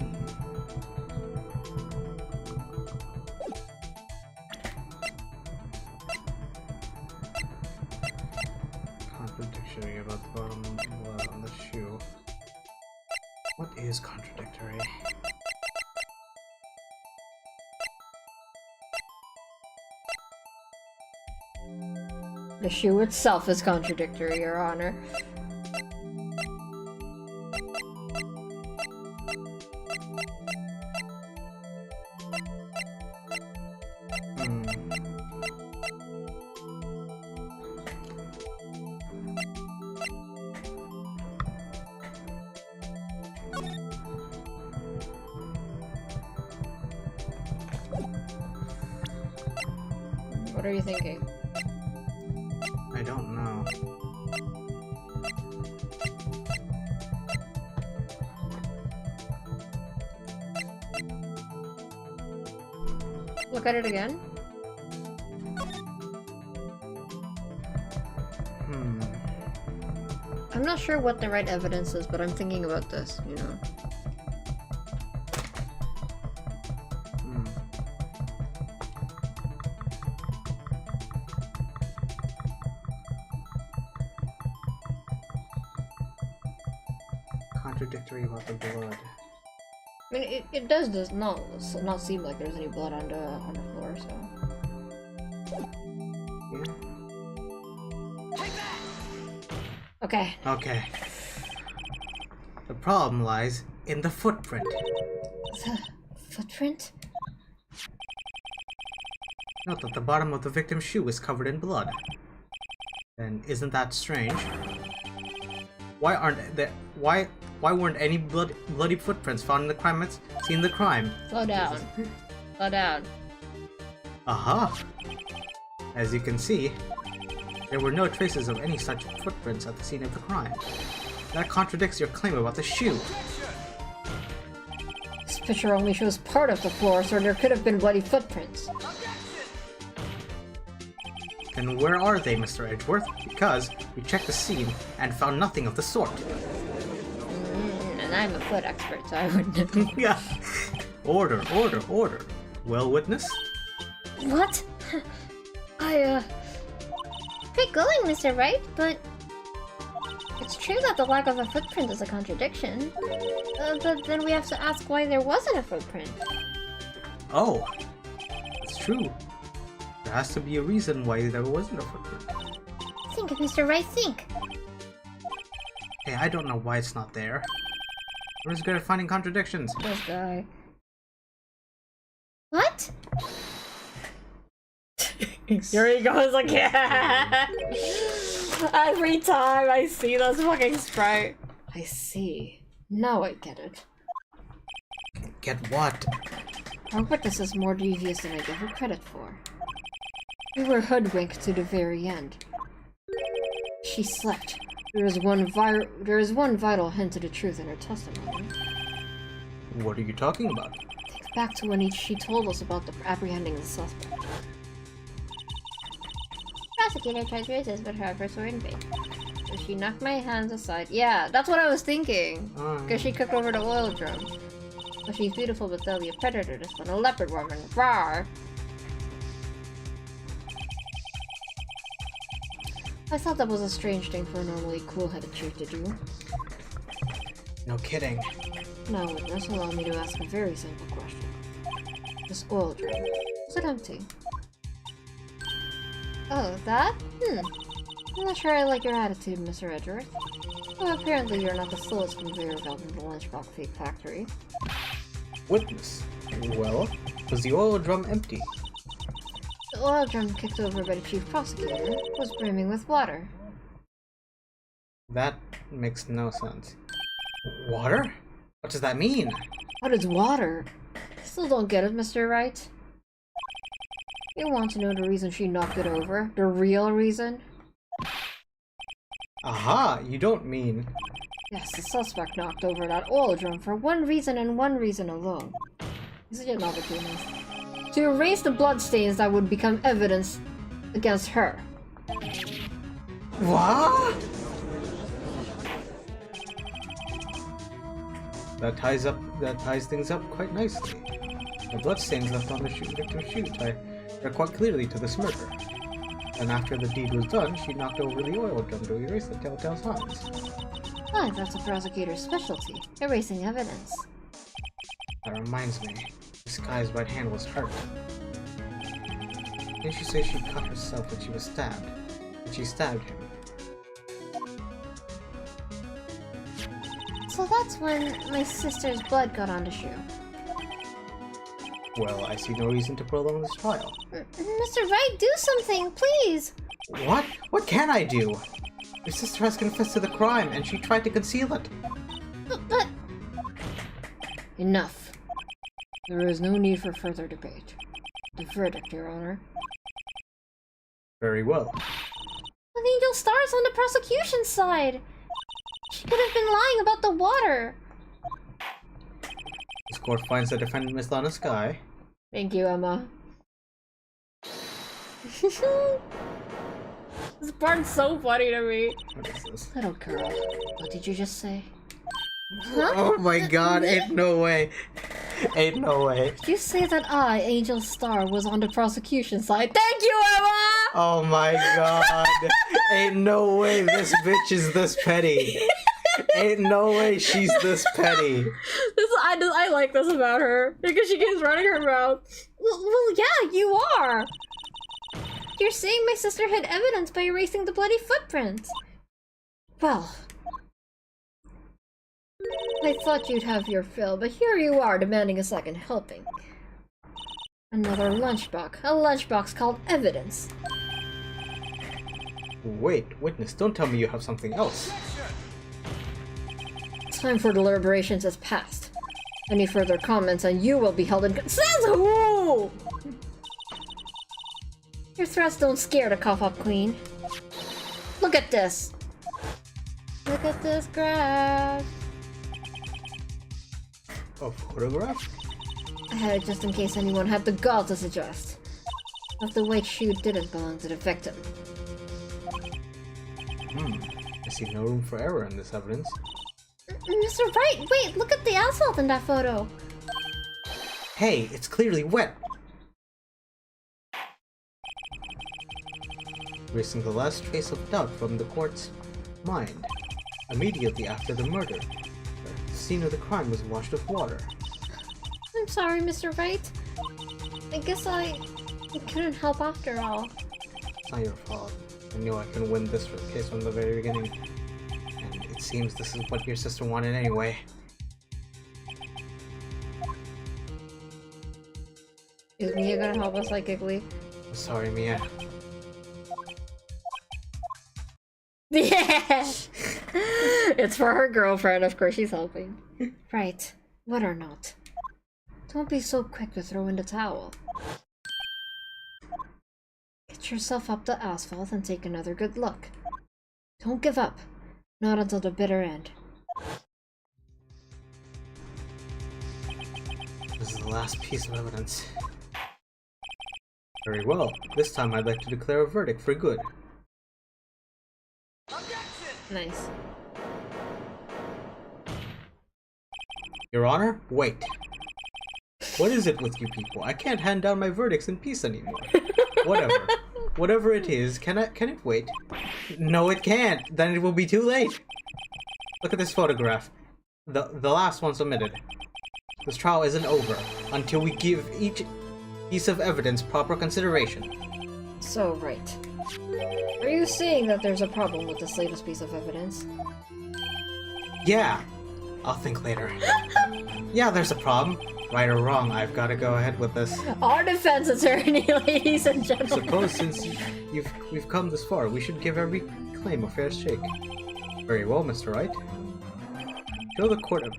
Contradictory about the bottom blood on the shoe. What is contradictory? The shoe itself is contradictory, Your Honor. What are you thinking? I don't know. Look at it again. I'm not sure what the right evidence is, but I'm thinking about this, you know. Contradictory about the blood. I mean, it does not seem like there's any blood on the floor, so. Okay. Okay. The problem lies in the footprint. The footprint? Note that the bottom of the victim's shoe is covered in blood. And isn't that strange? Why weren't any bloody footprints found in the crime scene of the crime? Slow down. Slow down. Aha! As you can see, there were no traces of any such footprints at the scene of the crime. That contradicts your claim about the shoe. This picture only shows part of the floor, so there could have been bloody footprints. Then where are they, Mr. Edgeworth? Because we checked the scene and found nothing of the sort. And I'm a foot expert, so I wouldn't know. Yeah. Order, order, order. Well, witness? What? Great going, Mr. Wright, but it's true that the lack of a footprint is a contradiction. But then we have to ask why there wasn't a footprint. Oh, it's true. There has to be a reason why there wasn't a footprint. Think, Mr. Wright, think. Hey, I don't know why it's not there. We're just good at finding contradictions. This guy. What? Here he goes again! Every time I see this fucking sprite. I see. Now I get it. Get what? Our witness is more devious than I give her credit for. We were hoodwinked to the very end. she slept. There is one vital hint to the truth in her testimony. What are you talking about? Think back to when she told us about the apprehending the suspect. Prosecutor tried to resist, but her efforts were in vain. So she knocked my hands aside. Yeah, that's what I was thinking. Because she cooked over the oil drum. Well, she's beautiful, but there'll be a predator this one. A leopard woman. Rawr! I thought that was a strange thing for a normally cool-headed chief to do. No kidding. Now, witness, allow me to ask a very simple question. This oil drum, is it empty? Oh, that? I'm not sure I like your attitude, Mr. Edgeworth. Well, apparently you're not the slowest conveyor belt in the Lunchbox Fake Factory. Witness. Well, was the oil drum empty? The oil drum kicked over by the chief prosecutor was brimming with water. That makes no sense. Water? What does that mean? What is water? Still don't get it, Mr. Wright. You want to know the reason she knocked it over? The real reason? Aha! You don't mean... Yes, the suspect knocked over that oil drum for one reason and one reason alone. Is it an opportunity? To erase the bloodstains that would become evidence against her. What? That ties things up quite nicely. The bloodstains left on the victim's shoe tie quite clearly to this murder. And after the deed was done, she knocked over the oil drum to erase the telltale signs. Ah, that's a prosecutor's specialty, erasing evidence. That reminds me, this guy's right hand was hurt. Didn't she say she cut herself when she was stabbed? And she stabbed him. So that's when my sister's blood got on the shoe. Well, I see no reason to prolong this trial. Mr. Wright, do something, please! What? What can I do? Your sister has confessed to the crime, and she tried to conceal it. But... Enough. There is no need for further debate. The verdict, Your Honor. Very well. But Angel Star's on the prosecution's side! She could have been lying about the water! This court finds the defendant Miss Lana Sky. Thank you, Emma. This part's so funny to me. What is this? Little girl, what did you just say? Oh my god, ain't no way. Ain't no way. Did you say that I, Angel Star, was on the prosecution side? Thank you, Emma! Oh my god. Ain't no way this bitch is this petty. Ain't no way she's this petty. I like this about her because she keeps running her mouth. Well, yeah, you are. You're saying my sister hid evidence by erasing the bloody footprints. Well, I thought you'd have your fill, but here you are demanding a second helping. Another lunchbox. A lunchbox called evidence. Wait, witness, don't tell me you have something else. Time for deliberations has passed. Any further comments and you will be held in... Says who? Your threats don't scare the cough-up queen. Look at this. Look at this graph. A photograph? I had it just in case anyone had the gall to suggest that the white shoe didn't belong to the victim. I see no room for error in this evidence. Mr. Wright, wait, look at the asphalt in that photo. Hey, it's clearly wet. Erasing the last trace of doubt from the court's mind. Immediately after the murder, the scene of the crime was washed with water. I'm sorry, Mr. Wright. I guess I couldn't help after all. It's not your fault. I knew I could win this case from the very beginning. And it seems this is what your sister wanted anyway. Is Mia gonna help us psychically? I'm sorry, Mia. Yeah! It's for her girlfriend, of course she's helping. Right, what or not. Don't be so quick to throw in the towel. Get yourself up the asphalt and take another good look. Don't give up. Not until the bitter end. This is the last piece of evidence. Very well. This time I'd like to declare a verdict for good. Nice. Your Honor, wait. What is it with you people? I can't hand down my verdicts in peace anymore. Whatever. Whatever it is, can it wait? No, it can't. Then it will be too late. Look at this photograph. The last one submitted. This trial isn't over until we give each piece of evidence proper consideration. So, right. Are you saying that there's a problem with this latest piece of evidence? Yeah. I'll think later. Yeah, there's a problem. Right or wrong, I've got to go ahead with this. Our defense attorney, ladies and gentlemen. Suppose since we've come this far, we should give every claim a fair shake. Very well, Mr. Wright. Show the court a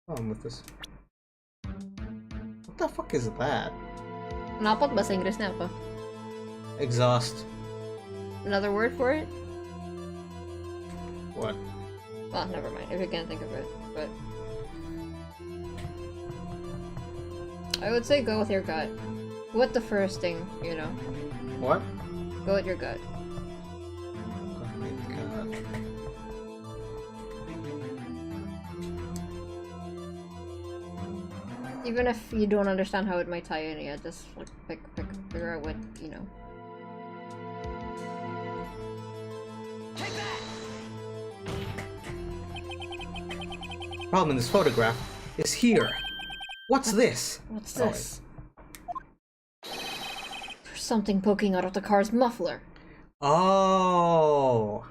problem with this. What the fuck is that? Napot bahasa Inggrisnya apa? Exhaust. Another word for it? What? Well, never mind. If you can't think of it, but I would say go with your gut. What the first thing, you know? What? Go with your gut. Oh my god. Even if you don't understand how it might tie in, yeah, just like figure out what you know. Problem in this photograph is here. What's this? What's Oh, this? There's something poking out of the car's muffler. Oh.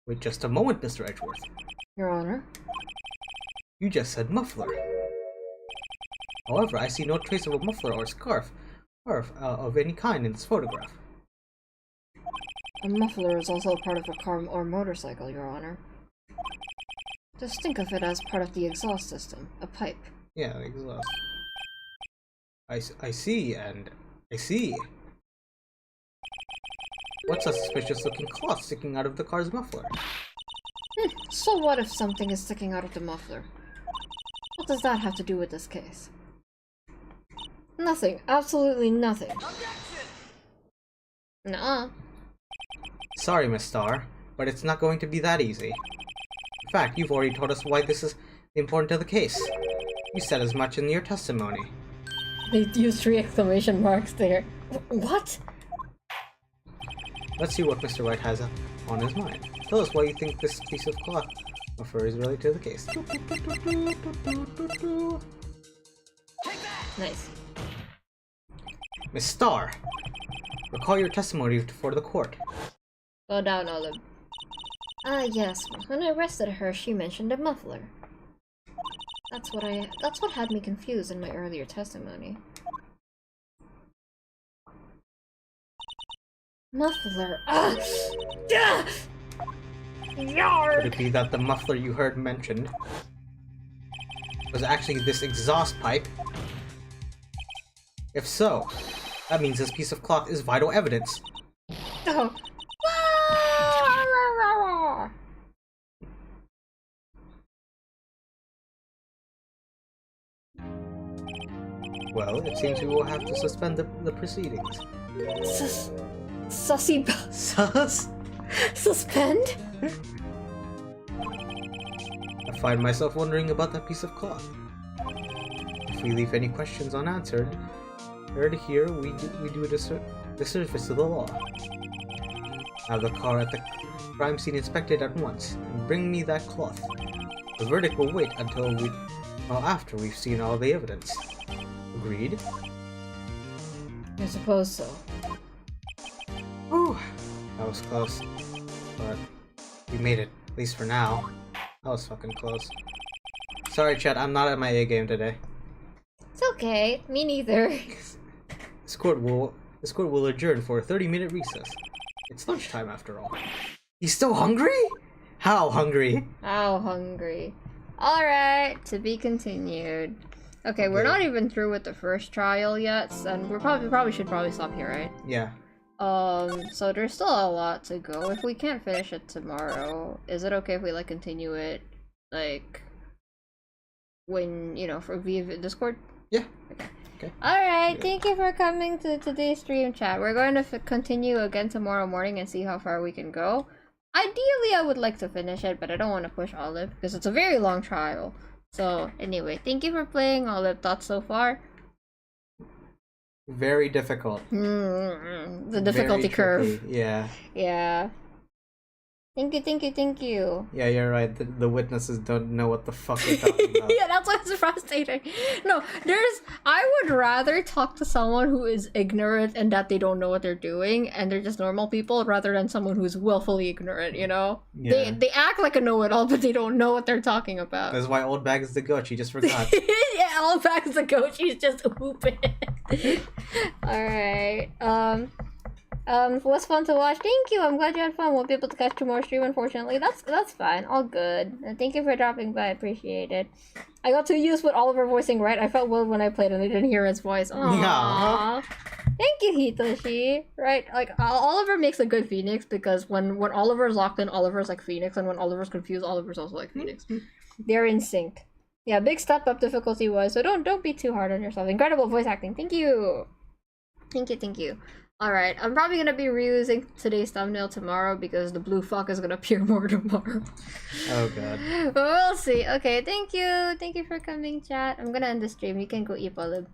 Wait just a moment, Mr. Edgeworth. Your Honor? You just said muffler. However, I see no trace of a muffler or scarf of any kind in this photograph. A muffler is also part of a car or motorcycle, Your Honor. Just think of it as part of the exhaust system, a pipe. Yeah, the exhaust. I see, and I see. What's a suspicious looking cloth sticking out of the car's muffler? So what if something is sticking out of the muffler? What does that have to do with this case? Nothing. Absolutely nothing. Nuh-uh. Sorry, Miss Starr, but it's not going to be that easy. In fact, you've already told us why this is important to the case. You said as much in your testimony. They used 3 exclamation marks there. What? Let's see what Mr. Wright has on his mind. Tell us why you think this piece of cloth muffler is related to the case. Nice. Miss Starr, recall your testimony before the court. Slow down, Olive. Yes. When I arrested her, she mentioned a muffler. That's what had me confused in my earlier testimony. Muffler. Could it be that the muffler you heard mentioned was actually this exhaust pipe? If so, that means this piece of cloth is vital evidence. Oh. Well, it seems we will have to suspend the proceedings. Sussy. Sus? Suspend? I find myself wondering about that piece of cloth. If we leave any questions unanswered, here we do a disservice to the law. Have the car at the crime scene inspected at once, and bring me that cloth. The verdict will wait until after we've seen all the evidence. Agreed? I suppose so. Whew, that was close. But we made it, at least for now. That was fucking close. Sorry, Chet, I'm not at my A game today. It's okay. Me neither. This court will adjourn for a 30-minute recess. It's lunchtime after all. He's still hungry? How hungry? How hungry. Alright, to be continued. Okay, we're not even through with the first trial yet, and we probably should stop here, right? Yeah. So there's still a lot to go. If we can't finish it tomorrow, is it okay if we like continue it like when, you know, for via Discord? Yeah. Okay. Alright, thank you for coming to today's stream chat. We're going to continue again tomorrow morning and see how far we can go. Ideally, I would like to finish it, but I don't want to push Olive because it's a very long trial. So anyway, thank you for playing. Olive, thoughts so far? Very difficult. The difficulty Very curve. tricky. Yeah. Yeah. Thank you. Yeah, you're right. The witnesses don't know what the fuck they're talking about. Yeah, that's why it's frustrating. No, I would rather talk to someone who is ignorant and that they don't know what they're doing and they're just normal people rather than someone who's willfully ignorant, you know? Yeah. They act like a know-it-all, but they don't know what they're talking about. That's why Old Bag is the goat. She just forgot. Yeah, all back as the coach, she's just whooping. Alright. Was fun to watch. Thank you. I'm glad you had fun. Won't be able to catch tomorrow's stream, unfortunately. That's fine. All good. And thank you for dropping by. I appreciate it. I got to use with Oliver voicing right. I felt well when I played and I didn't hear his voice. Aww. Yeah. Thank you, Hitoshi. Right? Like Oliver makes a good Phoenix because when Oliver's locked in, Oliver's like Phoenix, and when Oliver's confused, Oliver's also like Phoenix. They're in sync. Yeah, big step up difficulty wise, so don't be too hard on yourself. Incredible voice acting. Thank you. Thank you. Alright, I'm probably gonna be reusing today's thumbnail tomorrow because the blue fuck is gonna appear more tomorrow. Oh god. But we'll see. Okay, thank you. Thank you for coming, chat. I'm gonna end the stream. You can go eat Olive.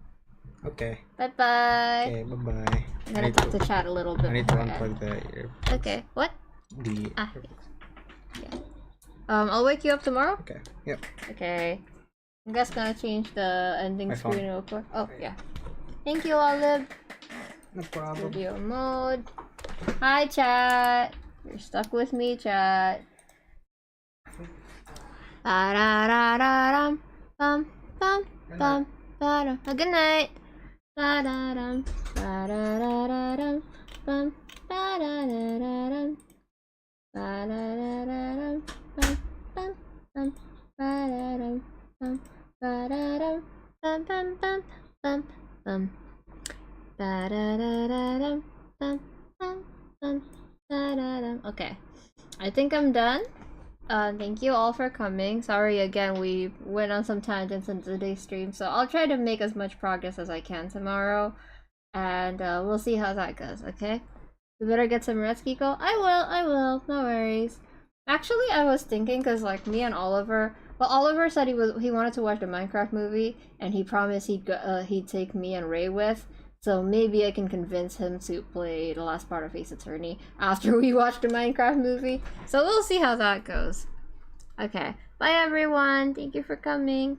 Okay. Bye-bye. Okay, bye-bye. I'm gonna talk to chat a little bit. I need to more. unplug the ear. Okay, what? The Ah, yeah. I'll wake you up tomorrow? Okay. Yep. Okay. I'm just gonna change the ending My screen phone. real quick. Oh, yeah. Thank you, Olive. No problem. Studio mode. Hi, chat. You're stuck with me, chat. Ba-da-da-da-dum. Bum, bum, bum, ba-dum. Good night. Ba-da-dum. Ba-da-da-da-dum. Bum, ba-da-da-da-dum. Ba-da-da-da-dum. Bum, bum, bum, ba-da-dum. Bum, ba-da-dum. Bum, bum, bum, bum, bum. Ba-da-da-da-dum, bum, bum, bum, ba-da-dum. Okay, I think I'm done. Thank you all for coming. Sorry again, we went on some tangents in today's stream, so I'll try to make as much progress as I can tomorrow, and we'll see how that goes. Okay, we better get some rest, Kiko. I will. No worries. Actually, I was thinking because like me and Oliver. Well, Oliver said he wanted to watch the Minecraft movie, and he promised he'd take me and Ray with. So maybe I can convince him to play the last part of Ace Attorney after we watch the Minecraft movie. So we'll see how that goes. Okay. Bye everyone. Thank you for coming.